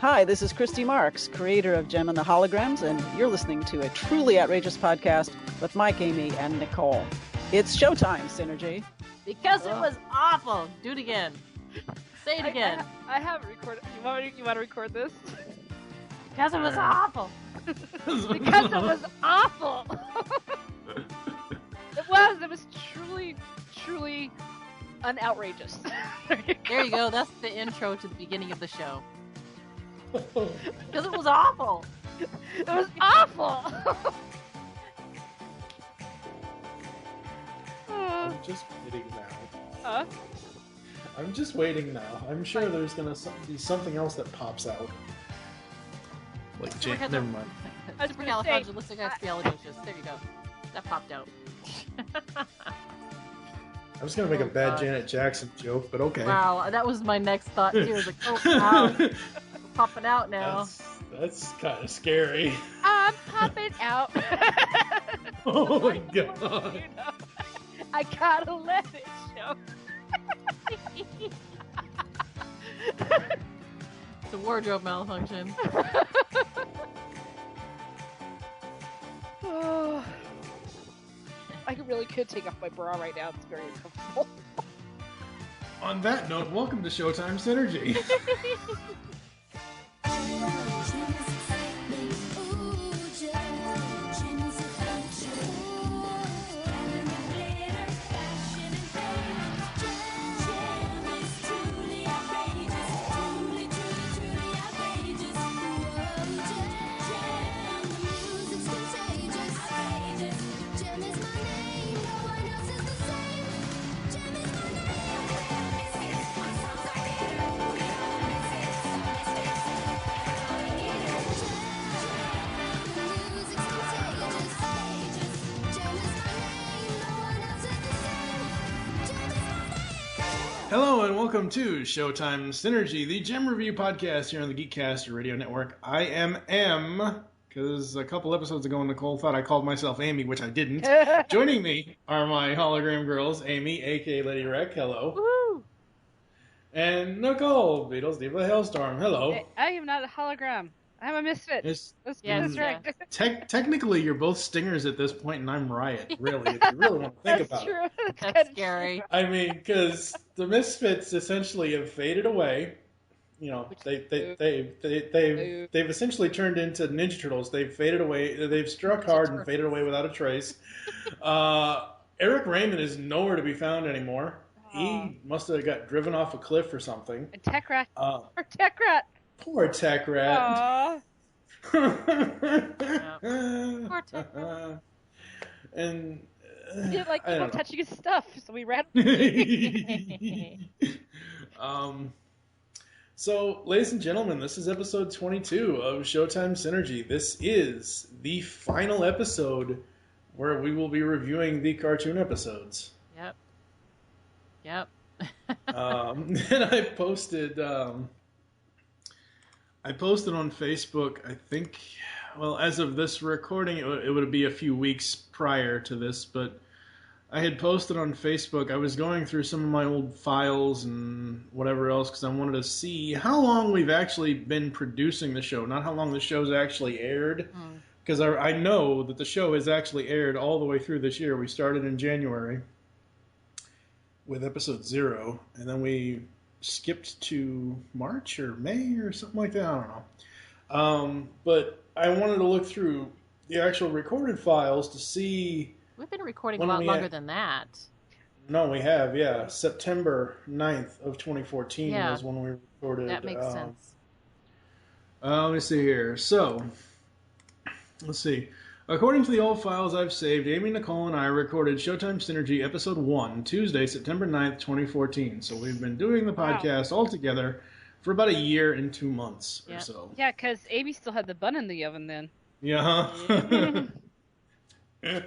Hi, this is Christy Marks, creator of Gem and the Holograms, and you're listening to a truly outrageous podcast with Mike, Amy, and Nicole. It's showtime, Synergy. Because it was awful. Do it again. Say it again. I haven't recorded. You want to record this? Because it was awful. Because it was awful. It was truly outrageous. There you go. That's the intro to the beginning of the show. Because it was awful. It was awful. I'm just waiting now. Huh? I'm just waiting now. I'm sure there's gonna be something else that pops out. Like never mind. Supercalifragilisticexpialidocious. There you go. That popped out. I was gonna make a bad Janet Jackson joke, but okay. Wow, that was my next thought too. Like, oh wow, we're popping out now. That's kind of scary. I'm popping out. Oh my god! You know, I gotta let it show. It's a wardrobe malfunction. Oh, I really could take off my bra right now. It's very uncomfortable. On that note, welcome to Showtime Synergy. Hello and welcome to Showtime Synergy, the gem review podcast here on the Geekcaster Radio Network. I am M, because a couple episodes ago Nicole thought I called myself Amy, which I didn't. Joining me are my hologram girls, Amy, aka Lady Rec, hello. Woo! And Nicole, Beatles Diva Hailstorm, hello. I am not a hologram. I'm a misfit. Yes, That's right. technically, you're both stingers at this point, and I'm Riot, really, if you really want to think about true. it. That's scary. I mean, because the Misfits essentially have faded away. You know, they've essentially turned into Ninja Turtles. They've faded away. They've struck hard and faded away without a trace. Eric Raymond is nowhere to be found anymore. He must have got driven off a cliff or something. And Tech Rat. Or Tech Rat. Poor Tech Rat. Aww. Poor Tech Rat. And He didn't like people touching his stuff, so we ran. So, ladies and gentlemen, this is episode 22 of Showtime Synergy. This is the final episode where we will be reviewing the cartoon episodes. Yep. And I posted on Facebook, I think, well, as of this recording, it would be a few weeks prior to this, but I had posted on Facebook, I was going through some of my old files and whatever else, because I wanted to see how long we've actually been producing the show, not how long the show's actually aired, because I know that the show has actually aired all the way through this year. We started in January with episode 0, and then we skipped to March or May or something like that. I don't know. But I wanted to look through the actual recorded files to see. We've been recording a lot longer than that. No, we have, yeah. September 9th of 2014 was when we recorded. That makes sense. Let me see here. So, let's see. According to the old files I've saved, Amy, Nicole, and I recorded Showtime Synergy Episode 1, Tuesday, September 9th, 2014. So we've been doing the podcast all together for about a year and 2 months or so. Yeah, because Amy still had the bun in the oven then. Yeah. Yeah.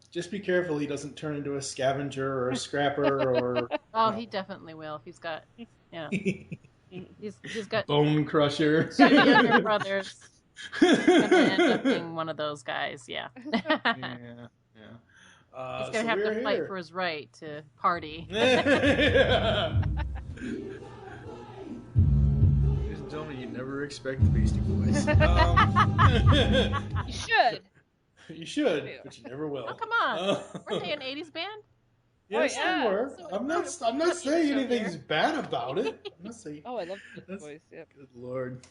Just be careful he doesn't turn into a scavenger or a scrapper or... Oh, he definitely will if he's got... Yeah. He's got... Bone crusher. He's got younger brothers. He's going to end up being one of those guys, yeah. Yeah. He's going to have to fight for his right to party. Ladies and never expect the Beastie Boys. You should. You should, but you never will. Oh, come on. Weren't they an 80s band? Yes, Oh, yeah. they were. So I'm not put me in saying the show anything's here. bad about it. I'm not saying. Oh, I love the That's- Boys. Yep. Good Lord.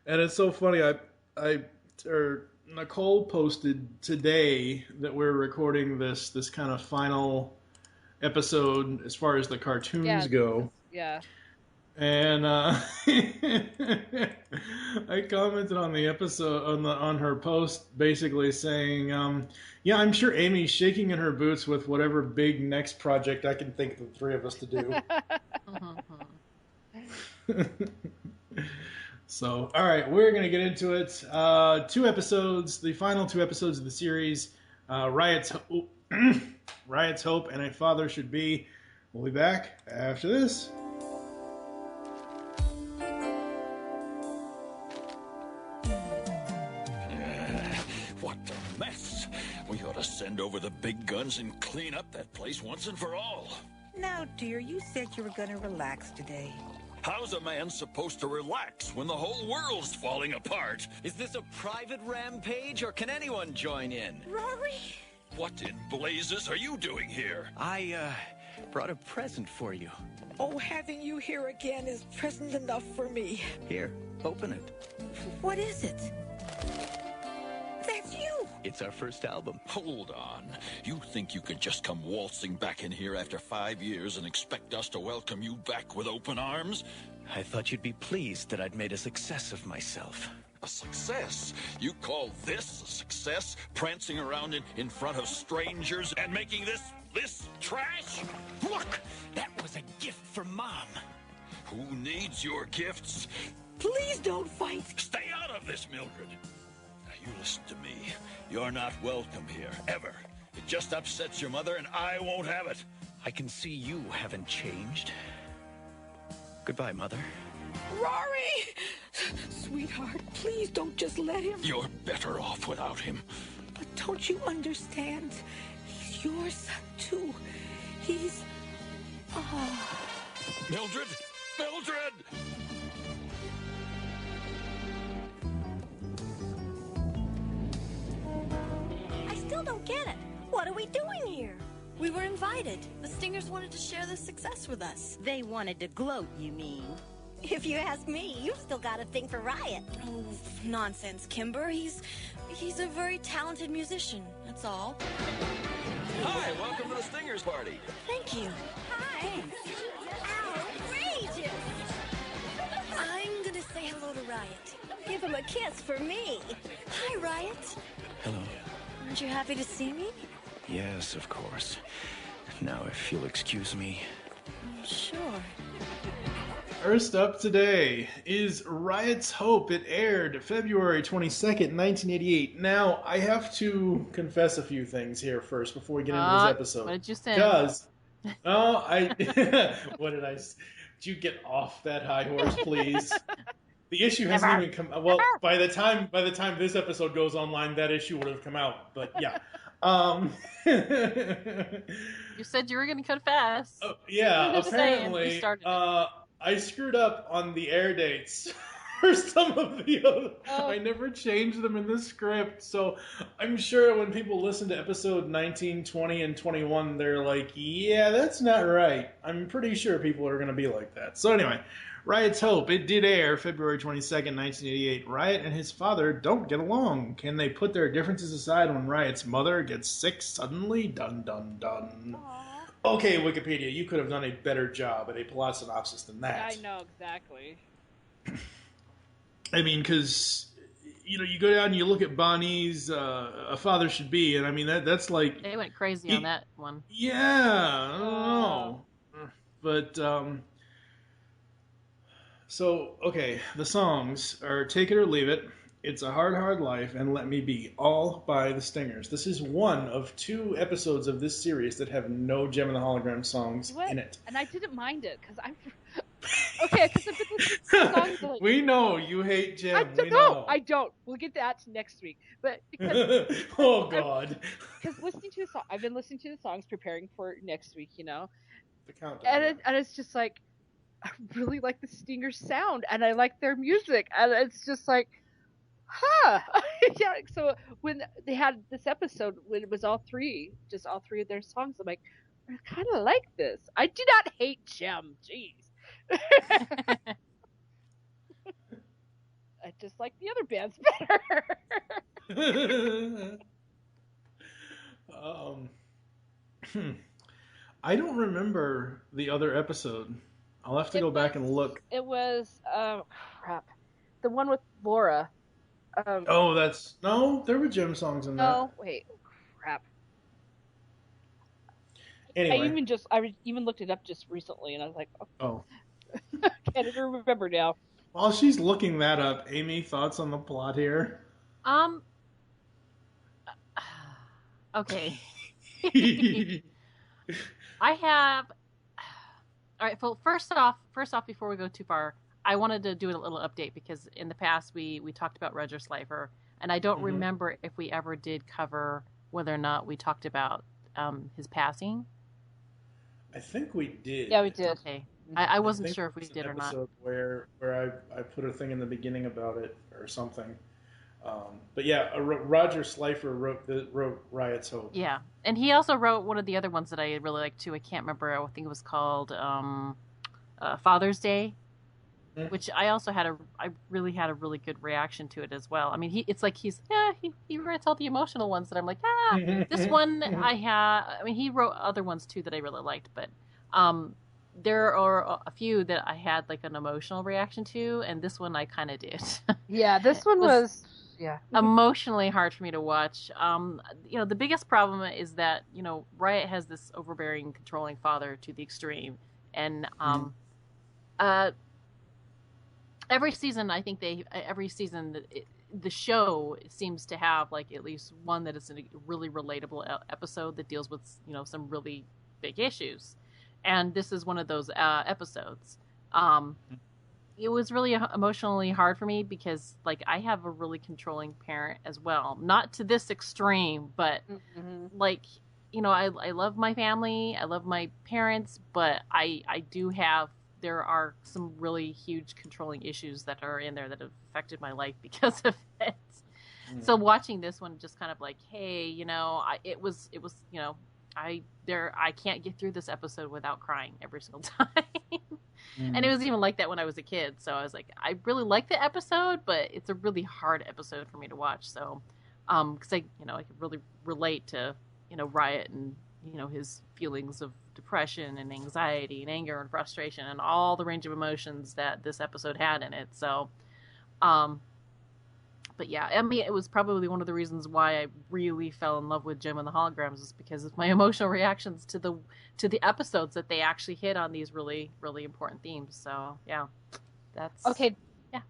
And it's so funny. Nicole posted today that we're recording this kind of final episode as far as the cartoons go. Yeah. And I commented on the episode on her post, basically saying, "Yeah, I'm sure Amy's shaking in her boots with whatever big next project I can think of the three of us to do." So, all right, we're gonna get into it. 2 episodes, the final 2 episodes of the series, Riot's Hope and A Father Should Be. We'll be back after this. What a mess. We ought to send over the big guns and clean up that place once and for all. Now, dear, you said you were going to relax today. How's a man supposed to relax when the whole world's falling apart? Is this a private rampage, or can anyone join in? Rory? What in blazes are you doing here? I, brought a present for you. Oh, having you here again is present enough for me. Here, open it. What is it? That's you! It's our first album. Hold on. You think you can just come waltzing back in here after 5 years and expect us to welcome you back with open arms? I thought you'd be pleased that I'd made a success of myself. A success? You call this a success? Prancing around in front of strangers and making this trash? Look! That was a gift from Mom. Who needs your gifts? Please don't fight! Stay out of this, Mildred. Now, you listen to me. You're not welcome here, ever. It just upsets your mother, and I won't have it. I can see you haven't changed. Goodbye, Mother. Rory! Sweetheart, please don't just let him. You're better off without him. But don't you understand? He's your son, too. He's... Mildred! Mildred! I still don't get it. What are we doing here? We were invited. The Stingers wanted to share this success with us. They wanted to gloat, you mean? If you ask me, you've still got a thing for Riot. Oh, nonsense, Kimber. He's a very talented musician, that's all. Hi, welcome to the Stingers party. Thank you. Hi. Outrageous! I'm gonna say hello to Riot. Give him a kiss for me. Hi, Riot. Hello. Aren't you happy to see me? Yes, of course. Now, if you'll excuse me. Sure. First up today is Riot's Hope. It aired February 22nd, 1988. Now, I have to confess a few things here first before we get into this episode. What did you say? Because, what did I say? Would you get off that high horse, please? The issue hasn't even come. Well, by the time this episode goes online, that issue would have come out. But yeah. You said you were going to confess. Yeah, I'm just saying, apparently, you started I screwed up on the air dates for some of the other. Oh. I never changed them in the script, so I'm sure when people listen to episode 19, 20, and 21, they're like, yeah, that's not right. I'm pretty sure people are going to be like that. So anyway, Riot's Hope. It did air February 22nd, 1988. Riot and his father don't get along. Can they put their differences aside when Riot's mother gets sick suddenly? Dun, dun, dun. Aww. Okay, Wikipedia, you could have done a better job at a plot synopsis than that. I know, exactly. I mean, because, you know, you go down and you look at Bonnie's A Father Should Be, and I mean, that's like... They went crazy on that one. Yeah, I don't know. But, so, okay, the songs are Take It or Leave It, It's a Hard, Hard Life, and Let Me Be, all by the Stingers. This is one of 2 episodes of this series that have no Gem and the Hologram songs in it. And I didn't mind it, because I'm... Okay, because the songs are like... We know you hate Gem. I don't. We'll get that next week. But because... Oh, God. Because listening to the song... I've been listening to the songs, preparing for next week, you know? The countdown. And it's just like... I really like the Stingers' sound, and I like their music, and it's just like, huh. Yeah. So when they had this episode, when it was all three of their songs, I'm like, I kind of like this. I do not hate Gem. Jeez. I just like the other bands better. I don't remember the other episode. I'll have to go back and look. It was crap, the one with Laura. Oh, no. There were Gem songs in that. No, wait, crap. Anyway, I even looked it up just recently, and I was like, oh. Can't even remember now. While she's looking that up, Amy, thoughts on the plot here? Okay. I have. All right. Well, first off, before we go too far, I wanted to do a little update because in the past we talked about Roger Slifer, and I don't remember if we ever did cover whether or not we talked about his passing. I think we did. Yeah, we did. Okay. I wasn't sure if we did or not. Where I put a thing in the beginning about it or something. But yeah, Roger Slifer wrote Riot's Hope. Yeah, and he also wrote one of the other ones that I really liked too. I can't remember. I think it was called Father's Day, which I really had a really good reaction to it as well. I mean, he writes all the emotional ones that I'm like, this one he wrote other ones too that I really liked, but there are a few that I had like an emotional reaction to, and this one I kind of did. Yeah, this one was emotionally hard for me to watch. The biggest problem is that, Riot has this overbearing, controlling father to the extreme, and every season the show seems to have like at least one that is a really relatable episode that deals with some really big issues. And this is one of those episodes. It was really emotionally hard for me because, like, I have a really controlling parent as well. Not to this extreme, but, I love my family. I love my parents, but there are some really huge controlling issues that are in there that have affected my life because of it. So watching this one just kind of like, hey, I can't get through this episode without crying every single time. And it was even like that when I was a kid. So I was like, I really like the episode, but it's a really hard episode for me to watch. So, cause I could really relate to, Riot and, his feelings of depression and anxiety and anger and frustration and all the range of emotions that this episode had in it. So, but yeah, I mean, it was probably one of the reasons why I really fell in love with Gem and the Holograms is because of my emotional reactions to the episodes that they actually hit on these really, really important themes. So yeah, that's okay. Yeah,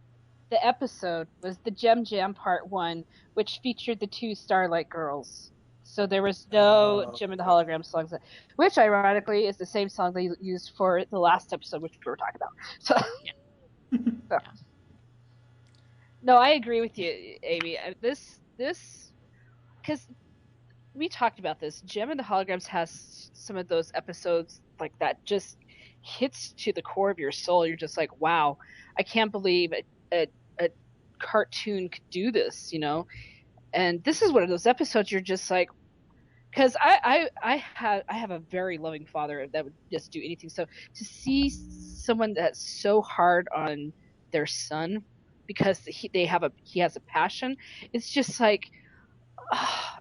the episode was the Gem Jam Part 1, which featured the two Starlight Girls. So there was no Gem and the Hologram songs, which ironically is the same song they used for the last episode, which we were talking about. So. Yeah. So. Yeah. No, I agree with you, Amy. This, because we talked about this. Gem and the Holograms has some of those episodes like that just hits to the core of your soul. You're just like, wow, I can't believe a cartoon could do this, And this is one of those episodes you're just like, because I have a very loving father that would just do anything. So to see someone that's so hard on their son because he has a passion, it's just like,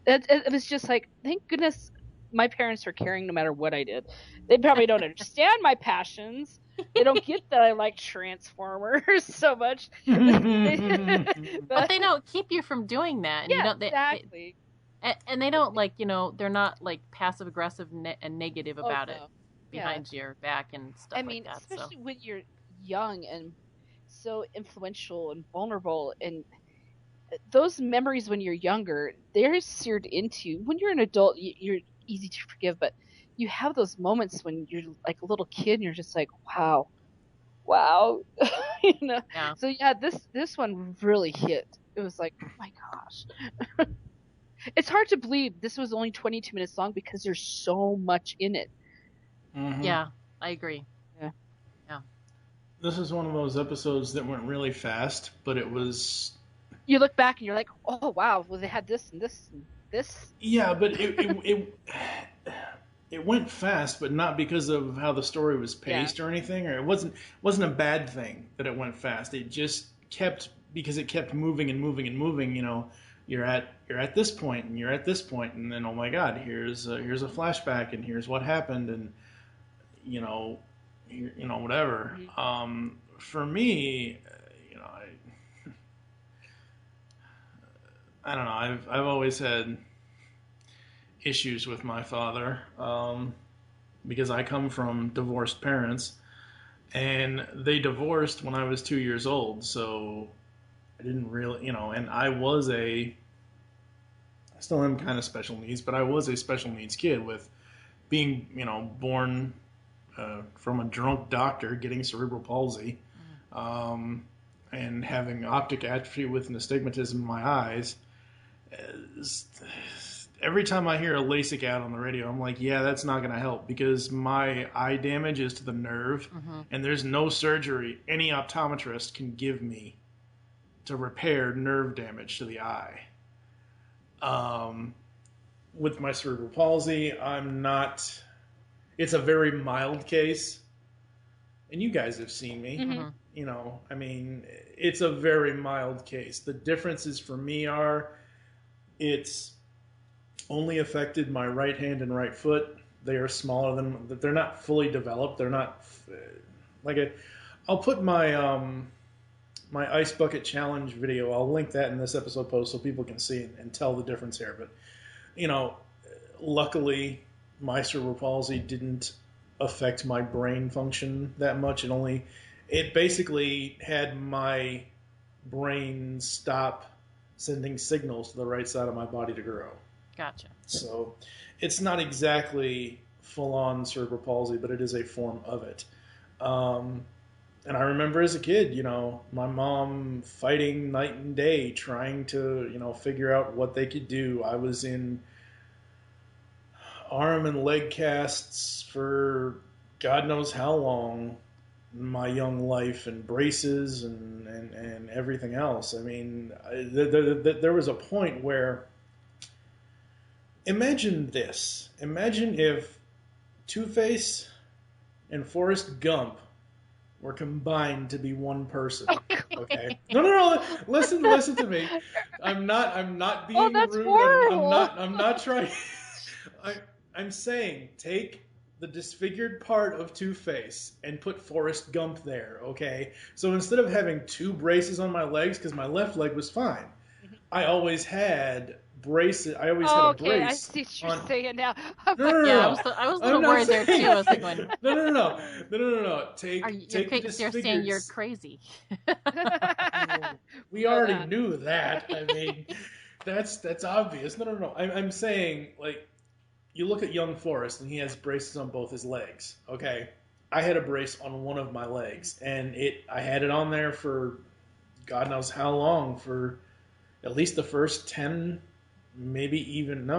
it was just like, thank goodness my parents are caring no matter what I did. They probably don't understand my passions. They don't get that I like Transformers so much. But they don't keep you from doing that. And exactly. And they don't they're not like passive aggressive and negative about it behind your back and stuff like that. Especially when you're young and so influential and vulnerable, and those memories when you're younger, they're seared into you. When you're an adult, you're easy to forgive, but you have those moments when you're like a little kid and you're just like, wow. Yeah. So yeah, this one really hit. It was like, oh my gosh. It's hard to believe this was only 22 minutes long because there's so much in it. Yeah, I agree. Yeah. this is one of those episodes that went really fast, but it was... You look back and you're like, oh, wow, well, they had this and this and this. Yeah, but it went fast, but not because of how the story was paced or anything. Or it wasn't a bad thing that it went fast. It just kept, because it kept moving and moving and moving. You know, you're at this point and you're at this point, and then oh my God, here's a flashback, and here's what happened, and whatever. For me, I don't know. I've always had issues with my father because I come from divorced parents, and they divorced when I was 2 years old. So I didn't really, and I still am kind of special needs, but I was a special needs kid with being, born from a drunk doctor, getting cerebral palsy, and having optic atrophy with an astigmatism in my eyes. Every time I hear a LASIK ad on the radio, I'm like, yeah, that's not going to help, because my eye damage is to the nerve, and there's no surgery any optometrist can give me to repair nerve damage to the eye. With my cerebral palsy, it's a very mild case, and you guys have seen me. It's a very mild case. The differences for me are, it's only affected my right hand and right foot. They are smaller than, they're not fully developed. They're not I'll put my my ice bucket challenge video. I'll link that in this episode post so people can see and tell the difference here. But luckily my cerebral palsy didn't affect my brain function that much. It basically had my brain stop sending signals to the right side of my body to grow. Gotcha. So it's not exactly full-on cerebral palsy, but it is a form of it. And I remember as a kid, my mom fighting night and day, trying to, figure out what they could do. I was in arm and leg casts for God knows how long in my young life, and braces and everything else. I mean, there was a point where, imagine this. Imagine if Two-Face and Forrest Gump were combined to be one person. Okay. No. Listen to me. I'm not being rude. Horrible. I'm not trying. I'm saying take the disfigured part of Two-Face and put Forrest Gump there, okay? So instead of having two braces on my legs, because my left leg was fine, I always had braces. I always had a brace. Okay, I see what you're saying now. No. I was a little worried there too. I was like, No. Take the disfigured. You're saying you're crazy. We already knew that. I mean, that's obvious. No. I'm saying, like, you look at young Forrest, and he has braces on both his legs. Okay, I had a brace on one of my legs, and I had it on there for God knows how long, for at least the first 10, maybe even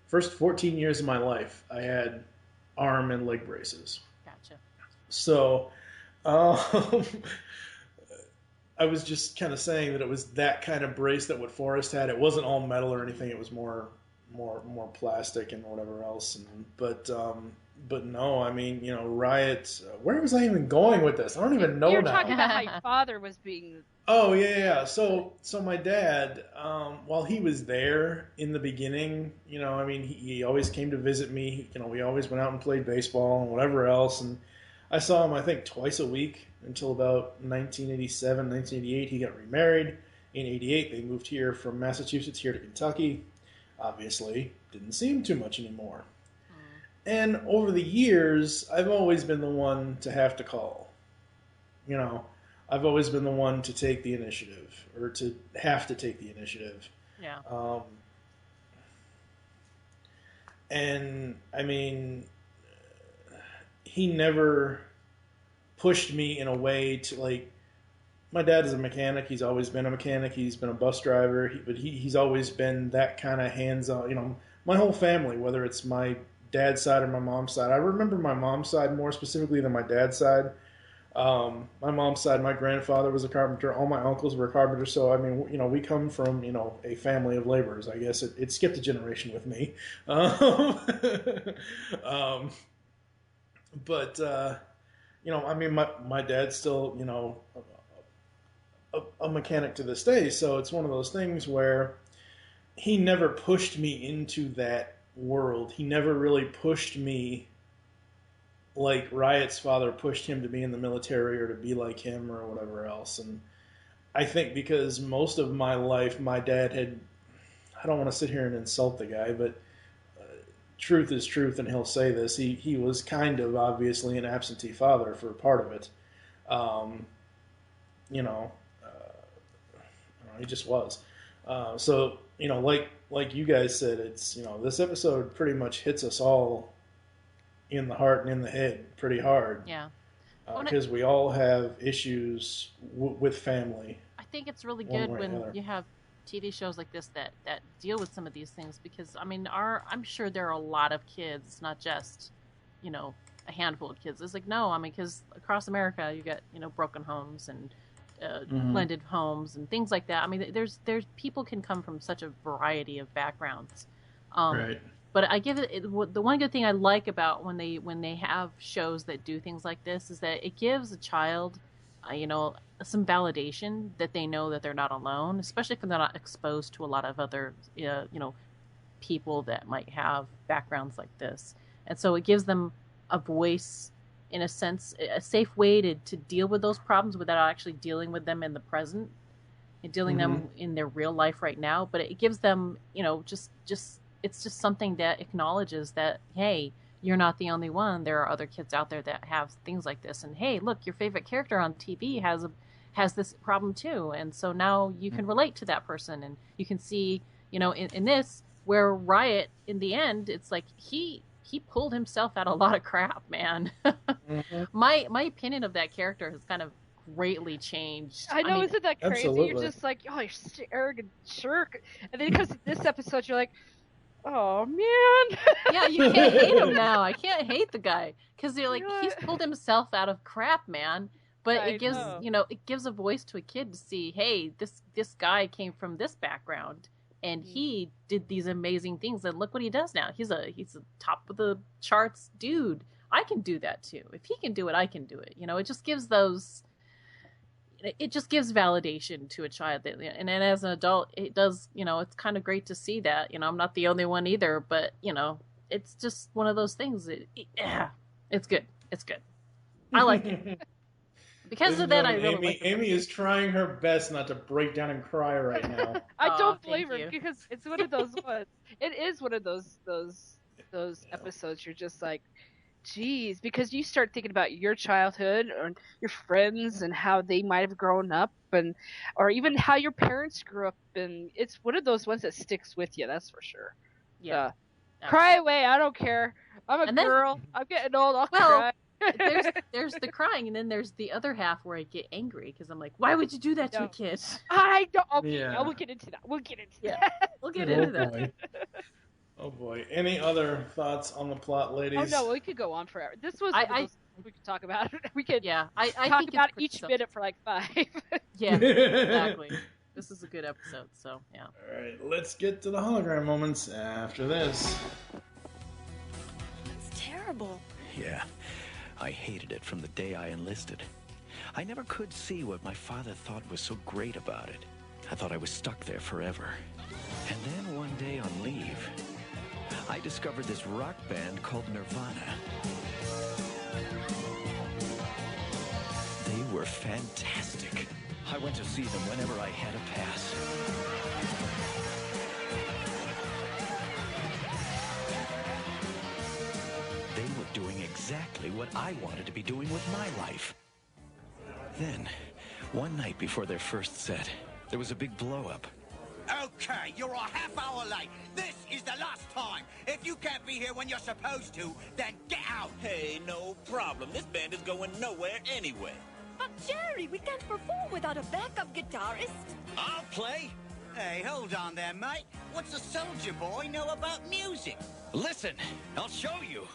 first 14 years of my life, I had arm and leg braces. Gotcha. So, I was just kind of saying that it was that kind of brace that what Forrest had. It wasn't all metal or anything. It was more plastic and whatever else. But no, I mean, Riot. Where was I even going with this? I don't even know now. You're talking about how your father was being. Oh yeah. So my dad, while he was there in the beginning, he always came to visit me. We always went out and played baseball and whatever else. And I saw him, I think, twice a week until about 1987, 1988. He got remarried. In 88, they moved here from Massachusetts here to Kentucky. Obviously, didn't see him too much anymore. And over the years, I've always been the one to have to call. I've always been the one to take the initiative, or to have to take the initiative. Yeah. And, I mean, he never pushed me in a way to, like, my dad is a mechanic. He's always been a mechanic. He's been a bus driver. But he's always been that kind of hands-on. My whole family, whether it's my dad's side or my mom's side. I remember my mom's side more specifically than my dad's side. My mom's side, my grandfather was a carpenter. All my uncles were carpenters. So, I mean, we come from, a family of laborers. I guess it skipped a generation with me. But, I mean, my dad's still, a mechanic to this day. So it's one of those things where he never pushed me into that world. He never really pushed me like Riot's father pushed him to be in the military or to be like him or whatever else. And I think because most of my life, my dad I don't want to sit here and insult the guy, but truth is truth, and he'll say this. He was kind of obviously an absentee father for part of it. He just was. So, like you guys said, it's, this episode pretty much hits us all in the heart and in the head pretty hard. Yeah. Because we all have issues with family. I think it's really good when you have TV shows like this that deal with some of these things, because, I mean, I'm sure there are a lot of kids, not just, a handful of kids. It's like, no, I mean, because across America you get, broken homes and blended homes and things like that. I mean, there's people can come from such a variety of backgrounds. Right. But I give it the one good thing I like about when they have shows that do things like this is that it gives a child, some validation that they know that they're not alone, especially if they're not exposed to a lot of other, people that might have backgrounds like this. And so it gives them a voice, in a sense, a safe way to deal with those problems without actually dealing with them in the present and dealing them in their real life right now. But it gives them, it's just something that acknowledges that, hey, you're not the only one. There are other kids out there that have things like this. And hey, look, your favorite character on TV has this problem too. And so now you can relate to that person, and you can see, in this, where Riot, in the end, it's like he pulled himself out of a lot of crap, man. My opinion of that character has kind of greatly changed. I know, isn't that crazy? Absolutely. You're just like, oh, you're such an arrogant jerk. And then because of this episode, you're like, oh, man. Yeah, you can't hate him now. I can't hate the guy. Because you're like, he's pulled himself out of crap, man. But it gives, it gives a voice to a kid to see, hey, this guy came from this background, and he did these amazing things, and look what he does now. He's a top of the charts dude. I can do that too. If he can do it, I can do it. It just gives validation to a child. And then as an adult, it does, it's kind of great to see that. I'm not the only one either, but, it's just one of those things. It's good. It's good. I like it. Because of that, I really like it. Amy is trying her best not to break down and cry right now. I don't blame her, because it's one of those ones. It is one of those episodes you're just like, geez, because you start thinking about your childhood or your friends and how they might have grown up, or even how your parents grew up, and it's one of those ones that sticks with you, that's for sure. Yeah. Cry away, I don't care. I'm a girl. I'm getting old, I'll cry. there's the crying, and then there's the other half where I get angry because I'm like, why would you do that to a kid? I don't. Okay, we'll get into that. We'll get into that. Oh boy. Any other thoughts on the plot, ladies? Oh no, we could go on forever. This was we could talk about it. We could I talk think about each minute for like 5. Yeah, exactly. This is a good episode, so yeah. All right, let's get to the hologram moments after this. It's terrible. Yeah, I hated it from the day I enlisted. I never could see what my father thought was so great about it. I thought I was stuck there forever. And then one day on leave, I discovered this rock band called Nirvana. They were fantastic. I went to see them whenever I had a pass. They were doing exactly what I wanted to be doing with my life. Then, one night before their first set, there was a big blow-up. Okay, you're a half hour late. This is the last time. If you can't be here when you're supposed to, then get out. Hey, no problem. This band is going nowhere anyway. But Jerry, we can't perform without a backup guitarist. I'll play. Hey, hold on there, mate. What's a soldier boy know about music? Listen, I'll show you.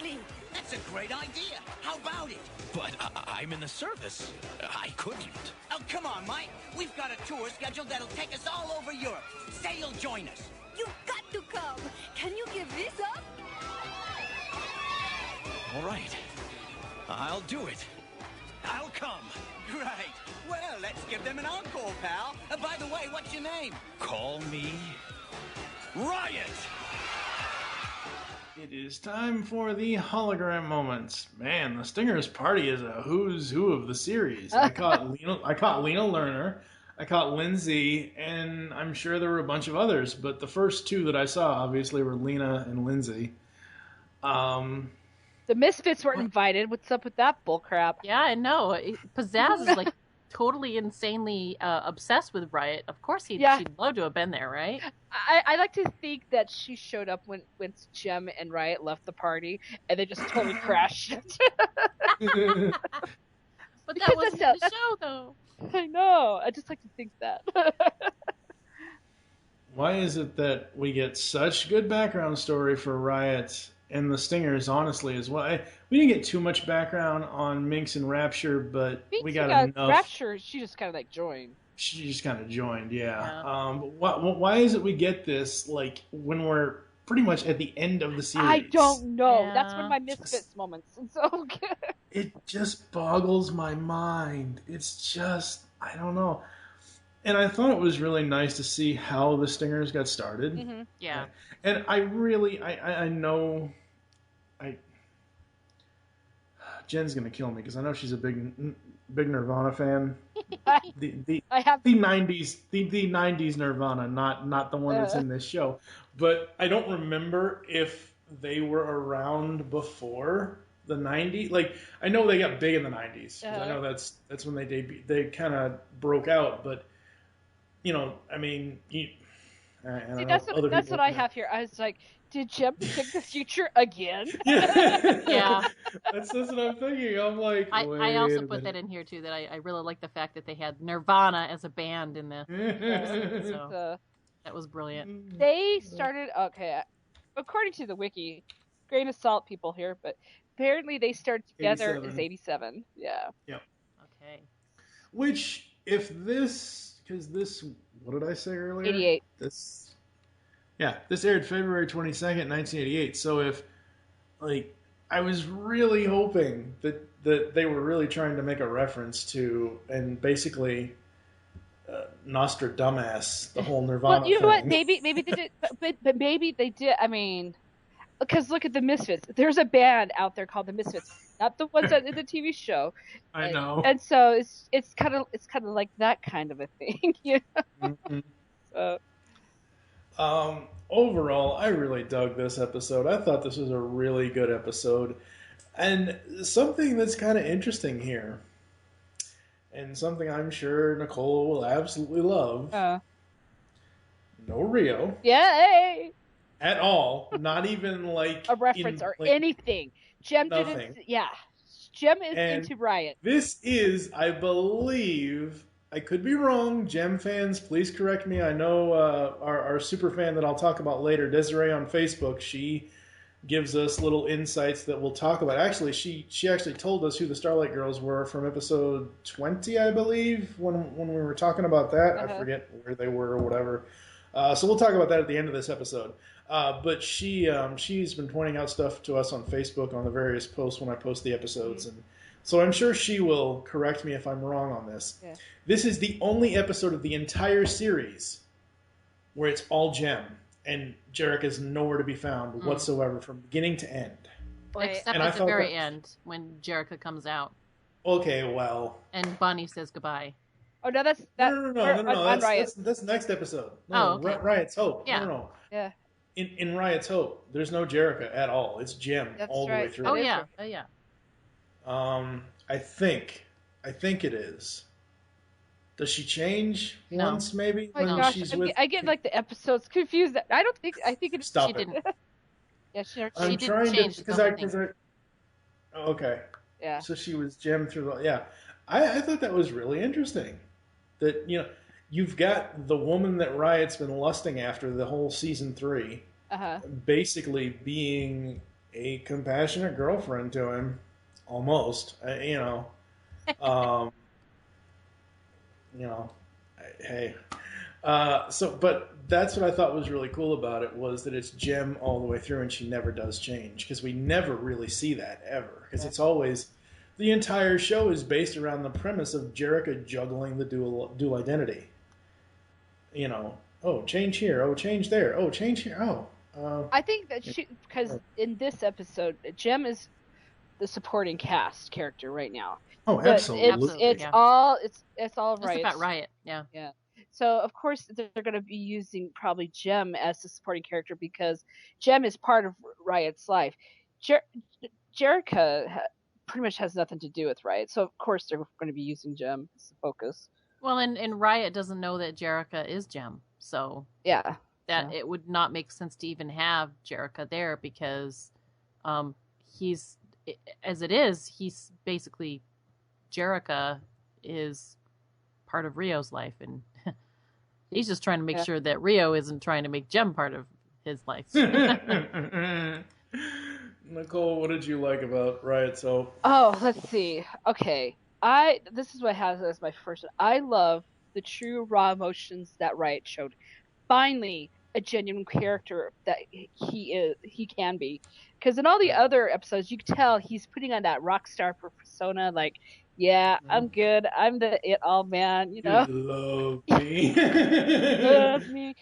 Exactly. That's a great idea. How about it? But I'm in the service. I couldn't. Oh, come on, Mike. We've got a tour scheduled that'll take us all over Europe. Say you'll join us. You've got to come. Can you give this up? All right. I'll do it. I'll come. Great. Well, let's give them an encore, pal. By the way, what's your name? Call me Riot! It is time for the hologram moments. Man, the Stingers party is a who's who of the series. I caught Lena Lerner, I caught Lindsay, and I'm sure there were a bunch of others, but the first two that I saw obviously were Lena and Lindsay. The Misfits weren't invited. What's up with that bullcrap? Yeah, I know. Pizzazz is like totally insanely obsessed with Riot. Of course she'd love to have been there, right? I like to think that she showed up when Jem and Riot left the party, and they just totally crashed it. But that wasn't the show, though. I know. I just like to think that. Why is it that we get such good background story for Riot and the Stingers, honestly, as well? We didn't get too much background on Minx and Rapture, but we got enough. Rapture, she just kind of like joined. She just kind of joined, yeah. Why is it we get this like when we're pretty much at the end of the series? I don't know. Yeah. That's one of my Misfits moments. And so it just boggles my mind. It's just, I don't know. And I thought it was really nice to see how the Stingers got started. Mm-hmm. Yeah. And I really, I know, Jen's gonna kill me because I know she's a big Nirvana fan. The 90s Nirvana, not the one that's in this show. But I don't remember if they were around before the 90s. Like, I know they got big in the 90s. I know that's when they debuted. They kind of broke out, but you know, I mean, that's what I have here. I was like, did Jem pick the future again? Yeah. That's what I'm thinking. I'm like, I also put that in here too. That I really like the fact that they had Nirvana as a band in the episode, so that was brilliant. They started according to the wiki, grain of salt people here, but apparently they started together as 87. Yeah. Yep. Okay. Which, if this, because this, what did I say earlier? 88. This aired February 22nd, 1988. So if, like, I was really hoping that they were really trying to make a reference to, and basically, Nostradamus, the whole Nirvana thing. Well, you know what? Maybe they did, but maybe they did. I mean, because look at the Misfits. There's a band out there called the Misfits, not the ones that in the TV show. I know. And so it's kind of like that kind of a thing, you know? Mm-hmm. So. Overall, I really dug this episode. I thought this was a really good episode. And something that's kind of interesting here, and something I'm sure Nicole will absolutely love, no Rio. Yay! At all. Not even like a reference or anything. Jem nothing. Didn't. Yeah. Jem is into Riot. This is, I believe, I could be wrong. Jem fans, please correct me. I know our super fan that I'll talk about later, Desiree on Facebook, she gives us little insights that we'll talk about. Actually, she actually told us who the Starlight Girls were from episode 20, I believe, when we were talking about that. I forget where they were or whatever. So we'll talk about that at the end of this episode. But she's been pointing out stuff to us on Facebook on the various posts when I post the episodes, and so I'm sure she will correct me if I'm wrong on this. Yeah. This is the only episode of the entire series where it's all Jem, and Jarek is nowhere to be found whatsoever from beginning to end. Except at the very end, when Jerica comes out. Okay, well. And Bonnie says goodbye. Oh, no, that's... No. That's next episode. No, okay. Riot's Hope. Yeah. No. Yeah. In Riot's Hope, there's no Jerica at all. It's Jem all the way through. Oh, yeah. Oh, yeah. I think it is. Does she change once, maybe? Oh my gosh, I get like the episodes confused. I think it's... Stop she didn't. Yeah, she didn't change because okay. Yeah. So she was Jem through the... Yeah. I thought that was really interesting. That, you know, you've got the woman that Riot's been lusting after the whole season 3, basically being a compassionate girlfriend to him, almost. Hey. But that's what I thought was really cool about it, was that it's Jem all the way through, and she never does change, because we never really see that ever, because it's always, the entire show is based around the premise of Jerrica juggling the dual identity. Oh, change here, oh, change there, oh, change here, oh. I think that because in this episode, Jem is the supporting cast character right now. Oh, absolutely. It's all Riot. It's about Riot, yeah. Yeah. So of course they're going to be using probably Jem as the supporting character, because Jem is part of Riot's life. Jerrica pretty much has nothing to do with Riot, so of course they're going to be using Jem as the focus. Well, and Riot doesn't know that Jerrica is Jem, so yeah, it would not make sense to even have Jerrica there, because he's basically, Jerrica is part of Rio's life, and he's just trying to make sure that Rio isn't trying to make Jem part of his life. Nicole, what did you like about Riot Soap? Oh, let's see. Okay. This is what has as my first one. I love the true raw emotions that Riot showed. Finally, a genuine character that he can be. Because in all the other episodes, you can tell he's putting on that rock star persona, like, yeah, I'm good. I'm the it-all man, You love me. Love me.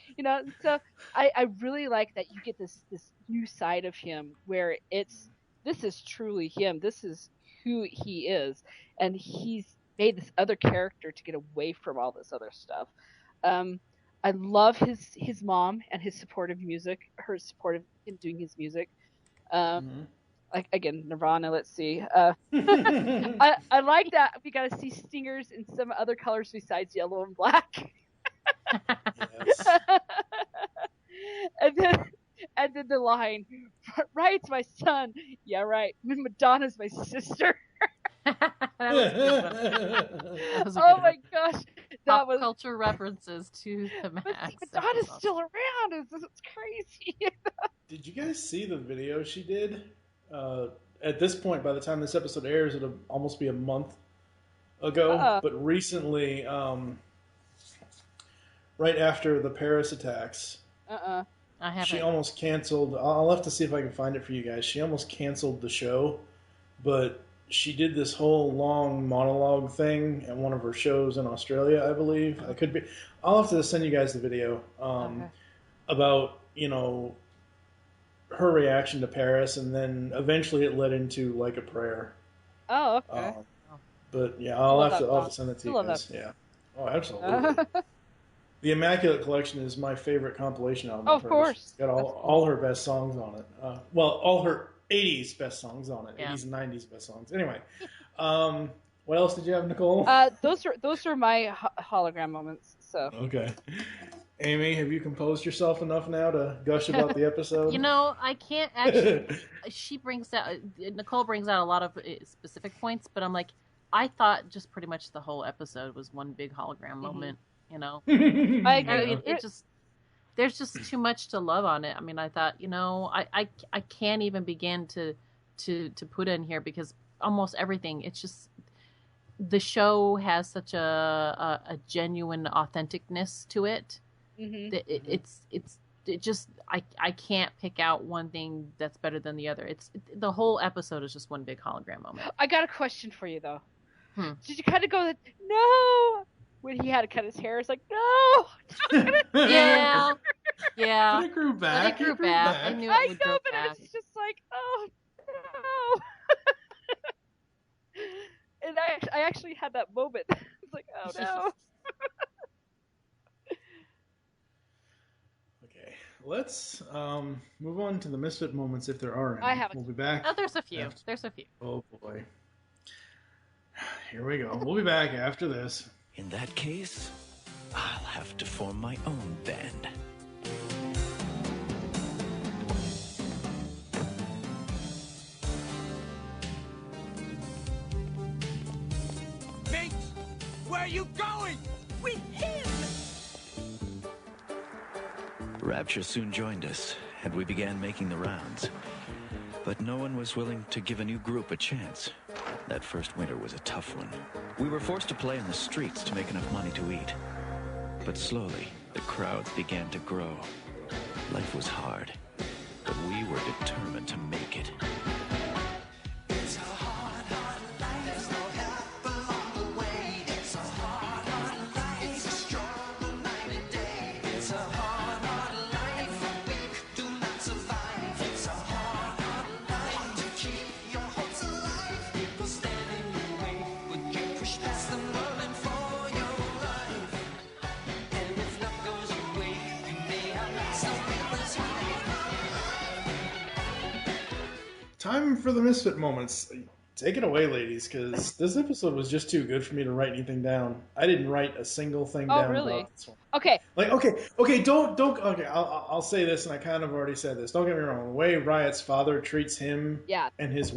So I really like that you get this new side of him where this is truly him. This is who he is. And he's made this other character to get away from all this other stuff. I love his mom and his supportive music, her supportive in doing his music. Like, again, Nirvana, let's see. I like that we got to see stingers in some other colors besides yellow and black. Yes. And then the line, Riot's my son. Yeah, right. Madonna's my sister. Oh my gosh. Pop culture references to the max. Madonna's still around. It's crazy. Did you guys see the video she did? At this point, by the time this episode airs, it'll almost be a month ago. But recently, right after the Paris attacks, I haven't. She almost canceled. I'll have to see if I can find it for you guys. She almost canceled the show, but she did this whole long monologue thing at one of her shows in Australia, I believe. I could be. I'll have to send you guys the video about her reaction to Paris, and then eventually it led into like a prayer. Oh, okay. But yeah, I'll have to send it to you guys. Yeah. Oh, absolutely. The Immaculate Collection is my favorite compilation album. Of course. It's got all her best songs on it. All her 80s best songs on it. Yeah. 80s and 90s best songs. Anyway, what else did you have, Nicole? Those are my hologram moments. So. Okay. Amy, have you composed yourself enough now to gush about the episode? I can't actually. Nicole brings out a lot of specific points, but I'm like, I thought just pretty much the whole episode was one big hologram moment. I agree. There's just too much to love on it. I mean, I thought, I can't even begin to put in here, because almost everything, it's just, the show has such a genuine authenticness to it. Mm-hmm. That I can't pick out one thing that's better than the other. The whole episode is just one big hologram moment. I got a question for you though. Did you kind of go, no? When he had to cut his hair, it's like, no! Yeah. But it grew back. It grew back. I knew it would grow but back. It's just like, oh, no. And I actually had that moment. It's like, oh, no. Okay, let's move on to the Misfit moments, if there are any. I have We'll be back. Oh, there's a few. Oh, boy. Here we go. We'll be back after this. In that case, I'll have to form my own band. Vince, where are you going? With him! Rapture soon joined us, and we began making the rounds. But no one was willing to give a new group a chance. That first winter was a tough one. We were forced to play in the streets to make enough money to eat. But slowly, the crowds began to grow. Life was hard, but we were determined to make it. It's a hard, hard life. There's no help along the way. It's a hard, hard life. It's a struggle night and day. It's a hard, hard life. A weak do not survive. It's a hard, hard life. To keep your hopes alive. People stand in your way. Would you push past them, running for your life? And if luck goes your way, you may have lost some people's life. Time for the misfit moments. Take it away, ladies, because this episode was just too good for me to write anything down. I didn't write a single thing down. Oh, really? About this one. Okay. Like, okay, don't. Okay, I'll say this, and I kind of already said this. Don't get me wrong. The way Riot's father treats him, and his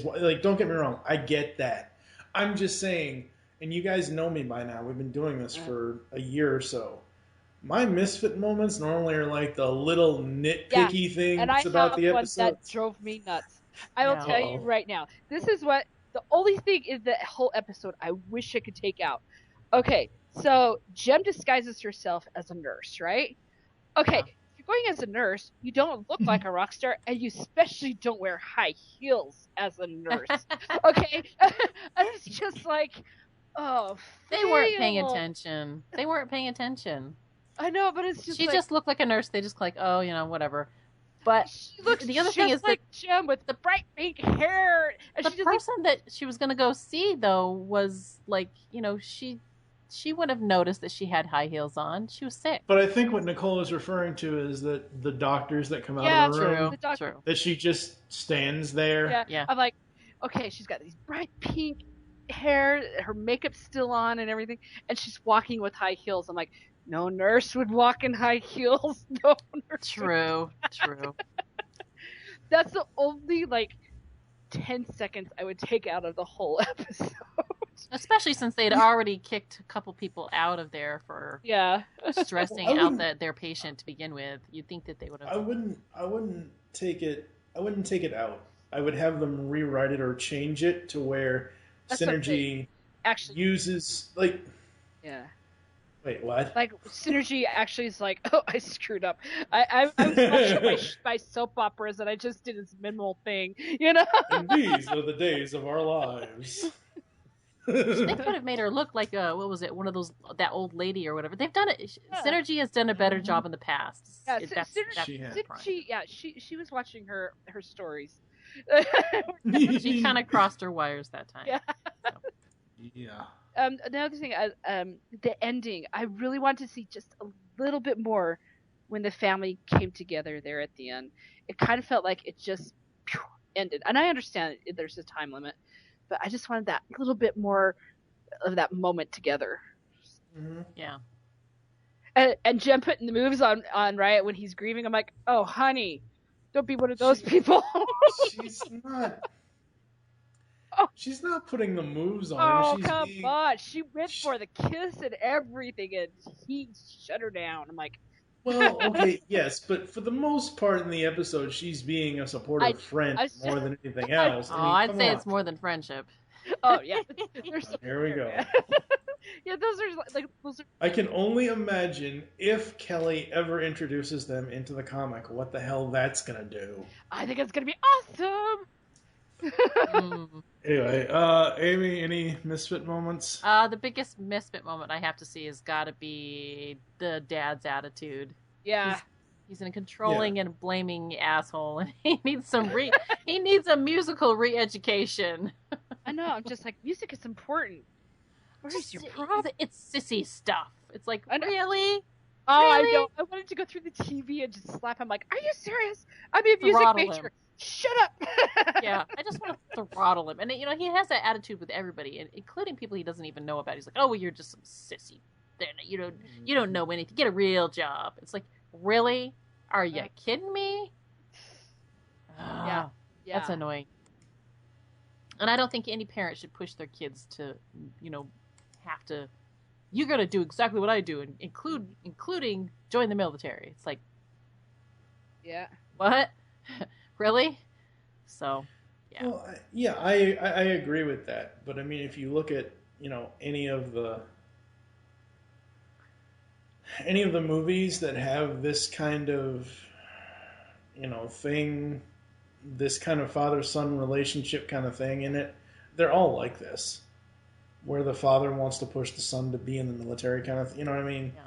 like, don't get me wrong. I get that. I'm just saying, and you guys know me by now. We've been doing this for a year or so. My misfit moments normally are like the little nitpicky things and I about the have one episode. that drove me nuts. I will tell you right now. This is what the only thing is the whole episode I wish I could take out. Okay, so Jem disguises herself as a nurse, right? Okay, if you're going as a nurse, you don't look like a rock star, and you especially don't wear high heels as a nurse. Okay, and it's just like, oh, They weren't paying attention. They weren't paying attention. I know, but it's just she like, just looked like a nurse. They just like, oh, whatever. But she looks the other just thing is like Jem with the bright pink hair. And the she just person that she was going to go see, though, was like, she would have noticed that she had high heels on. She was sick. But I think what Nicole is referring to is that the doctors that come out of the room, true. that she just stands there. Yeah. I'm like, okay, she's got these bright pink hair, her makeup's still on and everything, and she's walking with high heels. I'm like, no nurse would walk in high heels. No nurse. True. That's the only 10 seconds I would take out of the whole episode. Especially since they'd already kicked a couple people out of there for stressing out their patient to begin with. You'd think that they would have. I wouldn't take it out. I would have them rewrite it or change it to where Synergy actually uses Wait, what? Synergy actually is like, oh, I screwed up. I was watching my soap operas and I just did this minimal thing, And these are the days of our lives. They could have made her look like one of those, that old lady or whatever. They've done it. Synergy has done a better job in the past. Yeah, Synergy, she was watching her stories. She kind of crossed her wires that time. Yeah. So. Yeah. Another thing, the ending. I really wanted to see just a little bit more when the family came together there at the end. It kind of felt like it just ended. And I understand there's a time limit, but I just wanted that little bit more of that moment together. Mm-hmm. Yeah. And Jem putting the moves on Riot when he's grieving. I'm like, oh, honey, don't be one of those people. She's not. She's not putting the moves on Oh, him. come on. She went for the kiss and everything, and he shut her down. I'm like... Well, okay, yes, but for the most part in the episode, she's being a supportive friend more than anything else. I'd say it's more than friendship. Oh, yeah. Here we go. Yeah, those are... I can only imagine if Kelly ever introduces them into the comic, what the hell that's going to do. I think it's going to be awesome! Anyway, Amy, any misfit moments? The biggest misfit moment I have to see has got to be the dad's attitude. Yeah. He's a controlling and blaming asshole, and he needs he needs a musical re-education. I know. I'm just like, music is important. Where's your problem? It's sissy stuff. It's like, really? Oh, really? I know. I wanted to go through the TV and just slap him. Like, are you serious? I'm a music major. Shut up. Yeah, I just want to throttle him. And, he has that attitude with everybody, including people he doesn't even know about. He's like, oh, well, you're just some sissy. You don't know anything. Get a real job. It's like, really? Are you kidding me? Yeah. That's annoying. And I don't think any parent should push their kids to, have to, you're going to do exactly what I do, including join the military. It's like, yeah. what? Really? So, yeah. Well, I agree with that. But I mean, if you look at, any of the movies that have this kind of, thing, this kind of father-son relationship kind of thing in it, they're all like this, where the father wants to push the son to be in the military kind of, you know what I mean? Yeah.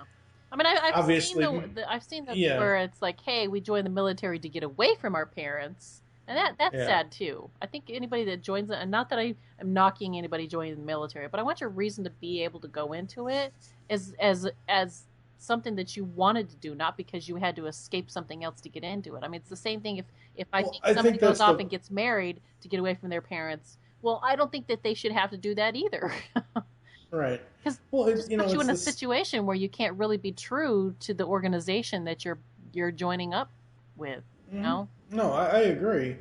I mean, I've Obviously, seen the where it's like, hey, we join the military to get away from our parents, and that's sad too. I think anybody that joins it, and not that I am knocking anybody joining the military, but I want your reason to be able to go into it as something that you wanted to do, not because you had to escape something else to get into it. I mean, it's the same thing if somebody goes off and gets married to get away from their parents. Well, I don't think that they should have to do that either. Right. Because it puts you in a situation where you can't really be true to the organization that you're joining up with. You know? No, I agree.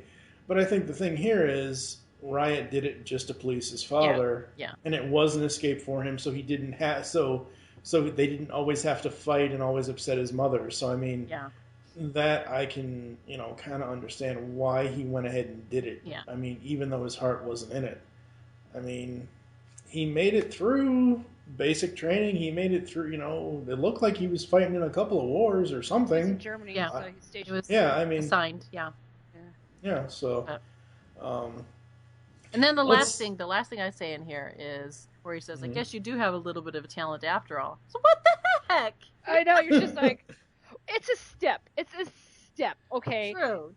But I think the thing here is Riot did it just to please his father. Yeah. And it was an escape for him, so he didn't have so they didn't always have to fight and always upset his mother. So I mean, that I can, kind of understand why he went ahead and did it. Yeah. I mean, even though his heart wasn't in it. I mean, he made it through basic training. He made it through, it looked like he was fighting in a couple of wars or something. In Germany, yeah. So he's stationed. I mean, assigned, yeah. Yeah, so. And then the last thing I say in here is where he says, I guess you do have a little bit of a talent after all. So what the heck? I know, you're just like, it's a step. It's a step, okay? True.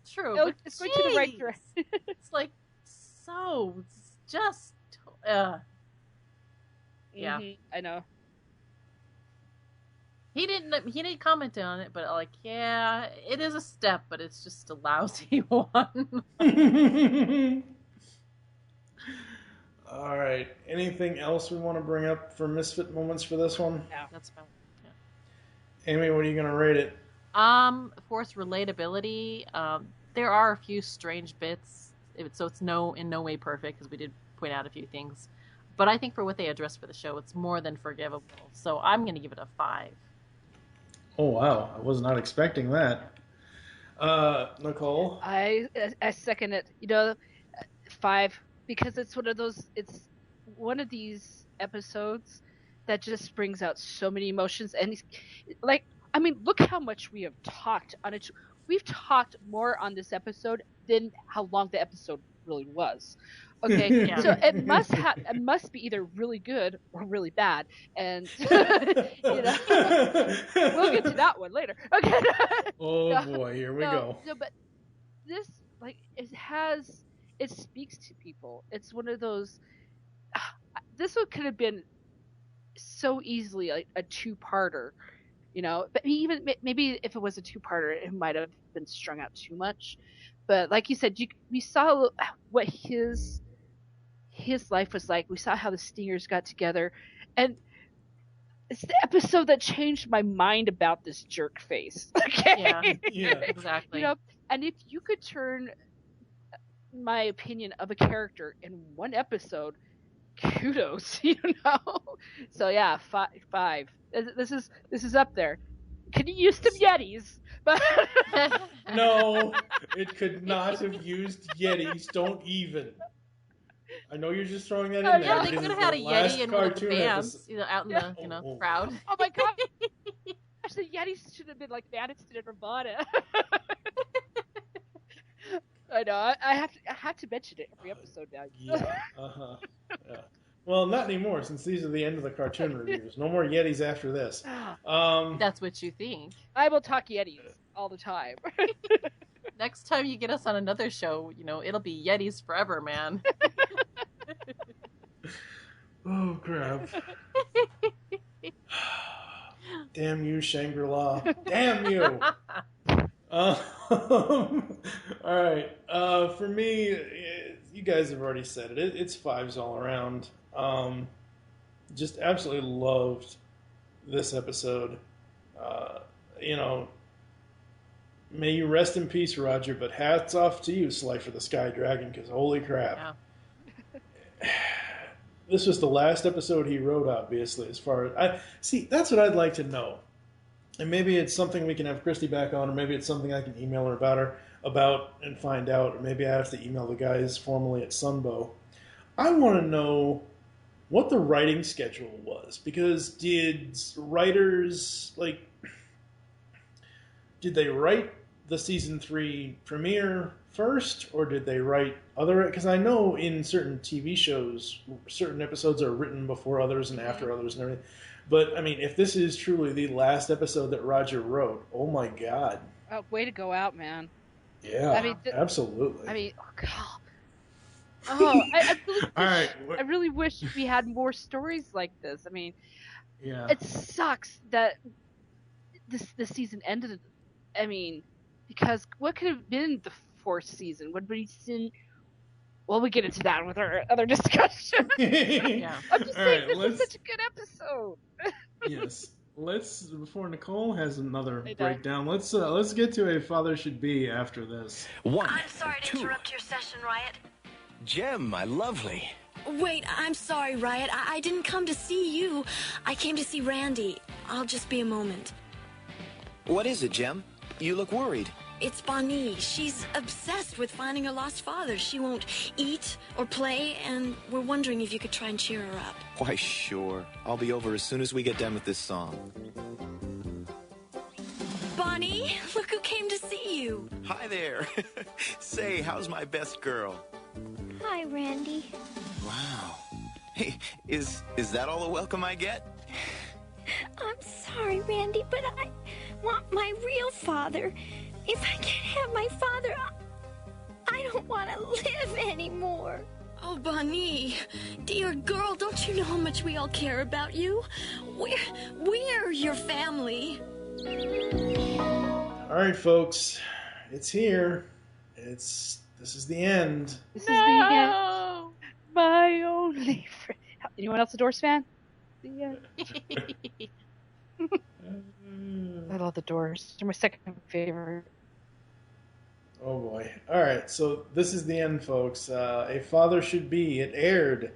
It's going to the right direction. It's like, so, just, yeah. I know. He didn't comment on it, but like, yeah, it is a step, but it's just a lousy one. All right. Anything else we want to bring up for misfit moments for this one? Yeah, that's fine. Yeah. Amy, what are you going to rate it? Force relatability. There are a few strange bits, so it's in no way perfect because we did point out a few things. But I think for what they addressed for the show, it's more than forgivable. So I'm going to give it a 5. Oh, wow. I was not expecting that. Nicole? I second it. 5, because it's one of these episodes that just brings out so many emotions. And look how much we have talked on it. We've talked more on this episode than how long the episode really was. Okay, yeah. So it must be either really good or really bad, and we'll get to that one later. Okay. Oh boy, here we go. No, but this it speaks to people. It's one of those. This one could have been so easily like a 2-parter, But even maybe if it was a 2-parter, it might have been strung out too much. But like you said, we saw what his life was like. We saw how the Stingers got together, and it's the episode that changed my mind about this jerk face. Okay, yeah, exactly. And if you could turn my opinion of a character in one episode, kudos, So yeah, 5. This is up there. Could you use some Yetis? But no, it could not have used Yetis. Don't even. I know you're just throwing that in there. Yeah, they could have had a Yeti in one of the bands, out in the crowd. Oh my god! Actually, Yetis should have been like Madison and Ramada. I know. I have to mention it every episode now. Yeah. Yeah. Well, not anymore, since these are the end of the cartoon reviews. No more Yetis after this. That's what you think. I will talk Yetis all the time. Next time you get us on another show, it'll be Yetis forever, man. Oh, crap. Damn you, Shangri-La. Damn you! All right. For me, you guys have already said it. It's 5s all around. Just absolutely loved this episode. May you rest in peace, Roger, but hats off to you, Sly for the Sky Dragon, because holy crap. Yeah. This was the last episode he wrote, obviously, as far as... that's what I'd like to know. And maybe it's something we can have Christy back on, or maybe it's something I can email her about her. about and find out. Or maybe I have to email the guys formally at Sunbow. I want to know what the writing schedule was, because did writers did they write the season 3 premiere first, or did they write other? Because I know in certain TV shows, certain episodes are written before others and after others and everything. But I mean, if this is truly the last episode that Roger wrote, oh my God! Way to go out, man. Yeah, I mean, absolutely. I mean, oh God. Oh, I really wish we had more stories like this. I mean, yeah, it sucks that this season ended. I mean, because what could have been the 4th season? Would we seen? Well, we get into that with our other discussion. Yeah. I'm just saying, right, this is such a good episode. Yes. Let's, before Nicole has another Hey, breakdown, let's get to A Father Should Be after this. One, I'm sorry to two. interrupt your session, Riot. Jem, my lovely. Wait, I'm sorry, Riot. I didn't come to see you. I came to see Randy. I'll just be a moment. What is it, Jem? You look worried. It's Bonnie. She's obsessed with finding her lost father. She won't eat or play, and we're wondering if you could try and cheer her up. Why, sure. I'll be over as soon as we get done with this song. Bonnie, look who came to see you. Hi there. Say, how's my best girl? Hi, Randy. Wow. Hey, is that all the welcome I get? I'm sorry, Randy, but I want my real father. If I can't have my father, I don't want to live anymore. Oh, Bonnie, dear girl, don't you know how much we all care about you? We're your family. All right, folks, it's here. This is the end. This is the end. My only friend. Anyone else a Doors fan? The end. I love the Doors. They're my second favorite. Oh boy. Alright, so this is the end, folks. A Father Should Be. It aired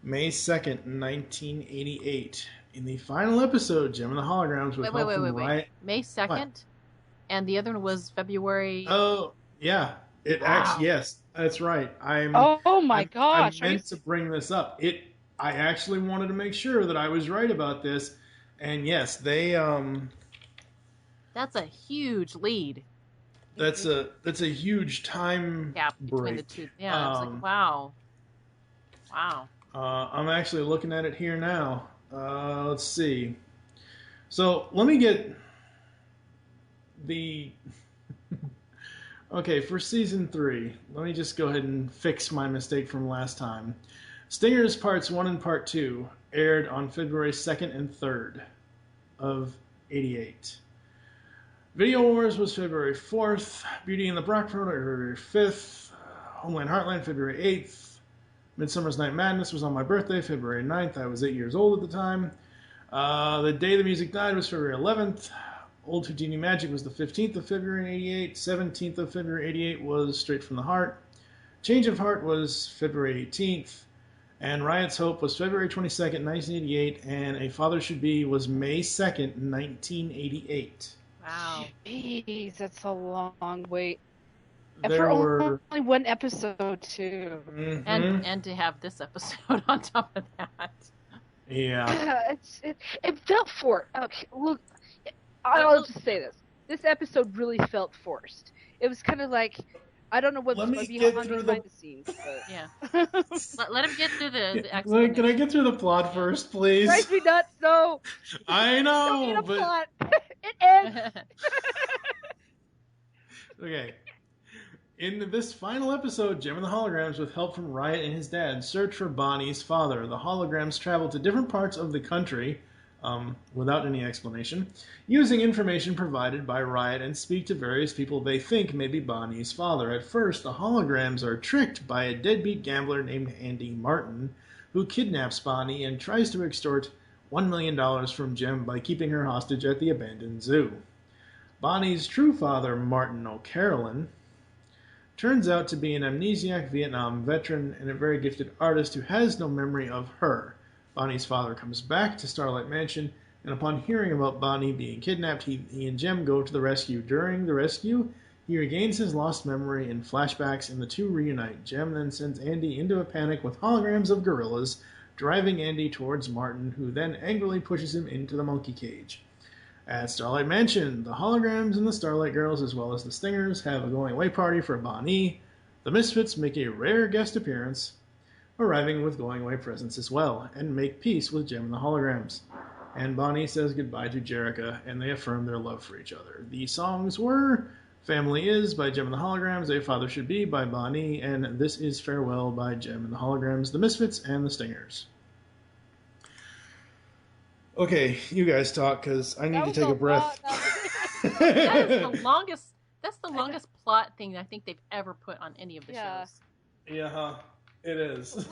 May 2nd, 1988. In the final episode, Gem and the Holograms with help from Riot. May 2nd? What? And the other one was February... Oh, yeah. Actually, yes, that's right. Oh my gosh. I meant to bring this up. I actually wanted to make sure that I was right about this. And yes, they... That's a huge lead. That's a huge time gap between break. the two. Yeah, it's like wow. I'm actually looking at it here now. Let's see. So let me get the. Okay, for season 3, let me just go ahead and fix my mistake from last time. Stingers Parts 1 and Part 2 aired on February 2nd and 3rd of 88. Video Wars was February 4th, Beauty and the Brock Project February 5th, Homeland Heartland February 8th, Midsummer's Night Madness was on my birthday, February 9th. I was 8 years old at the time. The Day the Music Died was February 11th. Old Houdini Magic was the 15th of February 88. 17th of February 88 was Straight from the Heart. Change of Heart was February 18th. And Riot's Hope was February 22nd, 1988. And A Father Should Be was May 2nd, 1988. Wow. Jeez, that's a long wait. And There for were... only one episode, too. Mm-hmm. And to have this episode on top of that. Yeah. It felt forced. Okay, look, I'll just say this. This episode really felt forced. It was kind of like, I don't know what's behind the scenes. But... Yeah. let him get through the Wait, can I get through the plot first, please? Drives me nuts, no. I know, don't need a but... plot. It ends. Okay. In this final episode, Gem and the Holograms, with help from Riot and his dad, search for Bonnie's father. The holograms travel to different parts of the country, without any explanation, using information provided by Riot, and speak to various people they think may be Bonnie's father. At first, the holograms are tricked by a deadbeat gambler named Andy Martin, who kidnaps Bonnie and tries to extort $1 million from Gem by keeping her hostage at the abandoned zoo. Bonnie's true father, Martin O'Carolan, turns out to be an amnesiac Vietnam veteran and a very gifted artist who has no memory of her. Bonnie's father comes back to Starlight Mansion, and upon hearing about Bonnie being kidnapped, he and Gem go to the rescue. During the rescue, He regains his lost memory in flashbacks, and the two reunite. Jem then sends Andy into a panic with holograms of gorillas, driving Andy towards Martin, who then angrily pushes him into the monkey cage. At Starlight Mansion, the holograms and the Starlight Girls, as well as the Stingers, have a going-away party for Bonnie. The Misfits make a rare guest appearance, arriving with going-away presents as well, and make peace with Jem and the holograms. And Bonnie says goodbye to Jerrica, and they affirm their love for each other. The songs were Family Is by Jem and the Holograms, A Father Should Be by Bonnie, and This Is Farewell by Jem and the Holograms, the Misfits, and the Stingers. Okay, you guys talk, because I need to take a breath. That is the longest. That's the longest plot thing I think they've ever put on any of the shows. Yeah, it is.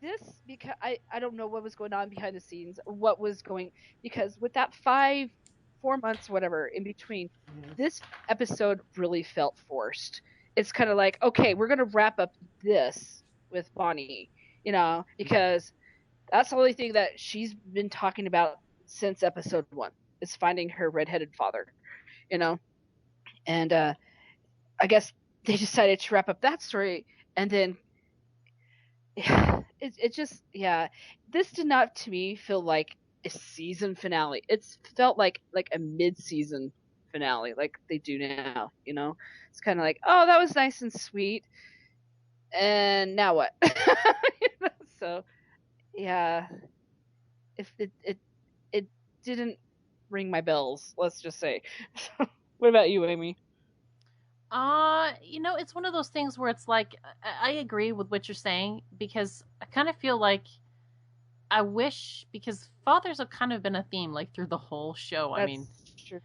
This, because I don't know what was going on behind the scenes, because with that 4 months, whatever, in between, this episode really felt forced. It's kind of like, okay, we're going to wrap up this with Bonnie, because that's the only thing that she's been talking about since episode 1, is finding her redheaded father, and I guess they decided to wrap up that story, and then it just, this did not, to me, feel like a season finale. It's felt like a mid-season finale, like they do now. It's kind of like, oh, that was nice and sweet, and now what? So, yeah, if it didn't ring my bells, let's just say. What about you, Amy? It's one of those things where it's like, I agree with what you're saying, because I kind of feel like I wish, because fathers have kind of been a theme like through the whole show. That's I mean, true.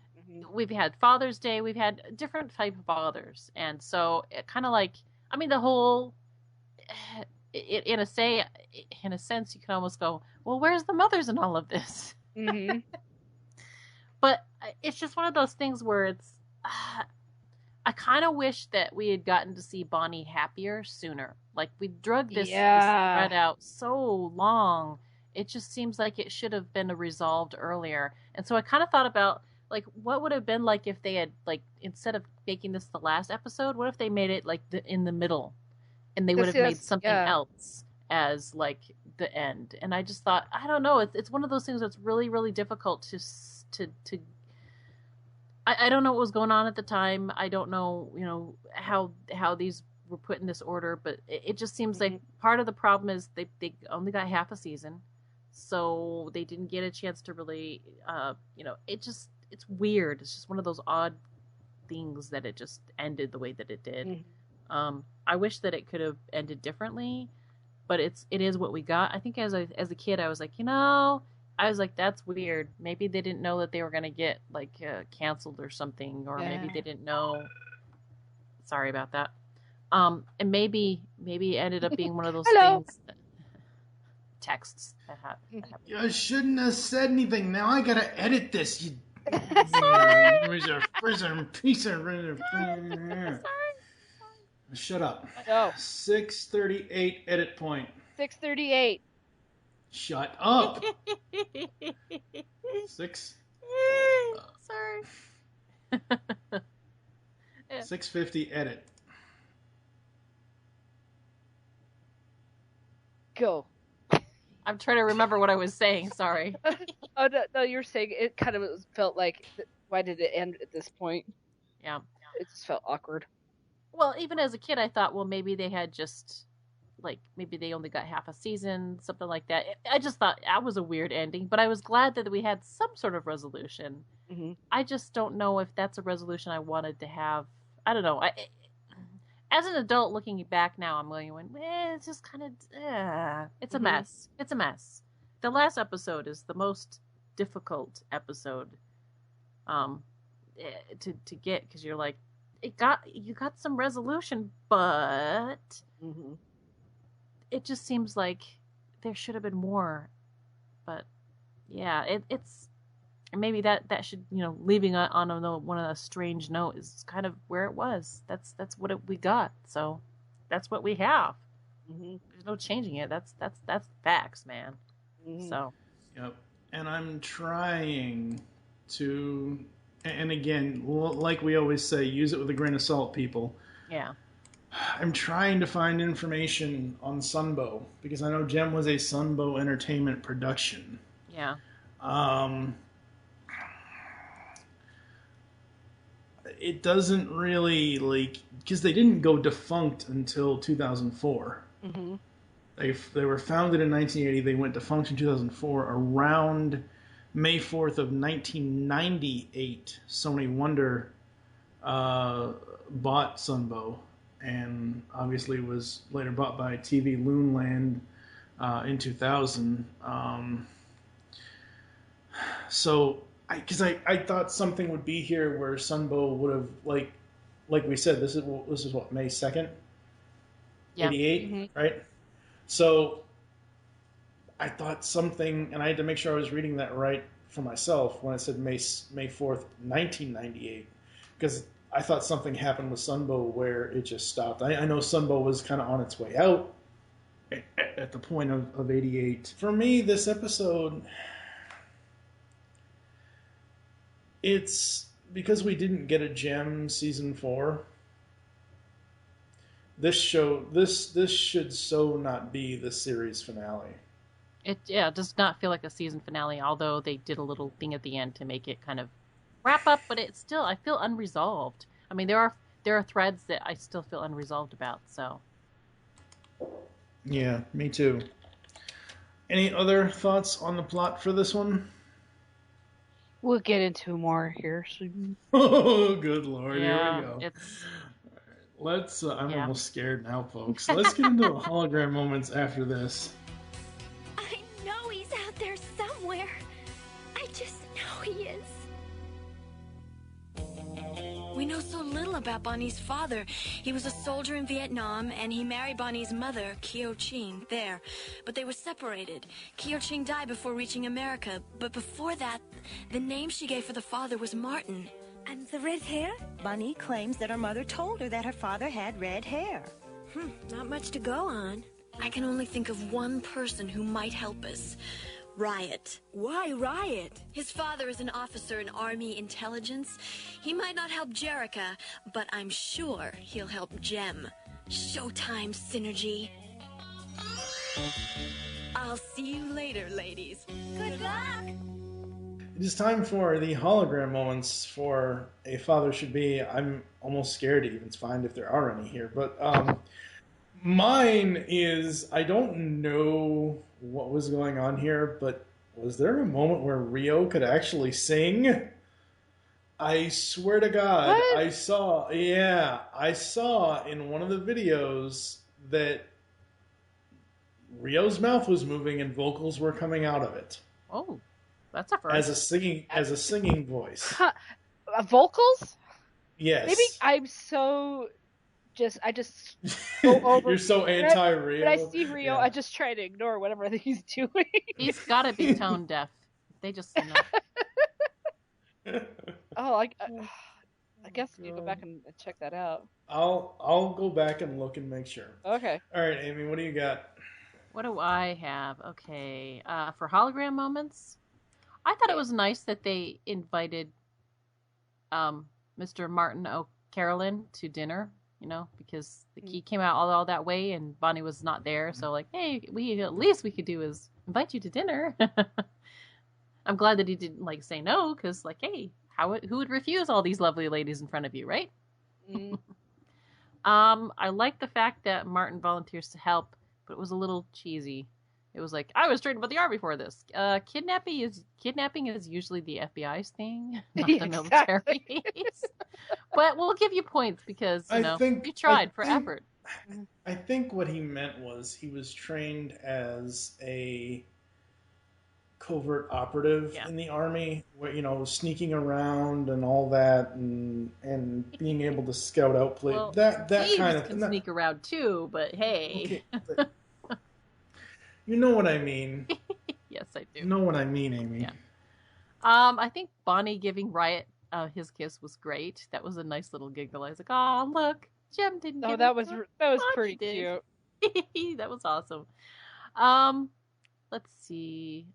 we've had Father's Day, we've had different type of fathers, and so it kind of like, I mean, the whole, in a sense, you can almost go, well, where's the mothers in all of this? Mm-hmm. But it's just one of those things where it's, I kind of wish that we had gotten to see Bonnie happier sooner. Like, we drug this thread out so long. It just seems like it should have been resolved earlier. And so I kind of thought about, like, what would have been like if they had, like, instead of making this the last episode, what if they made it, like, in the middle? And they would have made something else as, like, the end. And I just thought, I don't know, it's one of those things that's really, really difficult to I don't know what was going on at the time. I don't know, how these were put in this order, but it just seems like part of the problem is they only got half a season, so they didn't get a chance to really, it's weird. It's just one of those odd things that it just ended the way that it did. I wish that it could have ended differently, but it is what we got. I think as a kid, I was like, that's weird. Maybe they didn't know that they were going to get, like, canceled or something, or maybe they didn't know. Sorry about that. And maybe it ended up being one of those things. Texts that happen. You shouldn't have said anything. Now I gotta edit this. You piece of. Shut up. No. 6:38 edit point. 6:38. Shut up. 6. Sorry. 6:50 edit. Go. I'm trying to remember what I was saying. Sorry. Oh no, you were saying it kind of felt like, why did it end at this point? Yeah. It just felt awkward. Well, even as a kid, I thought, well, maybe they had just, like, maybe they only got half a season, something like that. I just thought that was a weird ending, but I was glad that we had some sort of resolution. Mm-hmm. I just don't know if that's a resolution I wanted to have. I don't know. As an adult looking back now, I'm going, it's just kind of, it's a mess. It's a mess. The last episode is the most difficult episode to get, because you're like, you got some resolution, but it just seems like there should have been more. But yeah, it's maybe that should, leaving on one of a strange note is kind of where it was. That's what we got. So that's what we have. There's no changing it. That's facts, man. So. Yep. And I'm trying to and again, like we always say, use it with a grain of salt, people. Yeah. I'm trying to find information on Sunbow because I know Gem was a Sunbow Entertainment production. Yeah. It doesn't really, like, because they didn't go defunct until 2004. Mm-hmm. They were founded in 1980. They went defunct in 2004. Around May 4th of 1998, Sony Wonder bought Sunbow, and obviously was later bought by TV Loonland in 2000. So, because I thought something would be here where Sunbow would have, like we said, this is what, May 2nd? Yeah. 88, Mm-hmm. right? So I thought something, and I had to make sure I was reading that right for myself when I said May 4th, 1998, because I thought something happened with Sunbow where it just stopped. I know Sunbow was kind of on its way out at the point of 88. For me, this episode, it's because we didn't get a Gem season 4. This should so not be the series finale. It does not feel like a season finale, although they did a little thing at the end to make it kind of wrap up, but it's still, I feel unresolved. I mean, there are threads that I still feel unresolved about, so. Yeah, me too. Any other thoughts on the plot for this one? We'll get into more here soon. Oh, good Lord, Yeah, here we go. it's... Let's, I'm almost scared now, folks. Let's get into the hologram moments after this. I know he's out there somewhere. I just know he is. We know so little about Bonnie's father. He was a soldier in Vietnam, and he married Bonnie's mother, Kyo Ching, there. But they were separated. Kyo Ching died before reaching America, but before that, the name she gave for the father was Martin. And the red hair? Bonnie claims that her mother told her that her father had red hair. Not much to go on. I can only think of one person who might help us. Riot. Why Riot? His father is an officer in Army intelligence. He might not help Jerica, but I'm sure he'll help Gem. Showtime synergy. I'll see you later, ladies. Good luck. It is time for the hologram moments for A Father Should Be. I'm almost scared to even find if there are any here, but mine is, I don't know what was going on here, but was there a moment where Rio could actually sing? I swear to God, What? I saw in one of the videos that Rio's mouth was moving and vocals were coming out of it. Oh, that's a first. As a singing voice. Vocals? Yes. Maybe I'm so I just go over. You're so anti-Rio. When I see Rio, Yeah. I just try to ignore whatever he's doing. He's got to be tone deaf. They just, Oh, I guess you go back and check that out. I'll go back and look and make sure. Okay. All right, Amy, what do you got? What do I have? Okay. For hologram moments, I thought it was nice that they invited Mr. Martin O'Carolyn to dinner, because he came out all that way and Bonnie was not there. So like, hey, at least we could do is invite you to dinner. I'm glad that he didn't say no, because hey, who would refuse all these lovely ladies in front of you, right? Mm. I like the fact that Martin volunteers to help, but it was a little cheesy. It was like, I was trained by the army for this. Kidnapping is usually the FBI's thing, not the military's. But we'll give you points because you tried for effort. I think what he meant was he was trained as a covert operative in the army, where sneaking around and all that, and being able to scout out that kind of can sneak around too. But hey, okay, you know what I mean. Yes, I do. You know what I mean, Amy. Yeah. I think Bonnie giving Riot his kiss was great. That was a nice little giggle. I was like, oh look, Gem didn't. Oh, that was pretty cute. That was awesome. Let's see.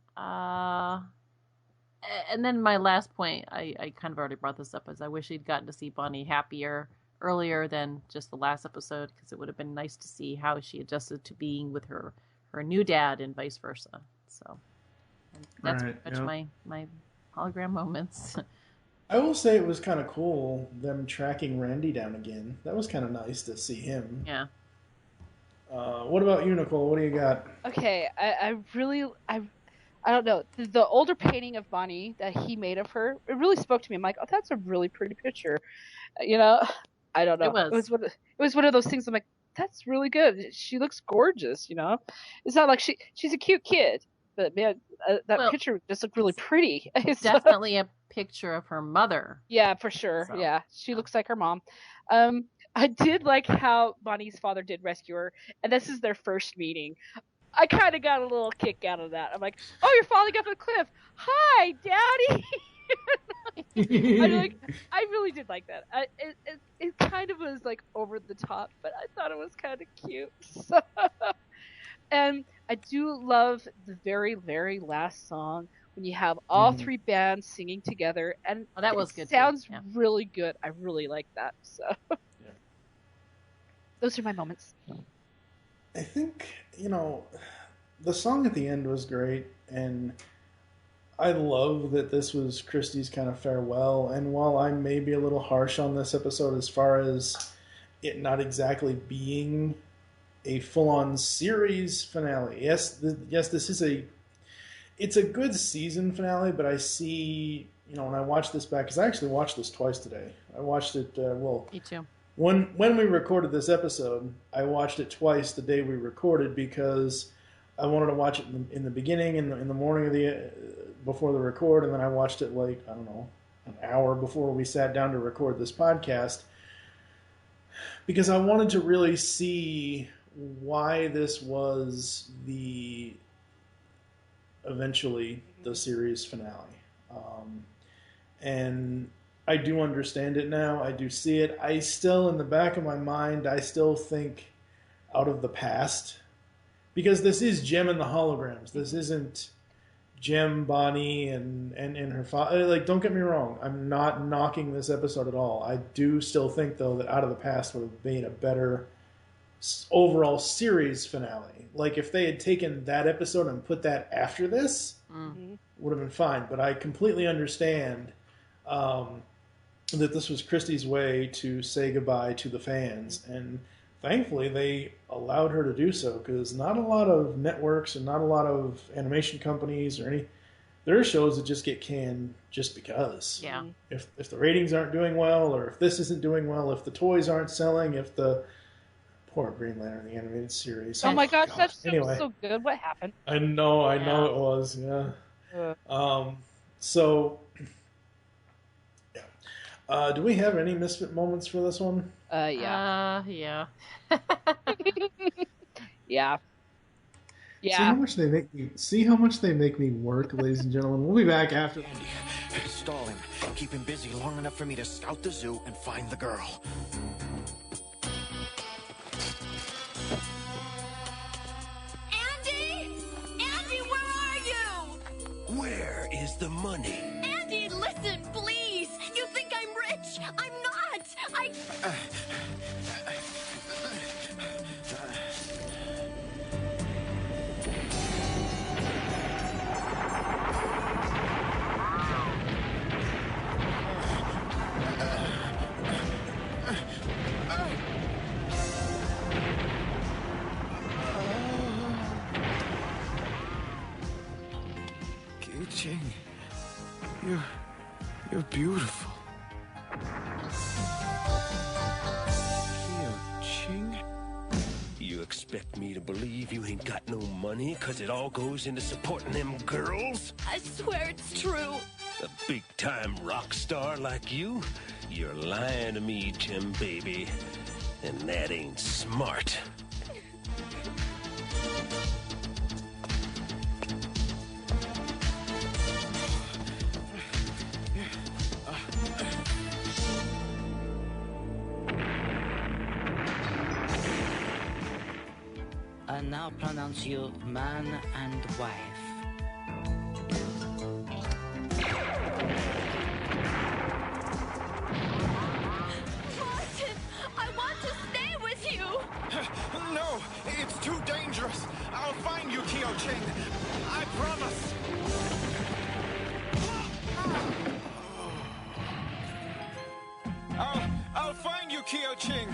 And then my last point, I kind of already brought this up, is I wish he'd gotten to see Bonnie happier earlier than just the last episode, because it would have been nice to see how she adjusted to being with her new dad and vice versa. So that's Right, pretty much my hologram moments. I will say it was kind of cool, them tracking Randy down again. That was kind of nice to see him. Yeah. What about you, Nicole? What do you got? Okay, I don't know. The older painting of Bonnie that he made of her, it really spoke to me. I'm like, oh, that's a really pretty picture. You know, I don't know. It was. It was one of those things. I'm like, that's really good. She looks gorgeous. You know, it's not like she's a cute kid, but man, that picture just looked really pretty. Definitely a picture of her mother. Yeah, for sure. So, yeah, she looks like her mom. I did like how Bonnie's father did rescue her, and this is their first meeting. I kind of got a little kick out of that. I'm like, oh, you're falling off a cliff. Hi, Daddy. I really did like that. It kind of was like over the top, but I thought it was kind of cute. So, and I do love the very, very last song when you have all three bands singing together, and that was good. Sounds too. Yeah. really good. I really like that. So, those are my moments. I think, the song at the end was great, and I love that this was Christy's kind of farewell. And while I may be a little harsh on this episode as far as it not exactly being a full-on series finale, yes, this is it's a good season finale, but I see, when I watch this back, because I actually watched this twice today. I watched it, Me too. When we recorded this episode, I watched it twice the day we recorded because I wanted to watch it in the beginning, in the morning before the record, and then I watched it an hour before we sat down to record this podcast, because I wanted to really see why this was eventually the series finale. And I do understand it now. I do see it. I still, in the back of my mind, I still think out of the past. Because this is Jem and the Holograms. This isn't Jem, Bonnie, and her father. Like, don't get me wrong. I'm not knocking this episode at all. I do still think, though, that Out of the Past would have been a better overall series finale. Like, if they had taken that episode and put that after this, would have been fine. But I completely understand that this was Christy's way to say goodbye to the fans. And thankfully, they allowed her to do so, because not a lot of networks and not a lot of animation companies or there are shows that just get canned just because. Yeah. If the ratings aren't doing well, or if this isn't doing well, if the toys aren't selling, if the poor Green Lantern, the animated series. Oh my gosh, that's so good. What happened? I know it was, yeah. So, yeah. Do we have any misfit moments for this one? Yeah. Yeah. Yeah. See how much they make me work, ladies and gentlemen. We'll be back after. Stall him. Keep him busy long enough for me to scout the zoo and find the girl. Andy! Andy, where are you? Where is the money? Andy, listen, please. You think I'm rich? I'm not. Kyo-Ching, you're beautiful. Kyo-Ching? You expect me to believe you ain't got no money because it all goes into supporting them girls? I swear it's true. A big-time rock star like you? You're lying to me, Jim, baby. And that ain't smart. I now pronounce you man and wife. you, Kyo Ching. I promise. I'll find you, Kyo Ching.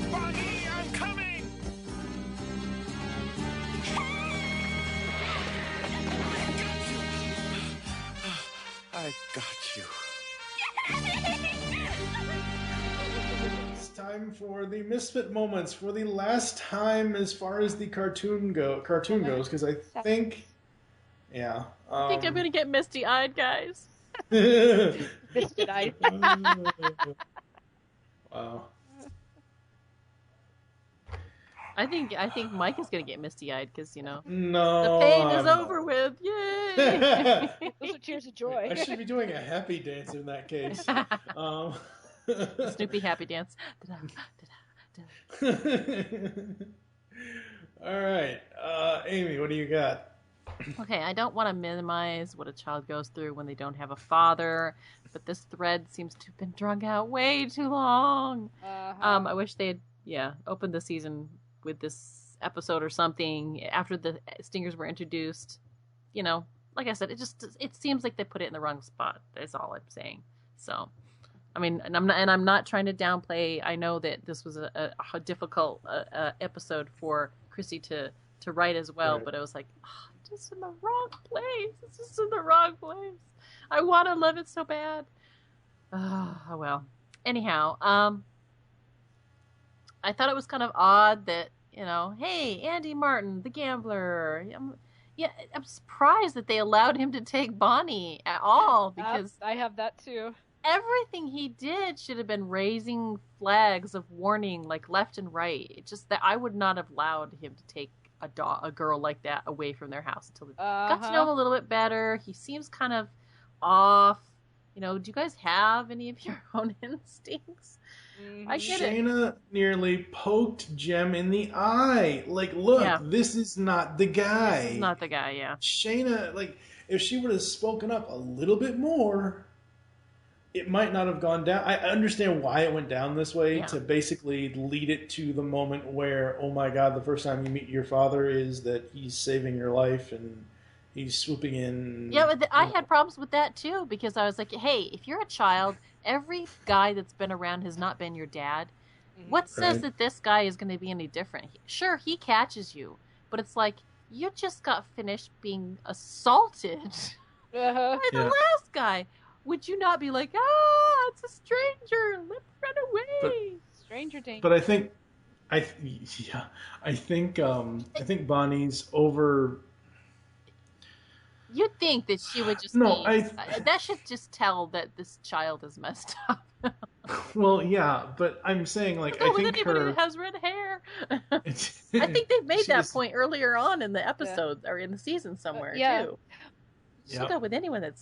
Bonnie, I'm coming. I got you. It's time for the Misfit moments for the last time as far as the cartoon goes, because I think, yeah. I think I'm gonna get misty-eyed, guys. Misty-eyed. Wow. I think Mike is gonna get misty-eyed because No, the pain is I'm over not. with. Yay! Those are tears of joy. I should be doing a happy dance in that case. Snoopy happy dance. All right, Amy, what do you got? Okay, I don't want to minimize what a child goes through when they don't have a father, but this thread seems to have been drug out way too long. I wish they had, opened the season with this episode or something after the stingers were introduced. You know, like I said, it seems like they put it in the wrong spot. That's all I'm saying. So, I mean, and I'm not trying to downplay. I know that this was a difficult episode for Chrissy to write as well, Right. but it was like, just in the wrong place. It's just in the wrong place. I want to love it so bad. Oh, well. Anyhow, I thought it was kind of odd that, hey, Andy Martin, the gambler. I'm surprised that they allowed him to take Bonnie at all, because I have that too. everything he did should have been raising flags of warning, like left and right. It's just that I would not have allowed him to take a girl like that away from their house until they got to know him a little bit better. He seems kind of off. Do you guys have any of your own instincts? I get it. Shayna nearly poked Jem in the eye. Like, look, Yeah. this is not the guy. This is not the guy, yeah. Shayna, like, if she would have spoken up a little bit more, it might not have gone down. I understand why it went down this way, to basically lead it to the moment where, oh my God, the first time you meet your father is that he's saving your life and he's swooping in. Yeah, but I had problems with that too, because I was like, hey, if you're a child, every guy that's been around has not been your dad. What says Right. that this guy is going to be any different? Sure, he catches you, but it's like, you just got finished being assaulted by the last guy. Would you not be like, it's a stranger, let's run away? Stranger danger. But I think Bonnie's over. You'd think that she would just No, that should just tell that this child is messed up. Well, yeah, but I'm saying, like, I With think anybody her. that has red hair. I think they've made that point earlier on in the episode or in the season somewhere too. You should go with anyone that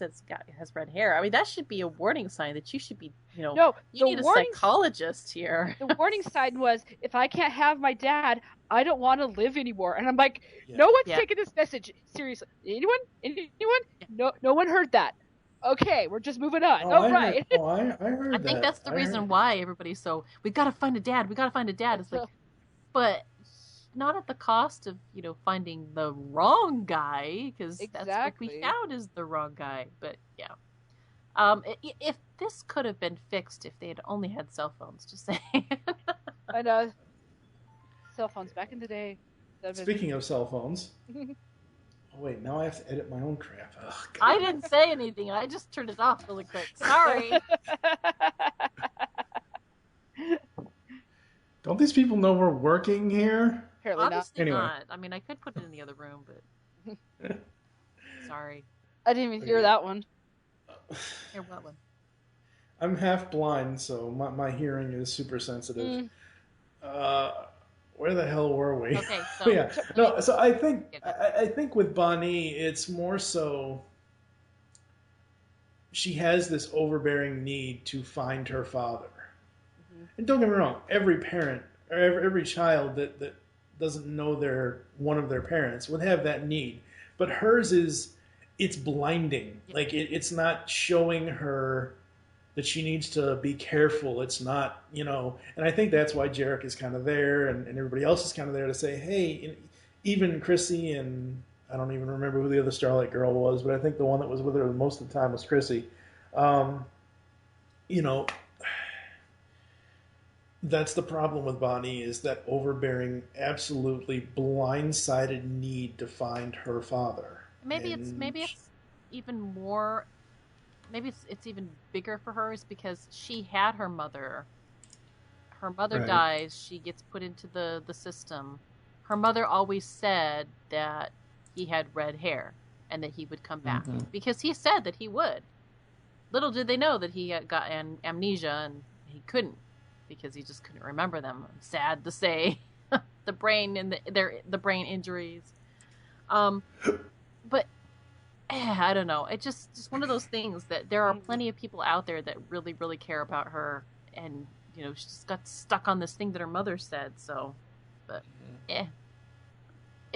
has red hair. I mean, that should be a warning sign that you should be, No, you need a psychologist here. The warning sign was, if I can't have my dad, I don't want to live anymore. And I'm like, no one's taking this message seriously. Anyone? No one heard that. Okay, we're just moving on. I right. heard I think that's the reason why everybody's so, we got to find a dad. We got to find a dad. It's like, but not at the cost of, finding the wrong guy, because that's what we found is the wrong guy. But yeah. If this could have been fixed if they had only had cell phones, just saying. I know. Cell phones back in the day. Speaking of cell phones. Oh, wait, now I have to edit my own crap. Ugh, I didn't say anything. I just turned it off really quick. Sorry. Don't these people know we're working here? Apparently Obviously Anyway. not. I mean, I could put it in the other room, but sorry. I didn't even hear that one. Hear what one? I'm half blind, so my hearing is super sensitive. Where the hell were we? Okay, so yeah, no. So I think with Bonnie, it's more so she has this overbearing need to find her father. And don't get me wrong, every parent or every child that doesn't know one of their parents would have that need, but hers is it's blinding. Like it's not showing her that she needs to be careful. It's not, and I think that's why Jarek is kind of there, and everybody else is kind of there to say, hey, even Chrissy, and I don't even remember who the other Starlight girl was, but I think the one that was with her most of the time was Chrissy. You know, that's the problem with Bonnie, is that overbearing, absolutely blindsided need to find her father. Maybe it's even more. Maybe it's even bigger for her, is because she had her mother. Her mother Right. dies. She gets put into the system. Her mother always said that he had red hair and that he would come back, because he said that he would. Little did they know that he had got amnesia and he couldn't, because he just couldn't remember them. Sad to say, the brain and the brain injuries. But I don't know. It's just one of those things that there are plenty of people out there that really, really care about her, and she just got stuck on this thing that her mother said. So, but it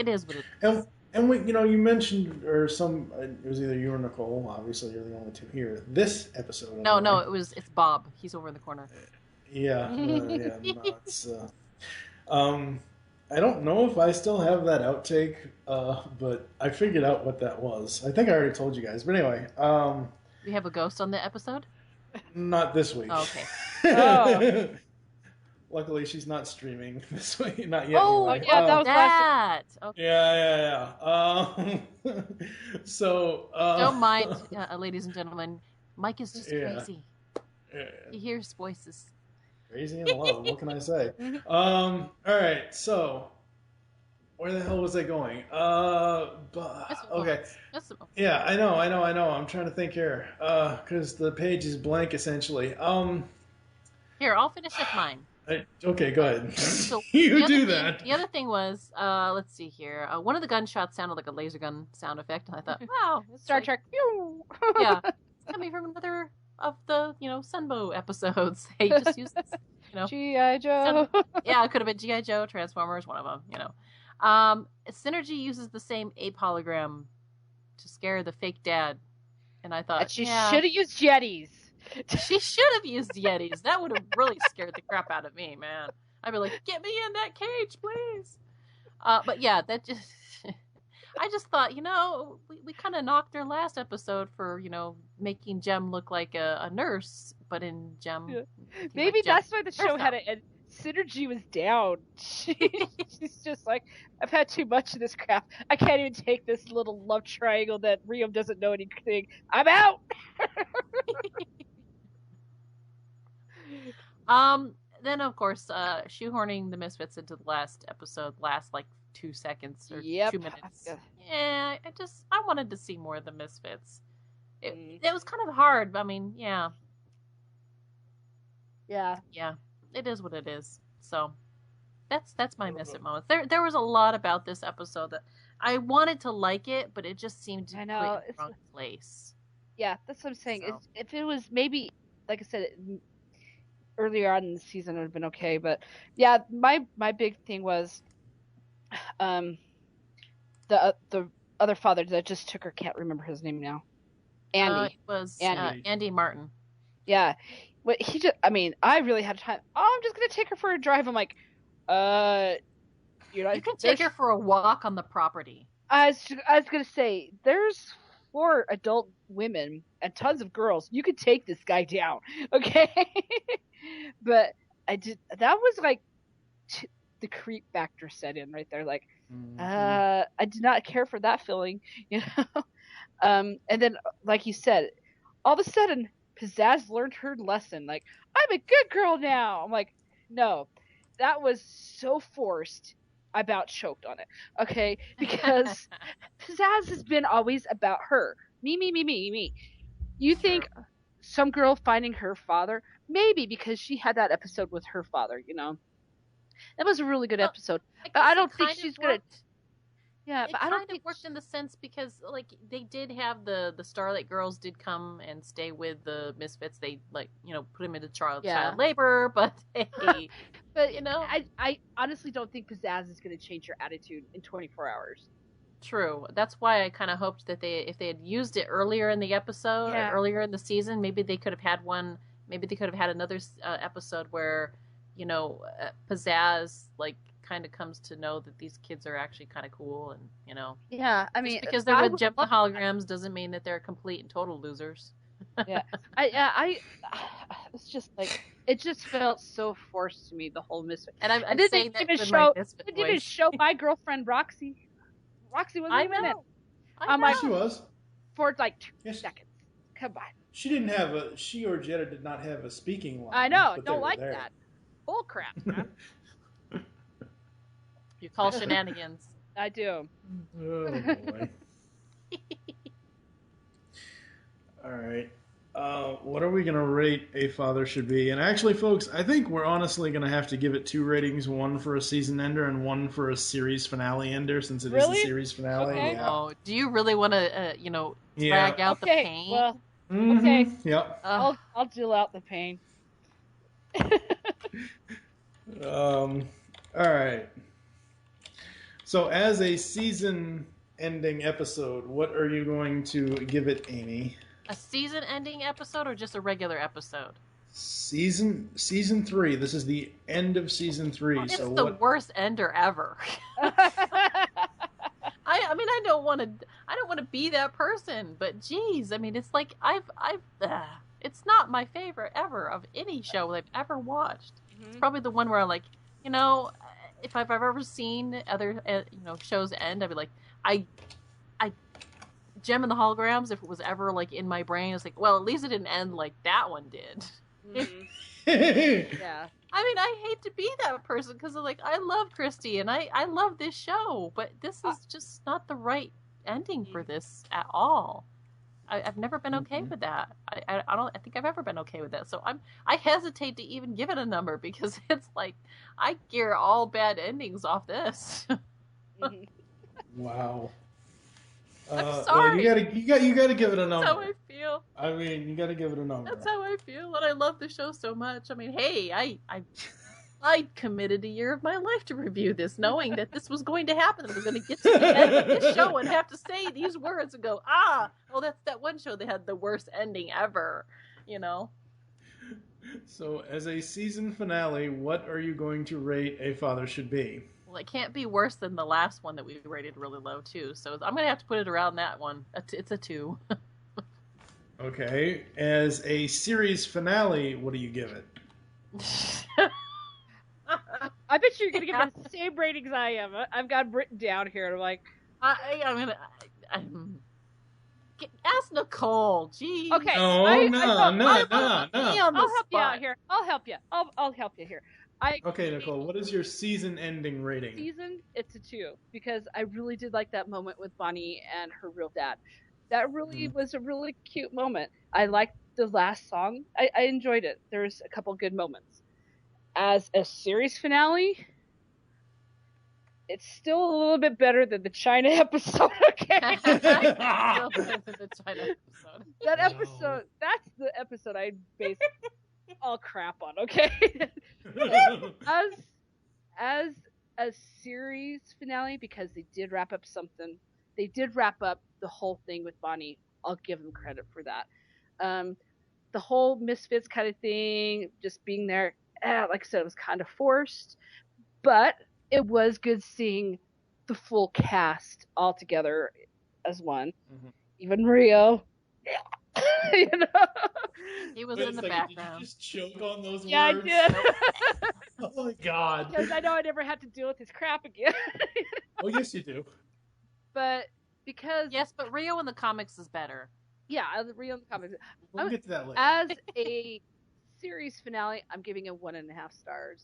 is what it is. And we, you mentioned, or it was either you or Nicole. Obviously, you're the only two here. This episode. No, it's Bob. He's over in the corner. Yeah, it's. I don't know if I still have that outtake, but I figured out what that was. I think I already told you guys, but anyway. We have a ghost on the episode? Not this week. Oh, okay. Oh. Luckily, she's not streaming this week. Not yet. Oh, anyway. yeah, that was that. Okay. Yeah. So. Don't mind, ladies and gentlemen. Mike is just crazy. Yeah. He hears voices. Crazy and love. What can I say? All right. So, where the hell was I going? Okay. Yeah, I know. I'm trying to think here, because the page is blank essentially. Here, I'll finish with mine. Okay, go ahead. So you do that. The other thing was, let's see here. One of the gunshots sounded like a laser gun sound effect, and I thought, wow, it's Star Trek. Pew! Yeah, it's coming from another of the Sunbow episodes. They just used this, G.I. Joe. Yeah, it could have been G.I. Joe, Transformers, one of them. Synergy uses the same ape hologram to scare the fake dad, and I thought She should have used Yetis. She should have used Yetis. That would have really scared the crap out of me, man. I'd be like, get me in that cage, please. But yeah, that just... I just thought, we kind of knocked her last episode for, making Jem look like a nurse, but in Jem... Yeah. Maybe that's why the show had it, and Synergy was down. She's just like, I've had too much of this crap. I can't even take this little love triangle that Riom doesn't know anything. I'm out! Then of course, shoehorning the Misfits into the last episode lasts like 2 seconds or 2 minutes. Yeah, I wanted to see more of the Misfits. It was kind of hard, but I mean, yeah. Yeah, it is what it is. So that's my miss it moments. There was a lot about this episode that I wanted to like it, but it just seemed to put in the wrong place. Yeah, that's what I'm saying. So. If it was maybe, like I said, earlier on in the season, it would have been okay. But yeah, my big thing was the other father that just took her. Can't remember his name now. Andy. It was Andy Martin. Yeah. What he just, I really had time. Oh, I'm just gonna take her for a drive. I'm like, you can take her for a walk on the property. I was gonna say, there's 4 adult women and tons of girls. You could take this guy down, okay? But that was like the creep factor set in right there. Like, I did not care for that feeling, and then, like you said, all of a sudden, Pizzazz learned her lesson. Like, I'm a good girl now. I'm like, no, that was so forced. I about choked on it, okay? Because Pizzazz has been always about her. Me. You think some girl finding her father? Maybe because she had that episode with her father, That was a really good episode. But I don't think she's going to... Yeah, but I don't think... It worked in the sense because, like, they did have the Starlight Girls did come and stay with the Misfits. They, like, put them into child labor, but hey... But, I honestly don't think Pizzazz is going to change her attitude in 24 hours. True. That's why I kind of hoped that if they had used it earlier in the episode, Yeah. earlier in the season, maybe they could have had one. Maybe they could have had another episode where, Pizzazz kind of comes to know that these kids are actually kind of cool, and Yeah, I mean, just because they're I with would Gem the love Holograms doesn't mean that they're complete and total losers. Yeah, I it's just it just felt so forced to me, the whole Misfit. And I'm didn't saying that even with show. my Misfit It didn't voice. show my girlfriend Roxy. Roxy wasn't I even in it. know. I'm like, She was. for like 2 Yes. seconds. Come on. She or Jetta did not have a speaking line. I know. but they Don't were like there. that. Bull crap, man. You call shenanigans. I do. Oh boy. All right. What are we gonna rate A Father Should Be? And actually, folks, I think we're honestly gonna have to give it 2 ratings: one for a season ender and one for a series finale ender, since it is Really? the series finale. Okay. Yeah. Oh, do you really want to, Yeah. drag out the Okay, pain? well, Mhm. okay. Yep. I'll deal out the pain. All right. So, as a season-ending episode, what are you going to give it, Amy? A season-ending episode or just a regular epised? Season 3. This is the end of season 3. It's so the what? worst ender ever. I mean, I don't want to be that person, but geez, I mean, it's like it's not my favorite ever of any show I've ever watched. It's probably the one where if I've ever seen other shows end, I'd be like, I Gem and the Holograms, if it was ever in my brain, it's like, well, at least it didn't end like that one did. Yeah. I mean, I hate to be that person because I love Christy and I love this show, but this is just not the right ending for this at all. I've never been okay with that. I don't think I've ever been okay with that. So I hesitate to even give it a number because it's like I gear all bad endings off this. Wow. I'm sorry. Well, you gotta give it a number. That's how I feel. I mean, you gotta give it a number. That's how I feel, and I love the show so much. I mean, hey, I committed a year of my life to review this, knowing that this was going to happen. I was going to get to the end of this show and have to say these words and go, that's that one show that had the worst ending ever, So, as a season finale, what are you going to rate A Father Should Be? Well, it can't be worse than the last one that we rated really low, too. So I'm going to have to put it around that one. It's a 2. Okay. As a series finale, what do you give it? I bet you're going to give it the same ratings I am. I've got it written down here. And I'm like, I'm going to... Ask Nicole. Jeez. Okay. No. I'll help you out here. I'll help you. I'll help you here. Okay, Nicole, what is your season-ending rating? Season, it's a 2 because I really did like that moment with Bonnie and her real dad. That really was a really cute moment. I liked the last song. I enjoyed it. There's a couple good moments. As a series finale, it's still a little bit better than the China episode. Okay. That episode. That's the episode I based all crap on. Okay. as a series finale, because they did wrap up something. They did wrap up the whole thing with Bonnie. I'll give them credit for that. The whole Misfits kind of thing, just being there, like I said, it was kind of forced, but it was good seeing the full cast all together as one. Even Rio. He was in the background. Did you just choke on those words? Yeah, I did. Oh my god. Because I know I never had to deal with his crap again. Oh, yes, you do. But because... Yes, but Rio in the comics is better. Yeah, Rio in the comics. We'll get to that later. As a series finale, I'm giving it 1.5 stars.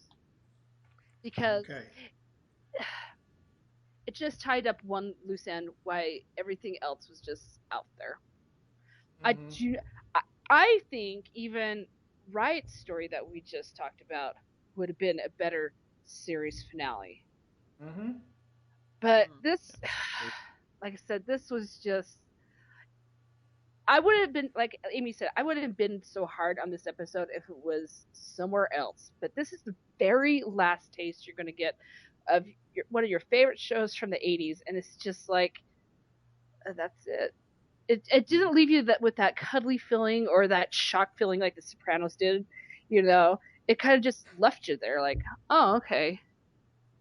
Because it just tied up one loose end why everything else was just out there. I think even Riot's story that we just talked about would have been a better series finale. But this, like I said, this was just... I would have been, like Amy said, I wouldn't have been so hard on this episode if it was somewhere else. But this is the very last taste you're going to get of one of your favorite shows from the 80s. And it's just like, that's it. It didn't leave you with that cuddly feeling or that shock feeling like The Sopranos did. It kind of just left you there, like, oh, okay.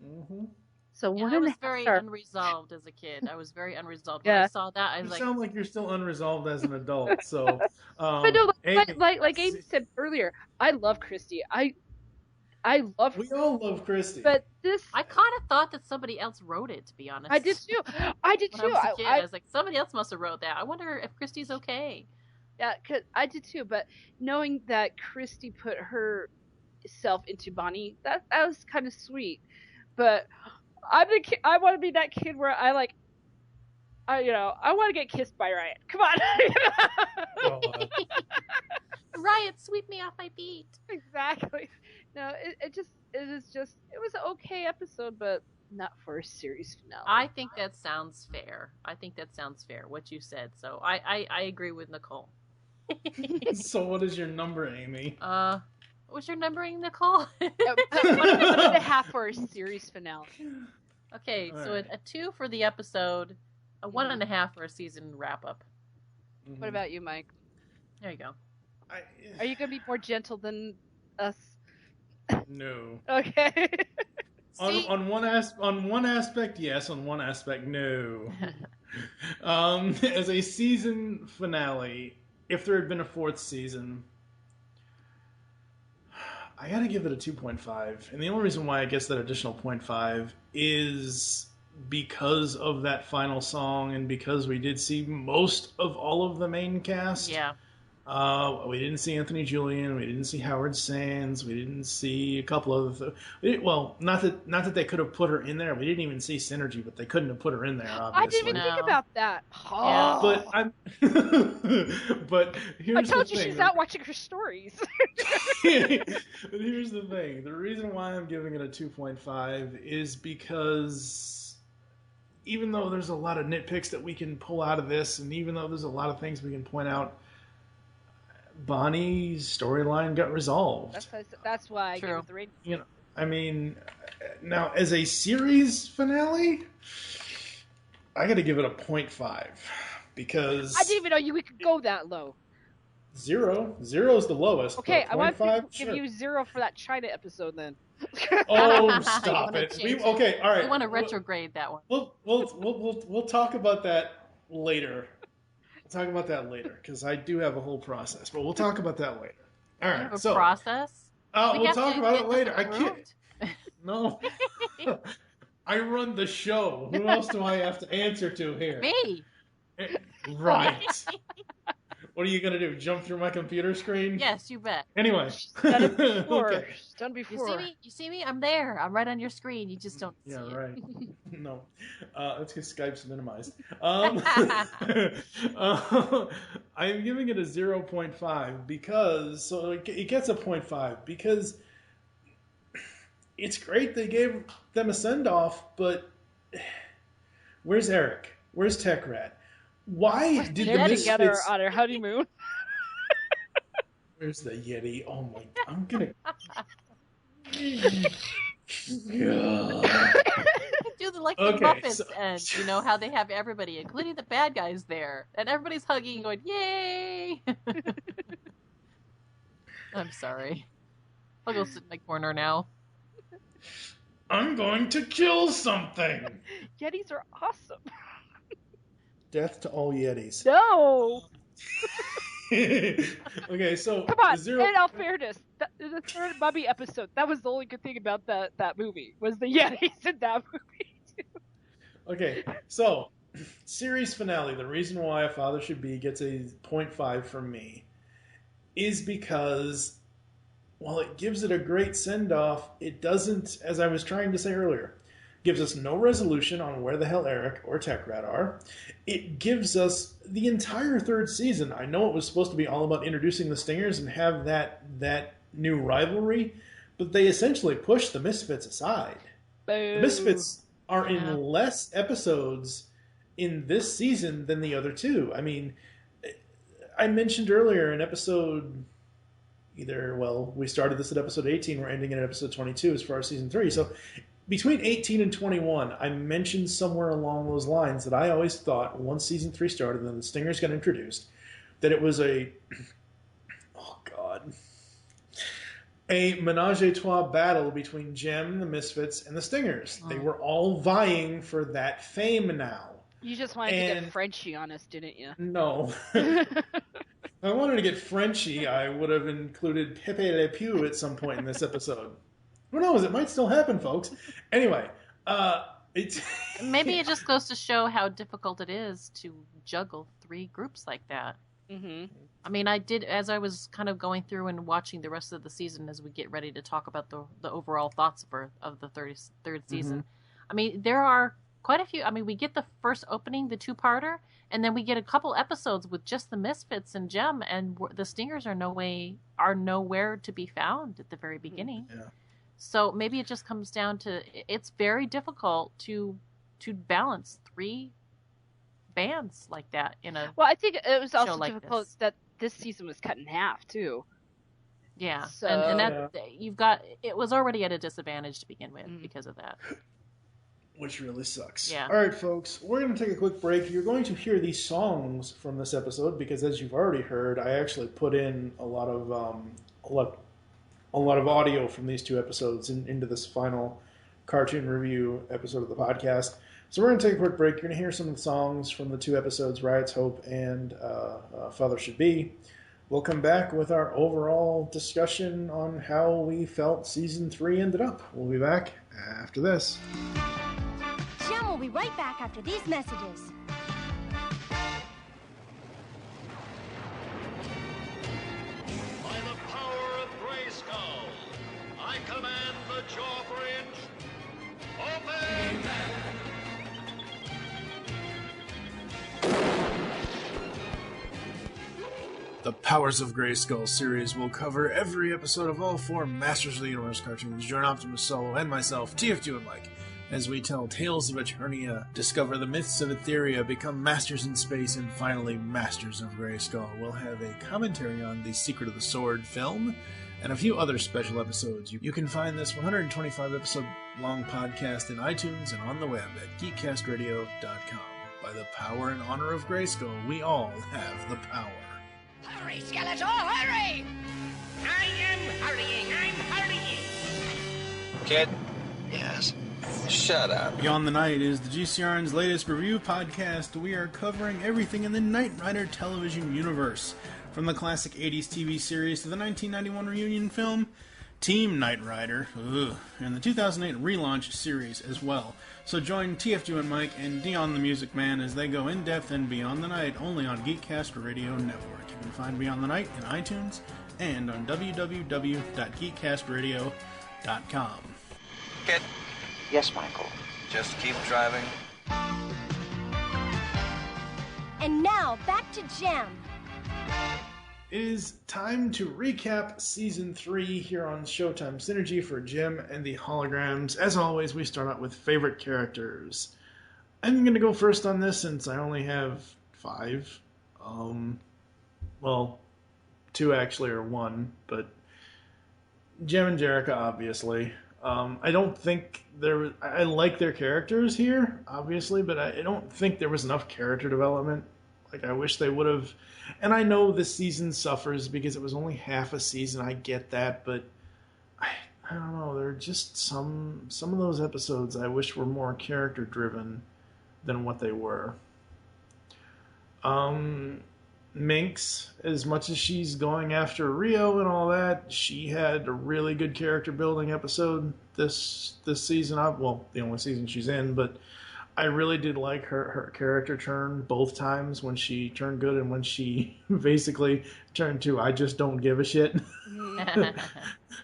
Mm-hmm. So And one I and a was half very star. unresolved as a kid. I was very unresolved. When I Yeah. saw that, I You was like, sound like you're still unresolved as an adult. So, But no, Amy, like Amy said earlier, I love Christy. I love. we all love Christy. But this, I kind of thought that somebody else wrote it. To be honest, I did too. When I was a kid, I was like, somebody else must have wrote that. I wonder if Christy's okay. Yeah, 'cause I did too. But knowing that Christy put herself into Bonnie, that was kind of sweet. But I'm the kid. I want to be that kid where I want to get kissed by Riot. Come on. Riot, sweep me off my feet. Exactly. No, it was an okay episode, but not for a series finale. I think that sounds fair. What you said. So I agree with Nicole. So what is your number, Amy? What's your numbering, Nicole? 1.5 for a series finale. Okay, All so right. a 2 for the episode, a 1.5 for a season wrap up. What about you, Mike? There you go. Are you going to be more gentle than us? No. Okay. On one aspect, yes. On one aspect, no. As a season finale, if there had been a fourth season, I gotta give it a 2.5. And the only reason why I guess that additional 0.5 is because of that final song and because we did see most of all of the main cast. Yeah. We didn't see Anthony Julian. We didn't see Howard Sands. We didn't see a couple of. Not that they could have put her in there. We didn't even see Synergy, but they couldn't have put her in there. Obviously. I didn't even think about that. Yeah. But but here's I told the you thing. she's out watching her stories. But here's the thing. The reason why I'm giving it a 2.5 is because even though there's a lot of nitpicks that we can pull out of this, and even though there's a lot of things we can point out, Bonnie's storyline got resolved. That's why I gave it the rating. I mean, now as a series finale, I got to give it a 0.5 because I didn't even know we could go that low. 0 is the lowest. Okay, I want to 0.5, give sure. you 0 for that China episode then. Oh, stop it! Okay, all right. We want to retrograde that one. We'll talk about that later. We'll talk about that later because I do have a whole process, but we'll talk about that later. All right, You have a process. We'll talk about it later. I can't. No, I run the show. Who else do I have to answer to here? Me. Right. What are you gonna do? Jump through my computer screen? Yes, you bet. Anyway. Done it before. Okay. Done before. You see me? I'm there. I'm right on your screen. You just don't see Yeah, it. right. No. That's because Skype's minimized. I'm giving it a 0.5 because, so it gets a 0.5 because it's great they gave them a send-off, but where's Eric? Where's Tech Rat? Why did the They're together Misfits... on their honeymoon. Where's the Yeti? Oh my... I'm gonna... Do the the Okay, Muppets so- and you know how they have everybody, including the bad guys there, and everybody's hugging and going, "Yay!" I'm sorry. I'll go sit in my corner now. I'm going to kill something. Yetis are awesome. Death to all Yetis. No. Okay, so Come on. zero. In all fairness, the third Mummy episode, that was the only good thing about that movie, was the Yetis in that movie. Okay, so series finale. The reason why A Father Should Be gets a 0.5 from me is because while it gives it a great send-off, it doesn't, as I was trying to say earlier, gives us no resolution on where the hell Eric or Techrat are. It gives us the entire third season. I know it was supposed to be all about introducing the Stingers and have that new rivalry, but they essentially push the Misfits aside. Boo. The Misfits are in less episodes in this season than the other two. I mean, I mentioned earlier in episode we started this at episode 18, we're ending it at episode 22 as far as season 3. So between 18 and 21, I mentioned somewhere along those lines that I always thought once season 3 started and then the Stingers got introduced, that it was a menage a trois battle between Jem, the Misfits, and the Stingers. They were all vying for that fame now. You just wanted to get Frenchie on us, didn't you? No. If I wanted to get Frenchie, I would have included Pepe Le Pew at some point in this episode. Who knows? It might still happen, folks. Anyway, it's maybe it just goes to show how difficult it is to juggle 3 groups like that. Mm-hmm. I mean, I did, as I was kind of going through and watching the rest of the season as we get ready to talk about the overall thoughts of the third season. Mm-hmm. I mean, there are quite a few. I mean, we get the first opening, the 2-parter, and then we get a couple episodes with just the Misfits and Jem, and the Stingers are nowhere to be found at the very beginning. Yeah. So maybe it just comes down to it's very difficult to balance 3 bands like that in a Well, I think it was also like difficult that this season was cut in half too. Yeah, So, and that you've got it was already at a disadvantage to begin with because of that. Which really sucks. Yeah. All right, folks, we're going to take a quick break. You're going to hear these songs from this episode because, as you've already heard, I actually put in a lot of audio from these 2 episodes into this final cartoon review episode of the podcast. So we're going to take a quick break. You're going to hear some of the songs from the 2 episodes, Riot's Hope and Father Should Be. We'll come back with our overall discussion on how we felt Season 3 ended up. We'll be back after this. Jem will be right back after these messages. By the power of Grayskull, I command the jaw bridge. Open! The Powers of Grayskull series will cover every episode of all 4 Masters of the Universe cartoons. Join Optimus Solo and myself, TF2 and Mike, as we tell tales of Eternia, discover the myths of Etheria, become masters in space, and finally Masters of Grayskull. We'll have a commentary on the Secret of the Sword film, and a few other special episodes. You can find this 125-episode-long podcast in iTunes and on the web at geekcastradio.com. By the power and honor of Grayskull, we all have the power. Hurry, Skeletor, hurry! I am hurrying, I'm hurrying! Kid? Yes? Shut up. Beyond the Night is the GCRN's latest review podcast. We are covering everything in the Knight Rider television universe, from the classic 80s TV series to the 1991 reunion film, Team Knight Rider, and the 2008 relaunch series as well. So join TF2 and Mike and Dion the Music Man as they go in-depth and Beyond the Night only on Geekcast Radio Network. You can find Beyond the Night in iTunes and on www.geekcastradio.com. Kid? Yes, Michael. Just keep driving. And now, back to Jem. It is time to recap Season 3 here on Showtime Synergy for Jem and the Holograms. As always, we start out with favorite characters. I'm going to go first on this since I only have 5. Well, 2 actually, or 1, but Jem and Jerrica, obviously. I don't think I like their characters here, obviously, but I don't think there was enough character development. Like, I wish they would have. And I know this season suffers because it was only half a season. I get that, but I don't know. There are just some of those episodes I wish were more character driven than what they were. Minx, as much as she's going after Rio and all that, she had a really good character building episode this season. Well, the only season she's in, but I really did like her character turn both times, when she turned good and when she basically turned to I just don't give a shit.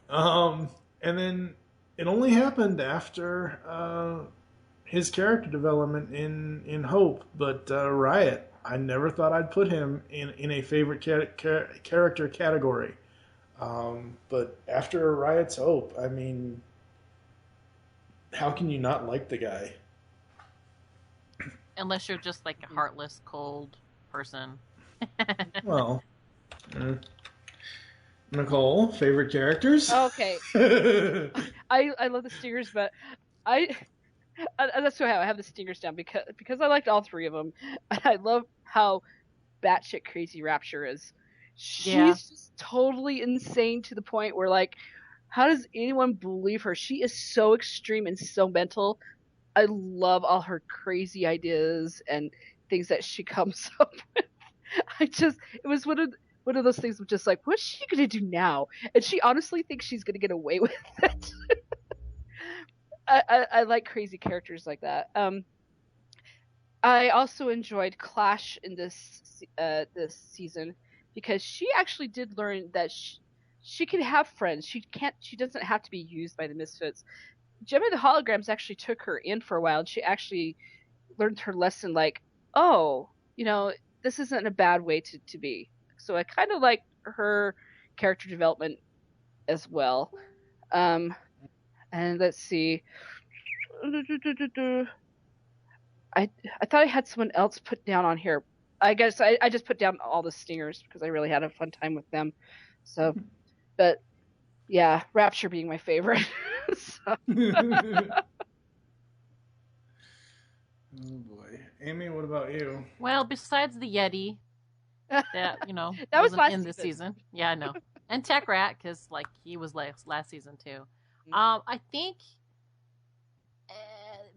And then it only happened after his character development in Hope, but Riot, I never thought I'd put him in a favorite character category. But after Riot's Hope, I mean, how can you not like the guy? Unless you're just like a heartless, cold person. Well, Nicole, favorite characters? Okay. I love the Stingers, but That's how I have the stingers down because I liked all three of them. I love how batshit crazy Rapture is. She's just totally insane to the point where, like, how does anyone believe her? She is so extreme and so mental. I love all her crazy ideas and things that she comes up with. It was one of those things of just like, what's she gonna do now? And she honestly thinks she's gonna get away with it. I like crazy characters like that. I also enjoyed Clash in this season because she actually did learn that she can have friends. She doesn't have to be used by the Misfits. Gemma the Holograms actually took her in for a while, and she actually learned her lesson. Like, oh, this isn't a bad way to be. So I kind of like her character development as well. And let's see. I thought I had someone else put down on here. I guess I just put down all the stingers because I really had a fun time with them. So, but yeah, Rapture being my favorite. Oh boy, Amy, what about you? Well, besides the Yeti, that that was last in this season. Yeah, I know. And Tech Rat, because like he was last season too. I think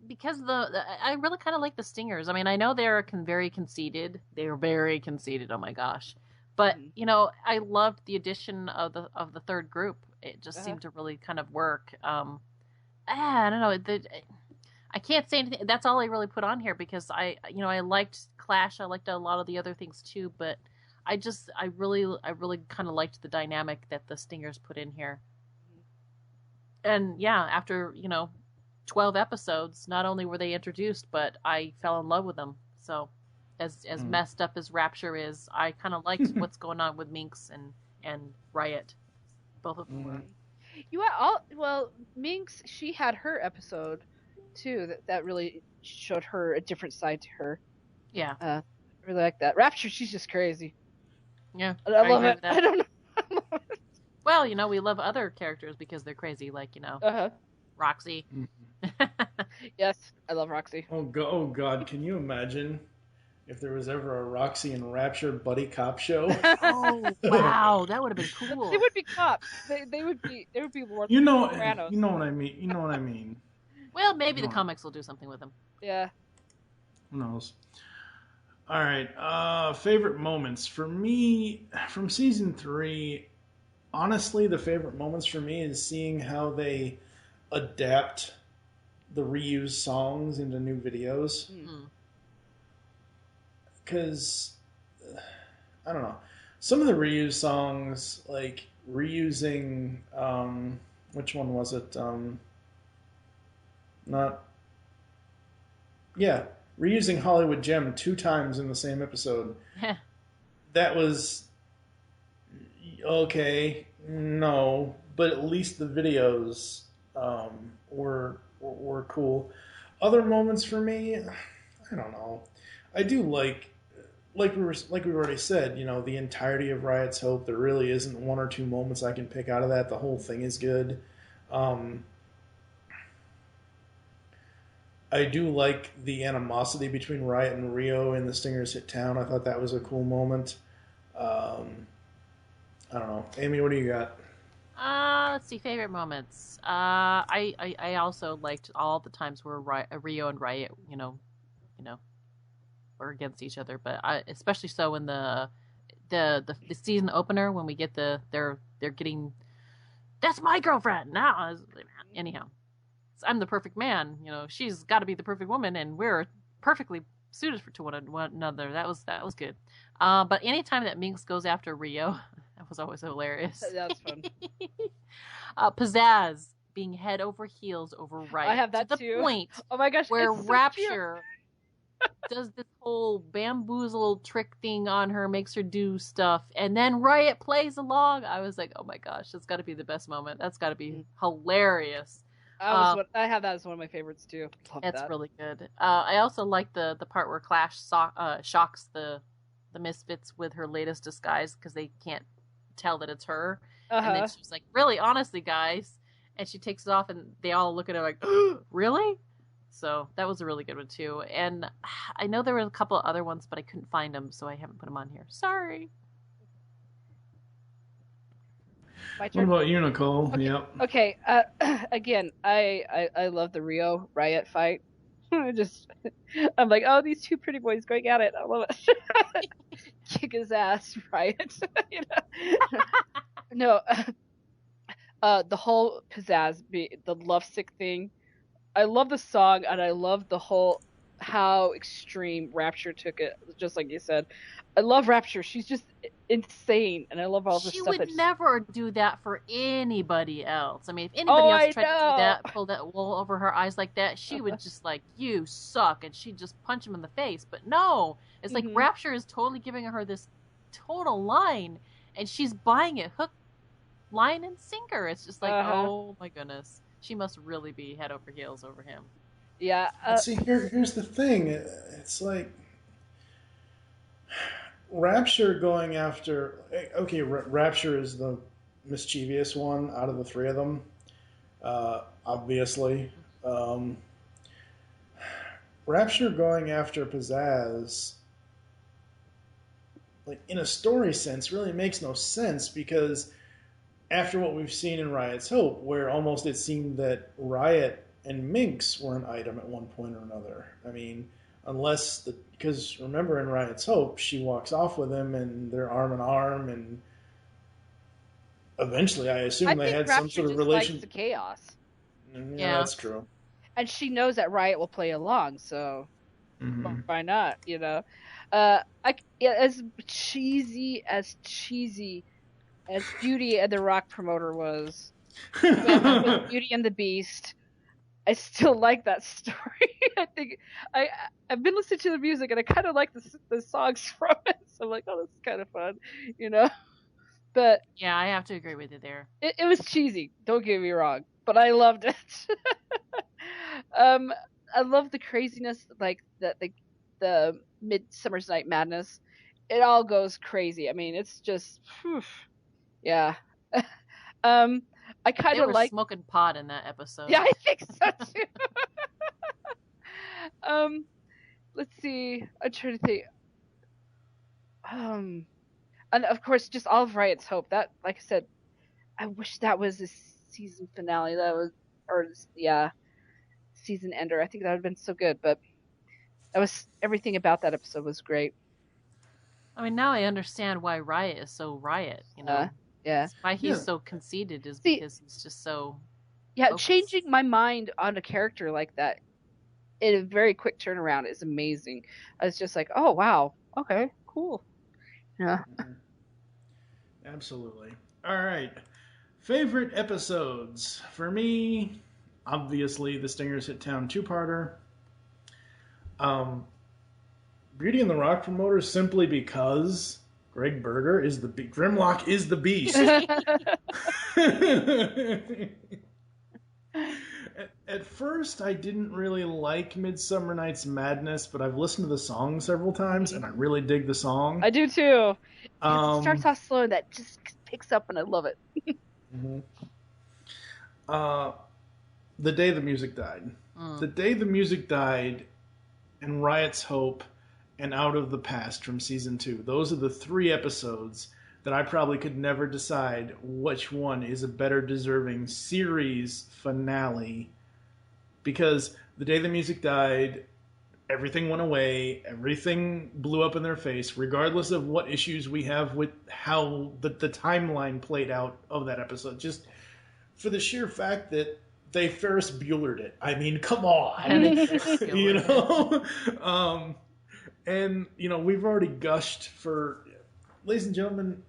because I really kind of like the Stingers. I mean, I know they're very conceited. They're very conceited. Oh my gosh. But I loved the addition of the third group. It just seemed to really kind of work. I don't know. I can't say anything. That's all I really put on here because I liked Clash. I liked a lot of the other things too. But I really kind of liked the dynamic that the Stingers put in here. And yeah, after 12 episodes, not only were they introduced, but I fell in love with them. So as messed up as Rapture is, I kind of liked what's going on with Minx and Riot. Both of them were. Minx, she had her episode too that really showed her a different side to her. Yeah. I really like that. Rapture, she's just crazy. Yeah. I love it. I don't know. Well, we love other characters because they're crazy, like, Roxy. Yes, I love Roxy. Oh God, can you imagine if there was ever a Roxy and Rapture buddy cop show? Oh wow, that would have been cool. They would be cops. They would be more. You know what I mean. Well, maybe the comics will do something with them. Yeah. Who knows? All right. Favorite moments for me from season 3. Honestly, the favorite moments for me is seeing how they adapt the reused songs into new videos. Because, I don't know. Some of the reused songs, like reusing, which one was it? Reusing Hollywood Gem 2 times in the same episode. That was okay. No, but at least the videos were cool. Other moments for me, I don't know. I do like we've already said, the entirety of Riot's Hope. There really isn't one or two moments I can pick out of that. The whole thing is good. I do like the animosity between Riot and Rio in the Stingers Hit Town. I thought that was a cool moment. I don't know. Amy, what do you got? Let's see, favorite moments. I also liked all the times where Rio and Riot, were against each other, but especially so in the season opener when we get they're getting, that's my girlfriend now. Anyhow, I'm the perfect man. She's got to be the perfect woman, and we're perfectly suited to one another. That was good. But anytime that Minx goes after Rio, that was always hilarious. That's fun. Pizzazz being head over heels over Riot. I have that to too. The point oh my gosh, where it's so Rapture does this whole bamboozle trick thing on her, makes her do stuff, and then Riot plays along. I was like, oh my gosh, that's got to be the best moment. That's got to be hilarious. I have that as one of my favorites too. That's really good. I also like the part where Clash shocks the Misfits with her latest disguise because they can't tell that it's her. And then she's like, really, honestly, guys. and she takes it off, and they all look at her like, really? So that was a really good one too. And I know there were a couple of other ones, but I couldn't find them, so I haven't put them on here. Sorry. My turn. What about you, Nicole? Okay. Yep. Okay. Again, I love the Rio Riot fight. I'm like, oh, these two pretty boys going at it. I love it. Kick his ass, Riot. You know? No. The whole pizzazz, the lovesick thing. I love the song, and I love the whole how extreme Rapture took it. Just like you said, I love Rapture. She's just insane, and I love all the She stuff. would never do that for anybody else. I mean, if anybody else tried to do that, pull that wool over her eyes like that, she would just like, you suck, and she'd just punch him in the face. But no, it's like Rapture is totally giving her this total line, and she's buying it hook, line, and sinker. It's just like, oh my goodness. She must really be head over heels over him. Yeah. See, here's the thing. It's like Rapture going after... Okay, Rapture is the mischievous one out of the three of them, obviously. Rapture going after Pizzazz, like in a story sense, really makes no sense because after what we've seen in Riot's Hope, where almost it seemed that Riot and Minx were an item at one point or another. I mean, because remember in Riot's Hope, she walks off with him and they're arm in arm, and eventually I assume they had some sort of relation. Likes the chaos. Yeah, that's true. And she knows that Riot will play along, so why not? You know, as cheesy as Beauty and the Rock Promoter was, Beauty and the Beast, I still like that story. I think I've been listening to the music and I kind of like the songs from it. So I'm like, oh, this is kind of fun, you know. But yeah, I have to agree with you there. It was cheesy. Don't get me wrong, but I loved it. I love the craziness, like the Midsummer's Night Madness. It all goes crazy. I mean, it's just. Yeah. I kind of like smoking pot in that episode. Yeah, I think so too. Let's see. I'm trying to think. And of course, just all of Riot's Hope. That, like I said, I wish that was a season finale. Season ender. I think that would have been so good. But everything about that episode was great. I mean, now I understand why Riot is so Riot. You know. Yeah. Why he's so conceited is because he's just so. Yeah, focused. Changing my mind on a character like that in a very quick turnaround is amazing. I was just like, oh wow, okay, cool. Yeah. Absolutely. All right. Favorite episodes for me, obviously, the Stingers Hit Town 2-parter. Beauty and the Rock Promoter, simply because Greg Berger is Grimlock is the beast. At first, I didn't really like Midsummer Night's Madness, but I've listened to the song several times, and I really dig the song. I do too. It starts off slow, and that just picks up, and I love it. The Day the Music Died. The Day the Music Died, and Riot's Hope, and Out of the Past from Season 2. Those are the 3 episodes that I probably could never decide which one is a better deserving series finale. Because The Day the Music Died, everything went away, everything blew up in their face, regardless of what issues we have with how the timeline played out of that episode. Just for the sheer fact that they Ferris Buellered it. I mean, come on. You know? And, you know, we've already gushed for, ladies and gentlemen,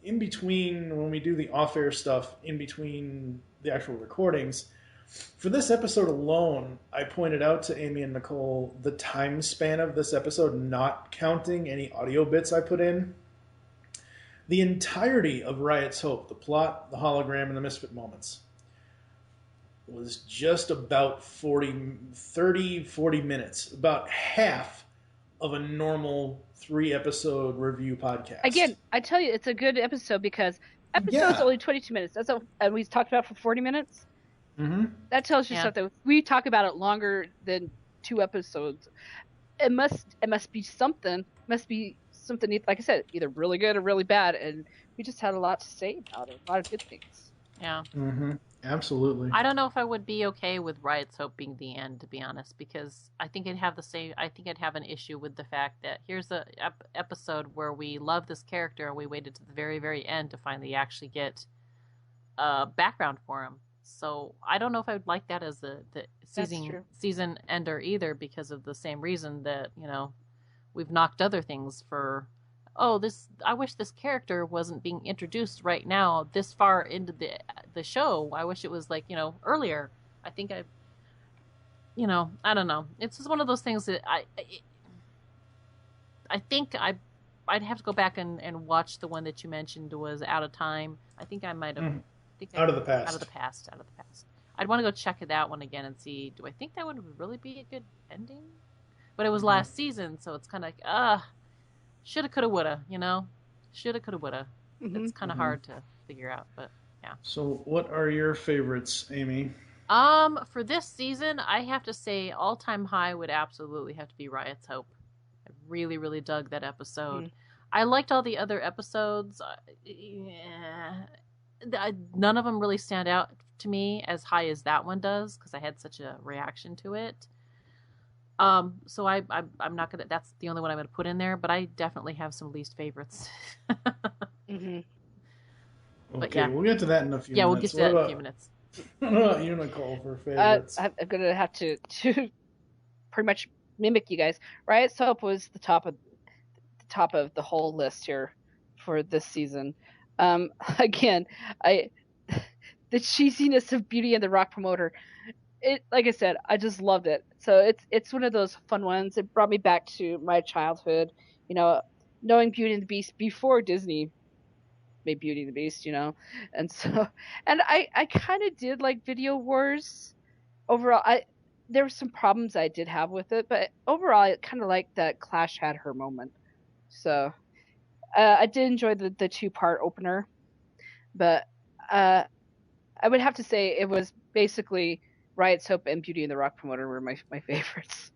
in between, when we do the off-air stuff, in between the actual recordings, for this episode alone, I pointed out to Amy and Nicole the time span of this episode, not counting any audio bits I put in. The entirety of Riot's Hope, the plot, the hologram, and the misfit moments, was just about 40 minutes, about half of a normal 3-episode review podcast. Again, I tell you, it's a good episode because episode's only 22 minutes. And we talked about for 40 minutes. Mm-hmm. That tells you something. If we talk about it longer than 2 episodes, it must be something. Must be something, like I said, either really good or really bad. And we just had a lot to say about it. A lot of good things. Yeah. Mm-hmm. Absolutely. I don't know if I would be okay with Riot's Hope being the end, to be honest, because I think I'd have an issue with the fact that here's a episode where we love this character and we waited to the very, very end to finally actually get background for him. So I don't know if I would like that as the season ender either, because of the same reason that, you know, we've knocked other things for, I wish this character wasn't being introduced right now this far into the show. I wish it was like, you know, earlier. I think I don't know. It's just one of those things that I think I'd have to go back and watch the one that you mentioned was Out of Time. I think I might have Out of the Past. Out of the Past. I'd want to go check that one again and see, do I think that would really be a good ending? But it was last season, so it's kind of like, shoulda, coulda, woulda, you know? Shoulda, coulda, woulda. It's kind of hard to figure out, but yeah. So what are your favorites, Amy? For this season, I have to say all-time high would absolutely have to be Riot's Hope. I really, really dug that episode. I liked all the other episodes. None of them really stand out to me as high as that one does, because I had such a reaction to it. So I'm not gonna. That's the only one I'm gonna put in there. But I definitely have some least favorites. Okay, yeah. We'll get to that in a few minutes. Yeah, we'll get to that in a few minutes. What about you, Nicole, for favorites? I'm gonna have to pretty much mimic you guys. Riot's Hope was the top of the whole list here for this season. Again, the cheesiness of Beauty and the Rock Promoter. It, like I said, I just loved it. So it's one of those fun ones. It brought me back to my childhood, you know, knowing Beauty and the Beast before Disney made Beauty and the Beast, you know. And so, and I kind of did like Video Wars. Overall, there were some problems I did have with it, but overall, I kind of liked that Clash had her moment. So, I did enjoy the 2-part opener, but I would have to say it was basically Riot's Hope and Beauty and the Rock Promoter were my favorites.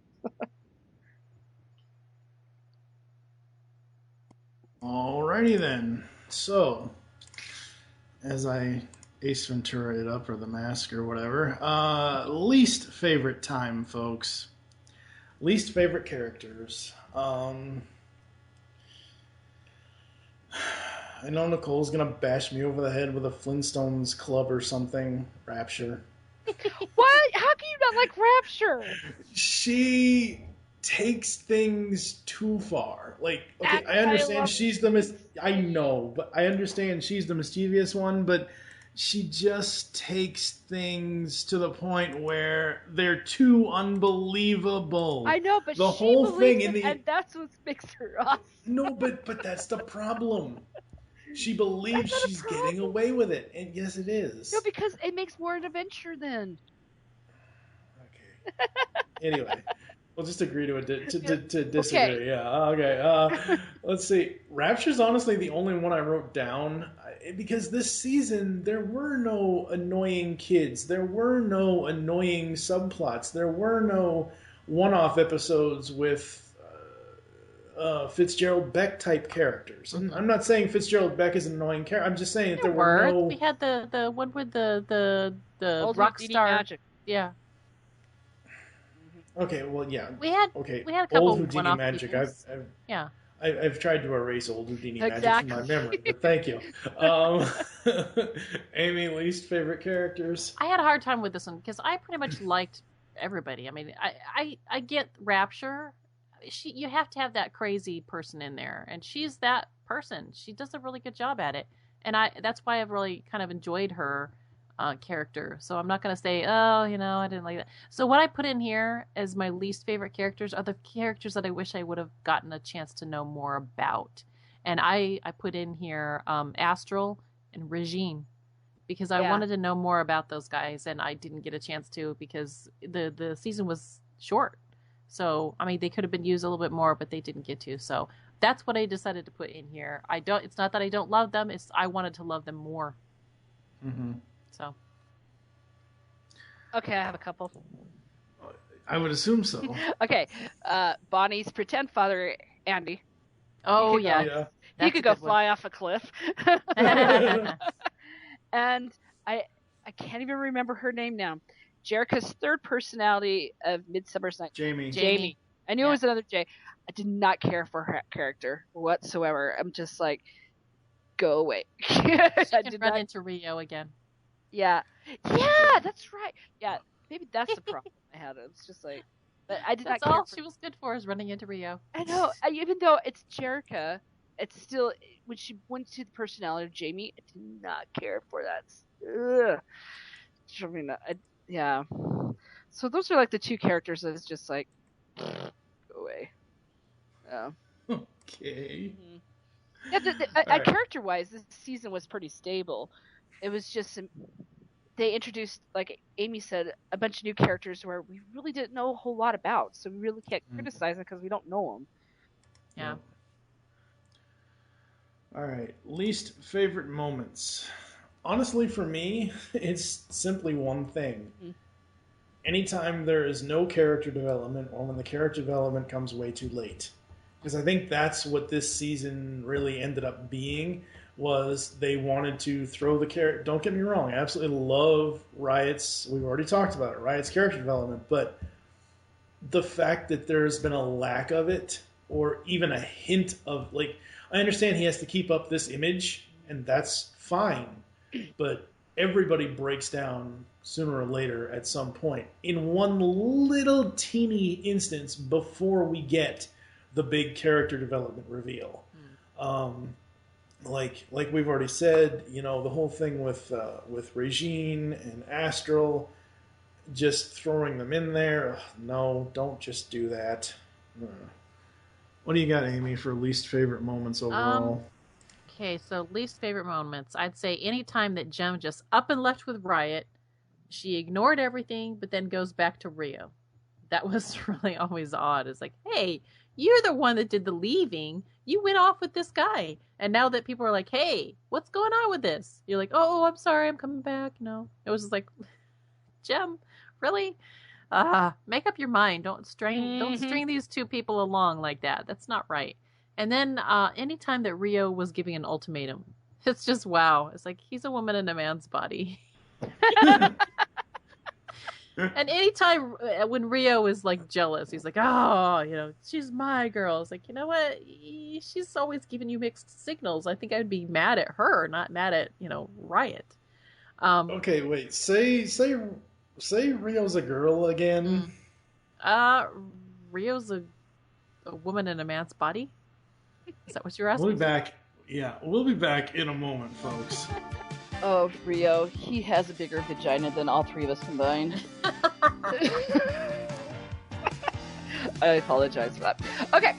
Alrighty then. So, as I Ace Ventura it up, or The Mask, or whatever, least favorite time, folks. Least favorite characters. I know Nicole's gonna bash me over the head with a Flintstones club or something. Rapture. What? How can you not like Rapture? She takes things too far. Like, okay, I understand she's the I know, but I understand she's the mischievous one, but she just takes things to the point where they're too unbelievable. I know, but the she whole thing believes it, and that's what makes her awesome. No, but that's the problem. She believes she's getting away with it, and yes, it is. No, because it makes more an adventure then. Okay. Anyway, we'll just agree to disagree. Okay. Yeah. Okay. Let's see. Rapture's honestly the only one I wrote down, because this season there were no annoying kids, there were no annoying subplots, there were no one-off episodes with Fitzgerald Beck type characters. And I'm not saying Fitzgerald Beck is an annoying character. I'm just saying that there were no. We had the one with the Old rock Houdini star magic. Yeah. Okay, well, yeah. We had a couple Old Houdini one-off magic. Yeah. I've tried to erase Old Houdini magic Exactly. from my memory, but thank you. Amy, least favorite characters? I had a hard time with this one because I pretty much liked everybody. I mean, I get Rapture. You have to have that crazy person in there, and she's that person. She does a really good job at it, and that's why I've really kind of enjoyed her character. So I'm not going to say, I didn't like that. So what I put in here as my least favorite characters are the characters that I wish I would have gotten a chance to know more about, and I put in here Astral and Regine, because I wanted to know more about those guys, and I didn't get a chance to because the season was short. So, I mean, they could have been used a little bit more, but they didn't get to. So that's what I decided to put in here. It's not that I don't love them. It's I wanted to love them more. Mm-hmm. So. Okay, I have a couple. I would assume so. Okay, Bonnie's pretend father, Andy. Oh, He could yeah. go, That's he could a go good one. fly off a cliff. And I can't even remember her name now. Jerica's third personality of Midsummer's Night. Jamie. Jamie. I knew it was another J. I did not care for her character whatsoever. I'm just like, go away. She can run into Rio again. Yeah. Yeah, that's right. Yeah, maybe that's the problem I had. It's just like, but I did That's not care all for she was good for, is running into Rio. I know. Even though it's Jerica, it's still, when she went to the personality of Jamie, I did not care for that. Ugh. I mean, yeah. So those are like the two characters that is just like, go away. Yeah. Okay. Yeah, character-wise, this season was pretty stable. It was just they introduced, like Amy said, a bunch of new characters where we really didn't know a whole lot about, so we really can't criticize them because we don't know them. Yeah. All right. Least favorite moments. Honestly, for me, it's simply one thing. Anytime there is no character development, or when the character development comes way too late. Because I think that's what this season really ended up being, was they wanted to throw the character. Don't get me wrong, I absolutely love Riot's, we've already talked about it, Riot's character development, but the fact that there's been a lack of it, or even a hint of, like, I understand he has to keep up this image, and that's fine, but everybody breaks down sooner or later at some point. In one little teeny instance before we get the big character development reveal. Like we've already said, you know, the whole thing with Regine and Astral, just throwing them in there. Ugh, no, don't just do that. What do you got, Amy, for least favorite moments overall? Okay, so least favorite moments. I'd say any time that Jem just up and left with Riot, she ignored everything, but then goes back to Rio. That was really always odd. It's like, hey, you're the one that did the leaving. You went off with this guy. And now that people are like, hey, what's going on with this? You're like, oh, I'm sorry, I'm coming back. No. It was just like, Jem, really? Make up your mind. Don't string these two people along like that. That's not right. And then anytime that Rio was giving an ultimatum, it's just wow. It's like, he's a woman in a man's body. And anytime when Rio is like jealous, he's like, oh, you know, she's my girl. It's like, you know what? She's always giving you mixed signals. I think I'd be mad at her, not mad at, you know, Riot. Okay, wait. Say Rio's a girl again. Rio's a woman in a man's body? Is that what you're asking? We'll be back. Yeah, we'll be back in a moment, folks. Oh, Rio, he has a bigger vagina than all three of us combined. I apologize for that. Okay.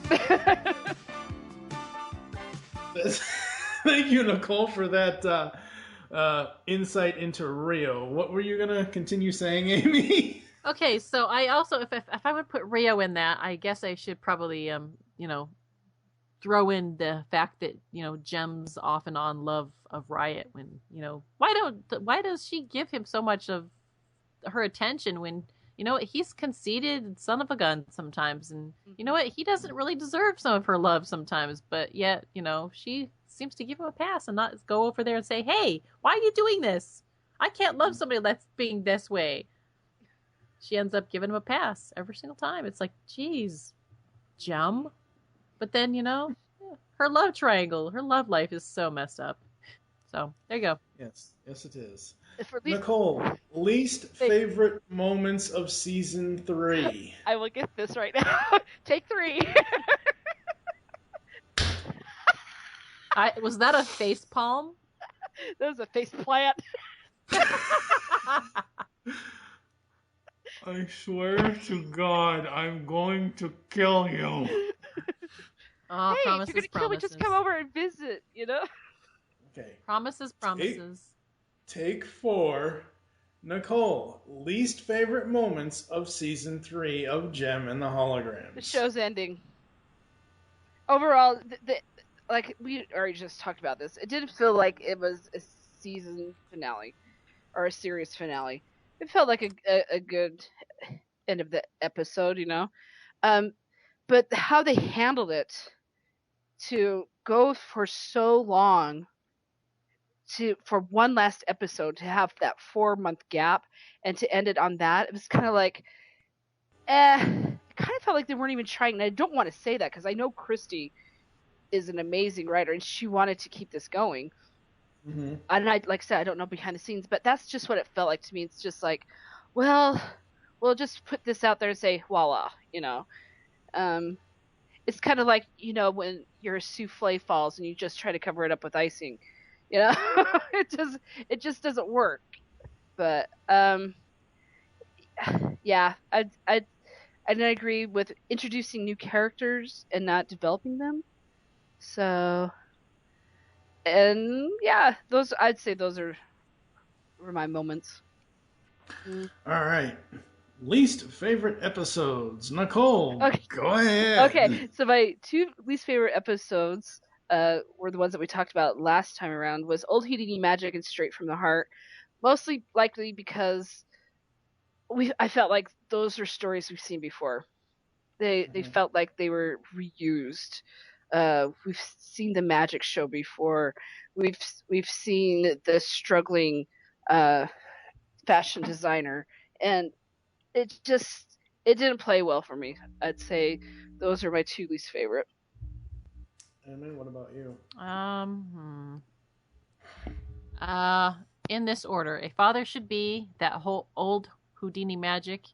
Thank you, Nicole, for that insight into Rio. What were you going to continue saying, Amy? Okay, so I also, if I would put Rio in that, I guess I should probably, you know, throw in the fact that, you know, Jem's off and on love of Riot when, you know, why does she give him so much of her attention when, you know, he's conceited son of a gun sometimes, and you know what, he doesn't really deserve some of her love sometimes, but yet, you know, she seems to give him a pass and not go over there and say, hey, why are you doing this? I can't love somebody that's being this way. She ends up giving him a pass every single time. It's like, geez, Jem. But then, you know, her love triangle, her love life is so messed up. So, there you go. Yes, it is. Nicole, least favorite moments of season 3. I will get this right now. Take 3. Was that a face palm? That was a face plant. I swear to God, I'm going to kill you. Oh, hey, promises, if you're gonna kill me, promises. just come over and visit, you know? Okay. Promises. Take 4. Nicole, least favorite moments of season 3 of Jem and the Holograms. The show's ending. Overall, like we already just talked about this, it didn't feel like it was a season finale or a series finale. it felt like a good end of the episode, you know. But how they handled it to go for so long for one last episode to have that 4-month gap and to end it on that, it was kind of like, it kind of felt like they weren't even trying. And I don't want to say that because I know Christy is an amazing writer and she wanted to keep this going. Mm-hmm. And I, like I said, I don't know behind the scenes, but that's just what it felt like to me. It's just like, well, we'll just put this out there and say, voila, you know. It's kind of like, you know, when your souffle falls and you just try to cover it up with icing, you know. it just doesn't work. But yeah, I agree with introducing new characters and not developing them. So, and yeah, I'd say those were my moments. All right. Least favorite episodes. Nicole, Okay. go ahead. Okay, so my 2 least favorite episodes were the ones that we talked about last time around, was Old Houdini Magic and Straight from the Heart. Mostly likely because I felt like those are stories we've seen before. They felt like they were reused. We've seen the magic show before. We've seen the struggling fashion designer, and it didn't play well for me. I'd say those are my 2 least favorite. Amy, what about you? In this order, A Father Should Be, that whole Old Houdini Magic,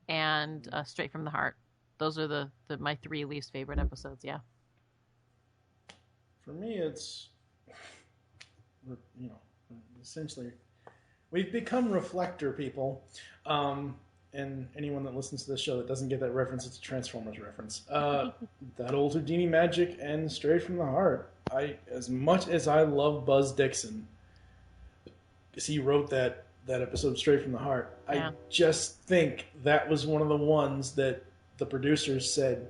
and Straight from the Heart. Those are my 3 least favorite episodes. Yeah. For me, it's, you know, essentially, we've become reflector people. And anyone that listens to this show that doesn't get that reference, it's a Transformers reference. That Old Houdini Magic and Straight from the Heart. As much as I love Buzz Dixon, because he wrote that episode Straight from the Heart, yeah. I just think that was one of the ones that the producers said,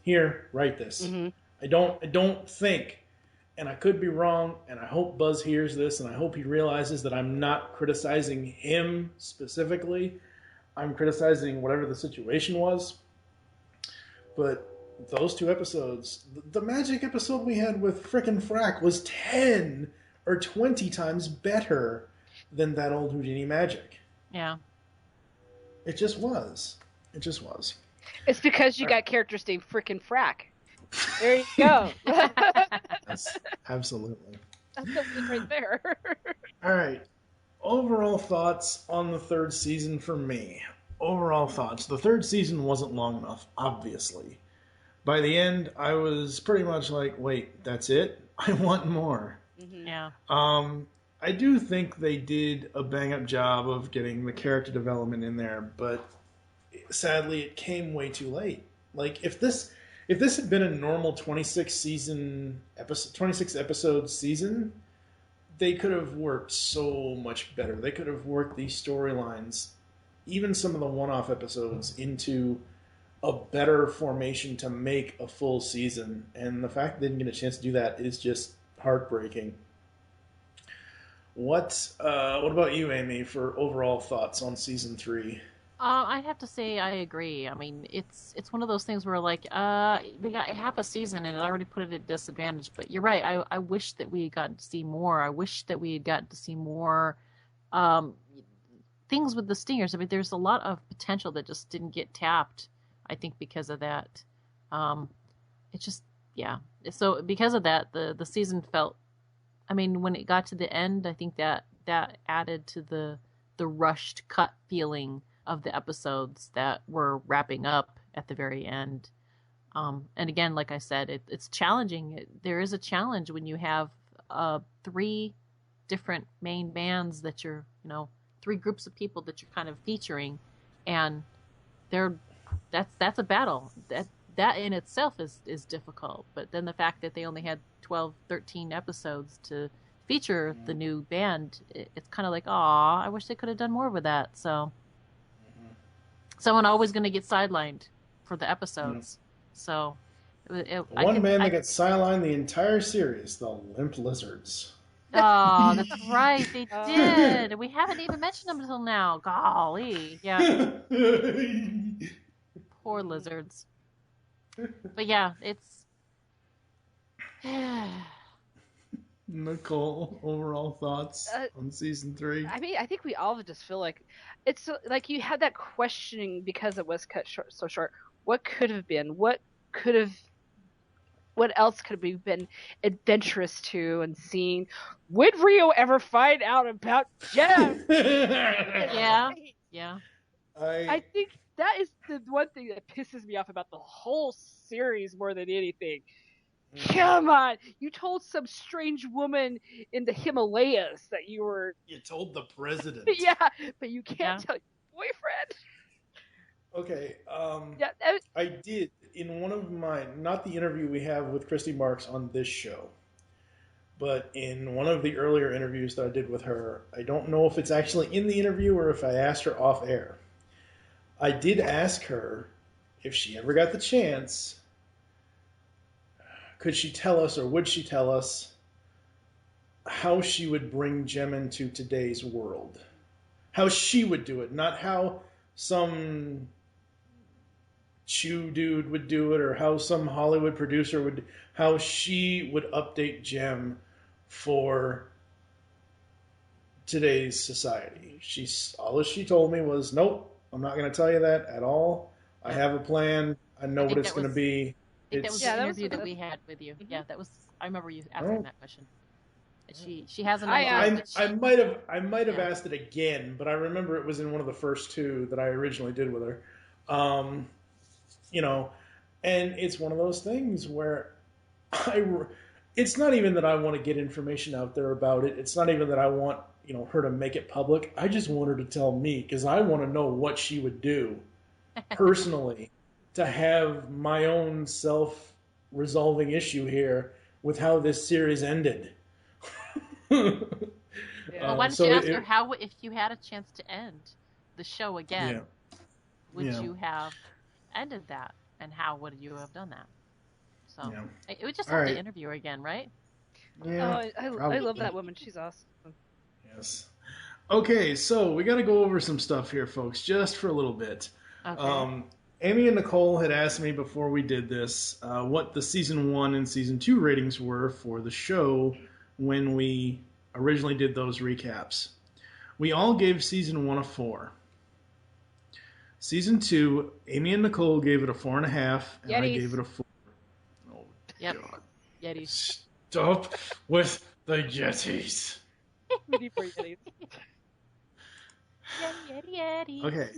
"Here, write this." Mm-hmm. I don't think, and I could be wrong, and I hope Buzz hears this, and I hope he realizes that I'm not criticizing him specifically. I'm criticizing whatever the situation was. But those 2 episodes, the magic episode we had with frickin' Frack was 10 or 20 times better than that Old Houdini Magic. Yeah. It just was. It just was. It's because you got characters named frickin' Frack. There you go. Yes, absolutely. That's something right there. All right. Overall thoughts on the 3rd season for me. Overall thoughts. The 3rd season wasn't long enough, obviously. By the end, I was pretty much like, wait, that's it? I want more. Mm-hmm. Yeah. I do think they did a bang-up job of getting the character development in there, but sadly, it came way too late. Like, if this had been a normal 26 episode season, they could have worked so much better. They could have worked these storylines, even some of the one-off episodes, into a better formation to make a full season. And the fact they didn't get a chance to do that is just heartbreaking. What about you, Amy, for overall thoughts on season 3? I'd have to say I agree. I mean, it's one of those things where, like, we got half a season and it already put it at disadvantage. But you're right. I wish that we had gotten to see more. I wish that we had gotten to see more things with the Stingers. I mean, there's a lot of potential that just didn't get tapped, I think, because of that. It's just, yeah. So because of that, the season felt, I mean, when it got to the end, I think that added to the rushed cut feeling of the episodes that were wrapping up at the very end. And again, like I said, it's challenging. There is a challenge when you have 3 different main bands that you're, 3 groups of people that you're kind of featuring, and that's a battle. That in itself is difficult. But then the fact that they only had 12, 13 episodes to feature the new band, it's kind of like, aw, I wish they could have done more with that. So someone always going to get sidelined for the episodes. So one band that got sidelined the entire series, the Limp Lizards. Oh, that's right. They did. We haven't even mentioned them until now. Golly. Yeah. Poor lizards. But yeah, it's. Nicole, overall thoughts on season 3? I mean, I think we all just feel like it's like you had that questioning because it was cut short, so short. What could have been? What else could we been adventurous to and seeing? Would Rio ever find out about Jeff? Yeah. I think that is the one thing that pisses me off about the whole series more than anything. Come on, you told some strange woman in the Himalayas that you were. You told the president. Yeah, but you can't tell your boyfriend. Okay. Yeah, I did in one of my, not the interview we have with Christy Marks on this show, but in one of the earlier interviews that I did with her, I don't know if it's actually in the interview or if I asked her off air. I did ask her if she ever got the chance, could she tell us or would she tell us how she would bring Jem into today's world? How she would do it, not how some Chew dude would do it or how some Hollywood producer would, how she would update Jem for today's society. All she told me was, nope, I'm not going to tell you that at all. I have a plan. I know what it's going to be. I think that was the interview that we had with you. Yeah, that was. I remember you asking that question. She has an idea. I might have asked it again, but I remember it was in one of the first two that I originally did with her. You know, and it's one of those things where it's not even that I want to get information out there about it. It's not even that I want, her to make it public. I just want her to tell me because I want to know what she would do personally to have my own self-resolving issue here with how this series ended. Well, why don't you ask her how, if you had a chance to end the show again, would you have ended that, and how would you have done that? So it would just have to interview her again, right? Yeah, I love that woman. She's awesome. Yes. Okay, so we got to go over some stuff here, folks, just for a little bit. Okay. Amy and Nicole had asked me before we did this what the season 1 and season 2 ratings were for the show when we originally did those recaps. We all gave season 1 a 4. Season 2, Amy and Nicole gave it a 4.5, and I gave it a 4. Oh, God. Yetis. Stop with the Yetis. We need more Yetis. Yeti. Okay.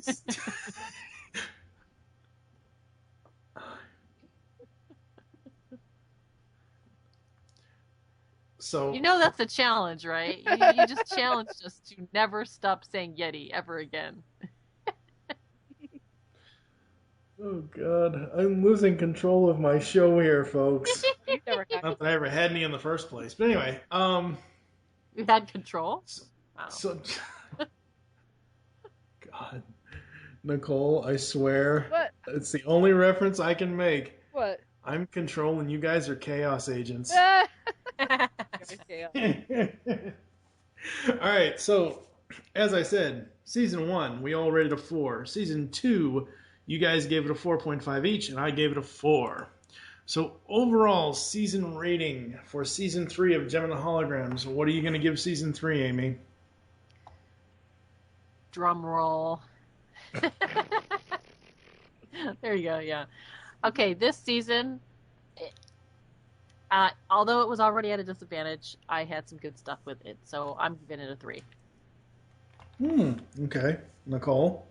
So that's the challenge, right? You just challenged us to never stop saying Yeti ever again. Oh, God. I'm losing control of my show here, folks. Not that I ever had any in the first place. But anyway. You had control? So God. Nicole, I swear. What? It's the only reference I can make. What? I'm control and you guys are chaos agents. Alright, so as I said, season 1, we all rated a 4. Season 2, you guys gave it a 4.5 each, and I gave it a 4. So overall season rating for season 3 of Gem and the Holograms, what are you going to give season 3, Amy? Drum roll. There you go, yeah. Okay, this season, although it was already at a disadvantage, I had some good stuff with it, so I'm giving it a 3. Okay. Nicole?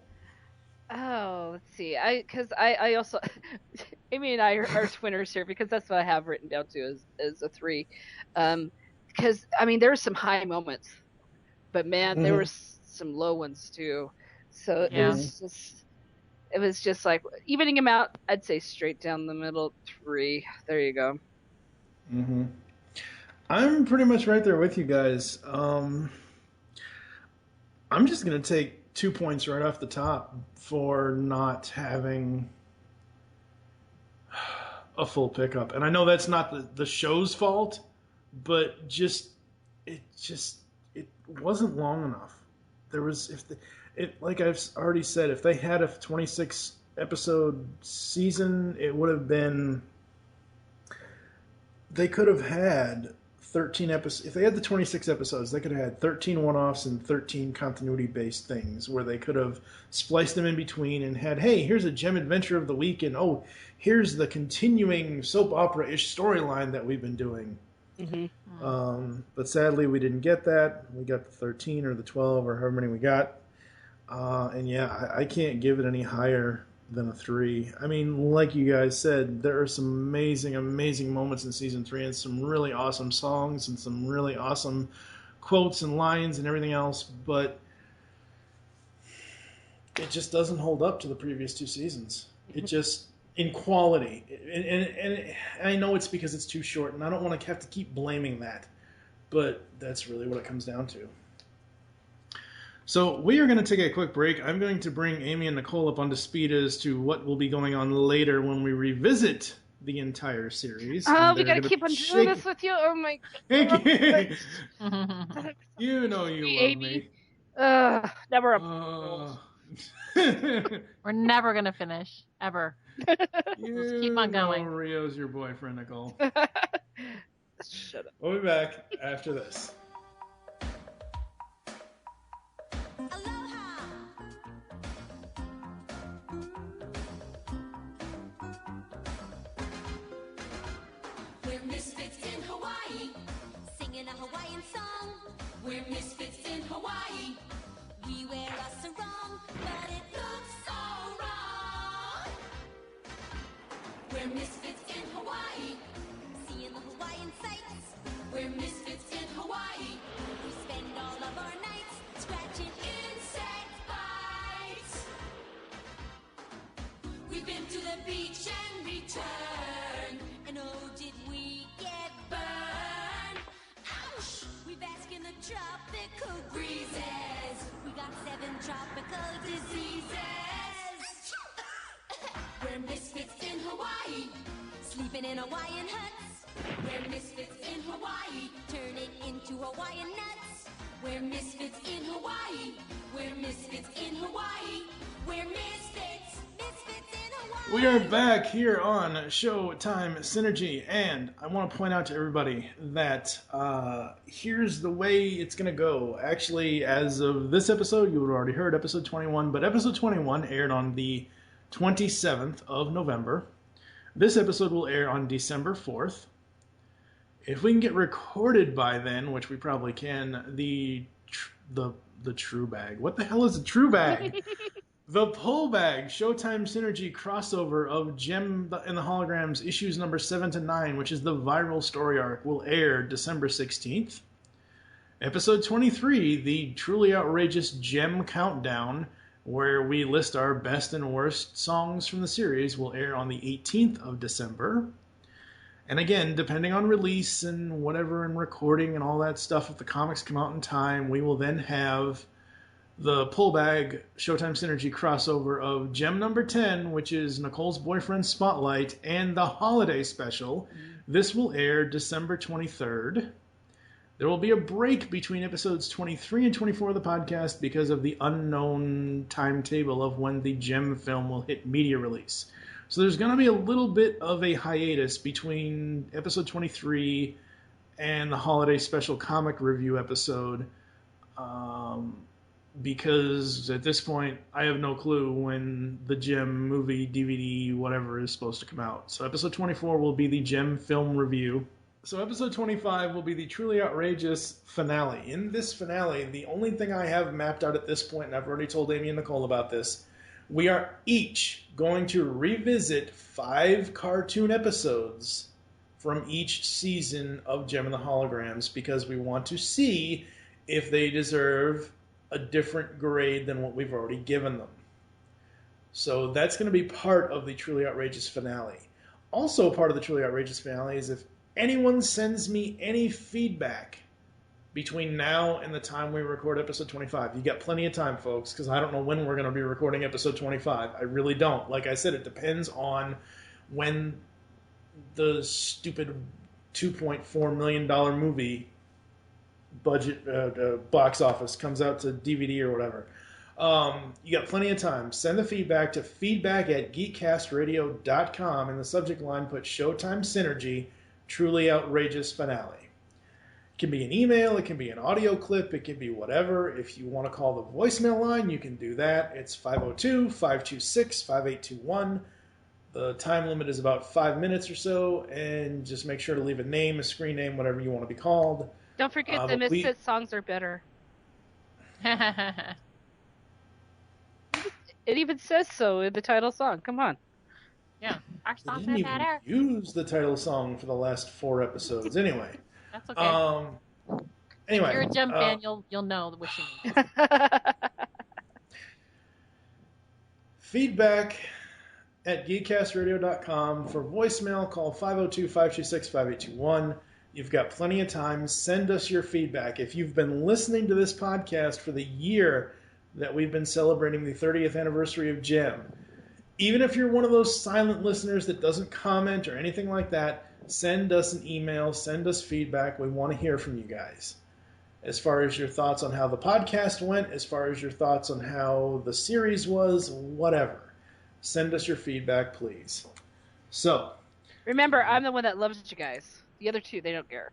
Oh, let's see. I also, Amy and I are twinners here because that's what I have written down too is a 3. Because there were some high moments, but man, there were some low ones too. So it was just like evening them out. I'd say straight down the middle, 3. There you go. I'm pretty much right there with you guys. I'm just gonna take 2 points right off the top for not having a full pickup. And I know that's not the show's fault, but just it wasn't long enough. There was like I've already said, if they had a 26 episode season, it would have been. They could have had 13 episodes. If they had the 26 episodes, they could have had 13 one-offs and 13 continuity-based things where they could have spliced them in between and had, hey, here's a gem adventure of the week, and oh, here's the continuing soap opera-ish storyline that we've been doing. Mm-hmm. But sadly, we didn't get that. We got the 13 or the 12 or however many we got. And yeah, I can't give it any higher than a 3. I mean, like you guys said, there are some amazing, amazing moments in season 3 and some really awesome songs and some really awesome quotes and lines and everything else, but it just doesn't hold up to the previous 2 seasons. It just, in quality. And I know it's because it's too short, and I don't want to have to keep blaming that, but that's really what it comes down to. So we are going to take a quick break. I'm going to bring Amy and Nicole up onto speed as to what will be going on later when we revisit the entire series. Oh, we got to keep on doing this with you? Oh, my God. You know you love me. Never We're never going to finish. Ever. Just keep on going. Rio's your boyfriend, Nicole. Shut up. We'll be back after this. We're misfits in Hawaii, singing a Hawaiian song. We're misfits in Hawaii. We wear a sarong, but it looks so wrong. We're misfits in Hawaii, seeing the Hawaiian sights. We're misfits in Hawaii. We spend all of our nights scratching insect bites. We've been to the beach and returned, and oh, did we get burned? Ouch! We bask in the tropical breezes. We got 7 tropical diseases. We're misfits in Hawaii, sleeping in Hawaiian huts. We're misfits in Hawaii, turning into Hawaiian nuts. We're misfits in Hawaii. We're misfits in Hawaii. We're misfits. Misfits in Hawaii. We are back here on Showtime Synergy, and I want to point out to everybody that here's the way it's going to go. Actually, as of this episode, you would have already heard episode 21, but episode 21 aired on the 27th of November. This episode will air on December 4th. If we can get recorded by then, which we probably can, the True Bag. What the hell is a True Bag? The Pull Bag Showtime Synergy crossover of Gem and the Holograms issues number 7 to 9, which is the viral story arc, will air December 16th. Episode 23, the truly outrageous Gem Countdown, where we list our best and worst songs from the series, will air on the 18th of December. And again, depending on release and whatever and recording and all that stuff, if the comics come out in time, we will then have the Pull Bag Showtime Synergy crossover of Gem number 10, which is Nicole's Boyfriend Spotlight, and the Holiday Special. This will air December 23rd. There will be a break between episodes 23 and 24 of the podcast because of the unknown timetable of when the Gem film will hit media release. So there's going to be a little bit of a hiatus between episode 23 and the Holiday Special comic review episode, because at this point I have no clue when the Gem movie, DVD, whatever is supposed to come out. So episode 24 will be the Gem film review. So episode 25 will be the truly outrageous finale. In this finale, the only thing I have mapped out at this point, and I've already told Amy and Nicole about this, we are each going to revisit 5 cartoon episodes from each season of Gem and the Holograms because we want to see if they deserve a different grade than what we've already given them. So that's going to be part of the truly outrageous finale. Also part of the truly outrageous finale is if anyone sends me any feedback between now and the time we record episode 25. You got plenty of time, folks, because I don't know when we're going to be recording episode 25. I really don't. Like I said, it depends on when the stupid $2.4 million movie budget box office comes out to DVD or whatever. You got plenty of time. Send the feedback to feedback@geekcastradio.com. In the subject line, put Showtime Synergy, Truly Outrageous Finale. It can be an email, it can be an audio clip, it can be whatever. If you want to call the voicemail line, you can do that. It's 502-526-5821. The time limit is about 5 minutes or so, and just make sure to leave a name, a screen name, whatever you want to be called. Don't forget the Misfits songs are better. It even says so in the title song. Come on. Yeah, our I songs didn't are even better. use the title song for the last 4 episodes. Anyway. That's okay. Anyway. If you're a Gem fan, you'll know what you mean. Feedback@geekcastradio.com. For voicemail, call 502-526-5821. You've got plenty of time. Send us your feedback. If you've been listening to this podcast for the year that we've been celebrating the 30th anniversary of Gem, even if you're one of those silent listeners that doesn't comment or anything like that, send us an email, send us feedback. We want to hear from you guys. As far as your thoughts on how the podcast went, as far as your thoughts on how the series was, whatever. Send us your feedback, please. So. Remember, I'm the one that loves you guys. The other two, they don't care.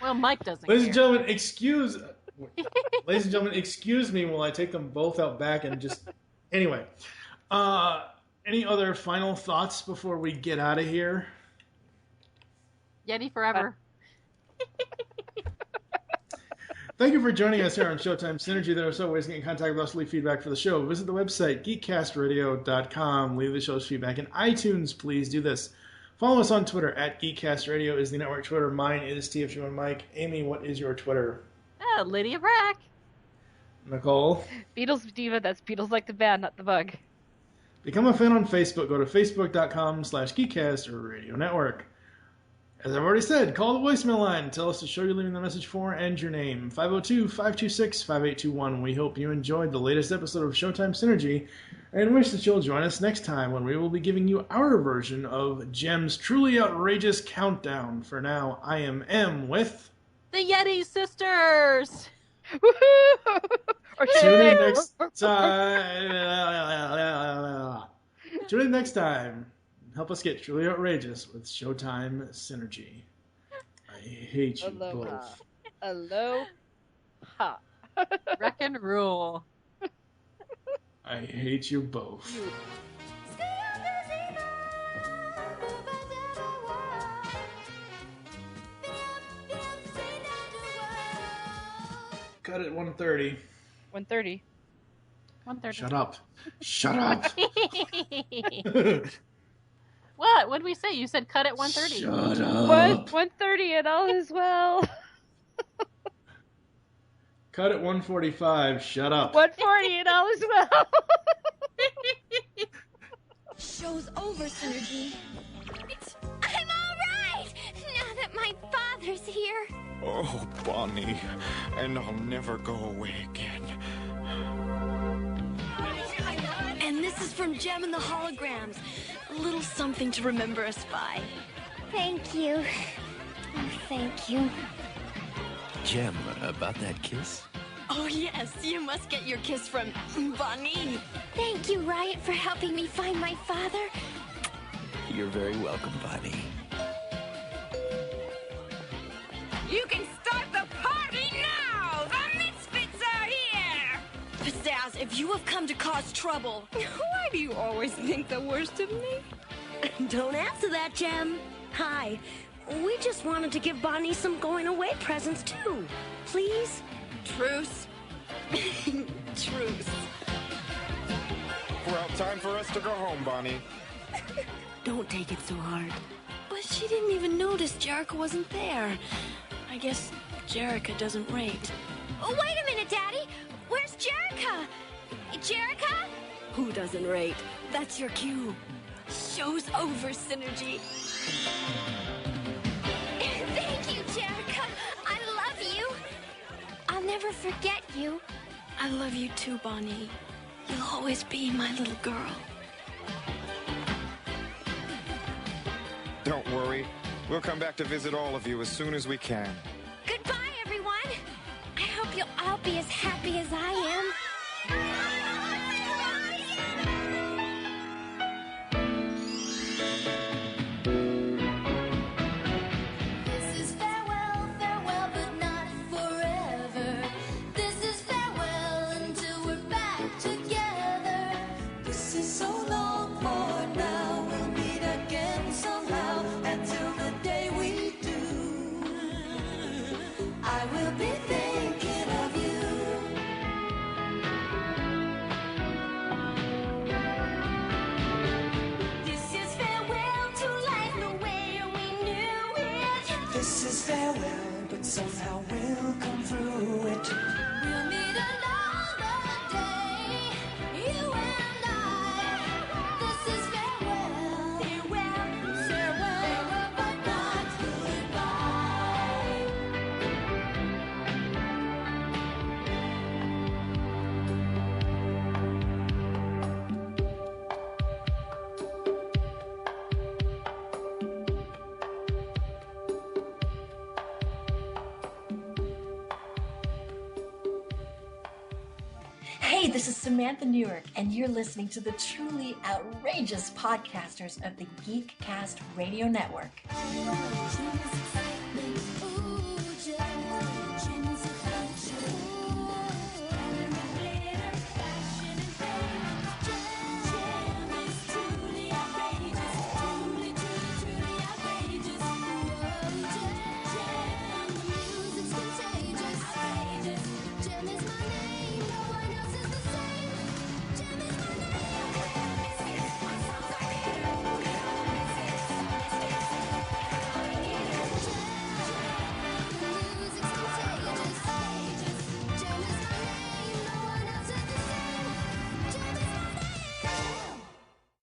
Well, Mike doesn't Ladies care. and gentlemen, excuse me while I take them both out back and just... Anyway. Any other final thoughts before we get out of here? Yeti forever. Thank you for joining us here on Showtime Synergy. There are several ways to get in contact with us, leave feedback for the show. Visit the website, geekcastradio.com. Leave the show's feedback in iTunes. Please do this. Follow us on Twitter, @geekcastradio is the network Twitter. Mine is TFG1 Mike. Amy, what is your Twitter? Lydia Brack. Nicole? Beatles Diva, that's Beatles like the band, not the bug. Become a fan on Facebook. Go to facebook.com/geekcastradio network. As I've already said, call the voicemail line. Tell us the show you're leaving the message for and your name. 502-526-5821. We hope you enjoyed the latest episode of Showtime Synergy and wish that you'll join us next time when we will be giving you our version of Gem's truly outrageous countdown. For now, I am M with... The Yeti Sisters! Tune in next time. Tune in next time. Help us get truly outrageous with Showtime Synergy. I hate you both. Aloha. Wreck and rule. I hate you both. Cut it 1:30. 1:30. 1:30. Shut up. Shut up. What? What did we say? You said cut at 1:30. Shut up. 1:30 and all is well. Cut at 1:45. Shut up. 1:40 and all is well. Show's over, Synergy. I'm all right now that my father's here. Oh, Bonnie, and I'll never go away again. And this is from Gem and the Holograms. A little something to remember us by. Thank you. Oh, thank you. Gem, about that kiss? Oh, yes, you must get your kiss from Bonnie. Thank you, Riot, for helping me find my father. You're very welcome, Bonnie. You can start the party now! The Misfits are here! Pizzazz, if you have come to cause trouble... Why do you always think the worst of me? Don't answer that, Gem. Hi. We just wanted to give Bonnie some going-away presents, too. Please? Truce. Truce. Well, time for us to go home, Bonnie. Don't take it so hard. But she didn't even notice Jerica wasn't there. I guess Jerica doesn't rate. Oh, wait a minute, Daddy. Where's Jerica? Jerica? Who doesn't rate? That's your cue. Show's over, Synergy. Thank you, Jerica. I love you. I'll never forget you. I love you too, Bonnie. You'll always be my little girl. Don't worry. We'll come back to visit all of you as soon as we can. Goodbye, everyone. I hope you'll all be as happy as I am. This is farewell, farewell, but not forever. This is farewell until we're back together. This is so long for now. We'll meet again somehow. Until the day we do, I will be thinking of you. This is farewell to life the way we knew it. This is farewell, but somehow we'll come through it. We'll meet another day, you and I. This is farewell, farewell, farewell, but not goodbye. Hey, this is Samantha Newark, and you're listening to the truly outrageous podcasters of the Geekcast Radio Network.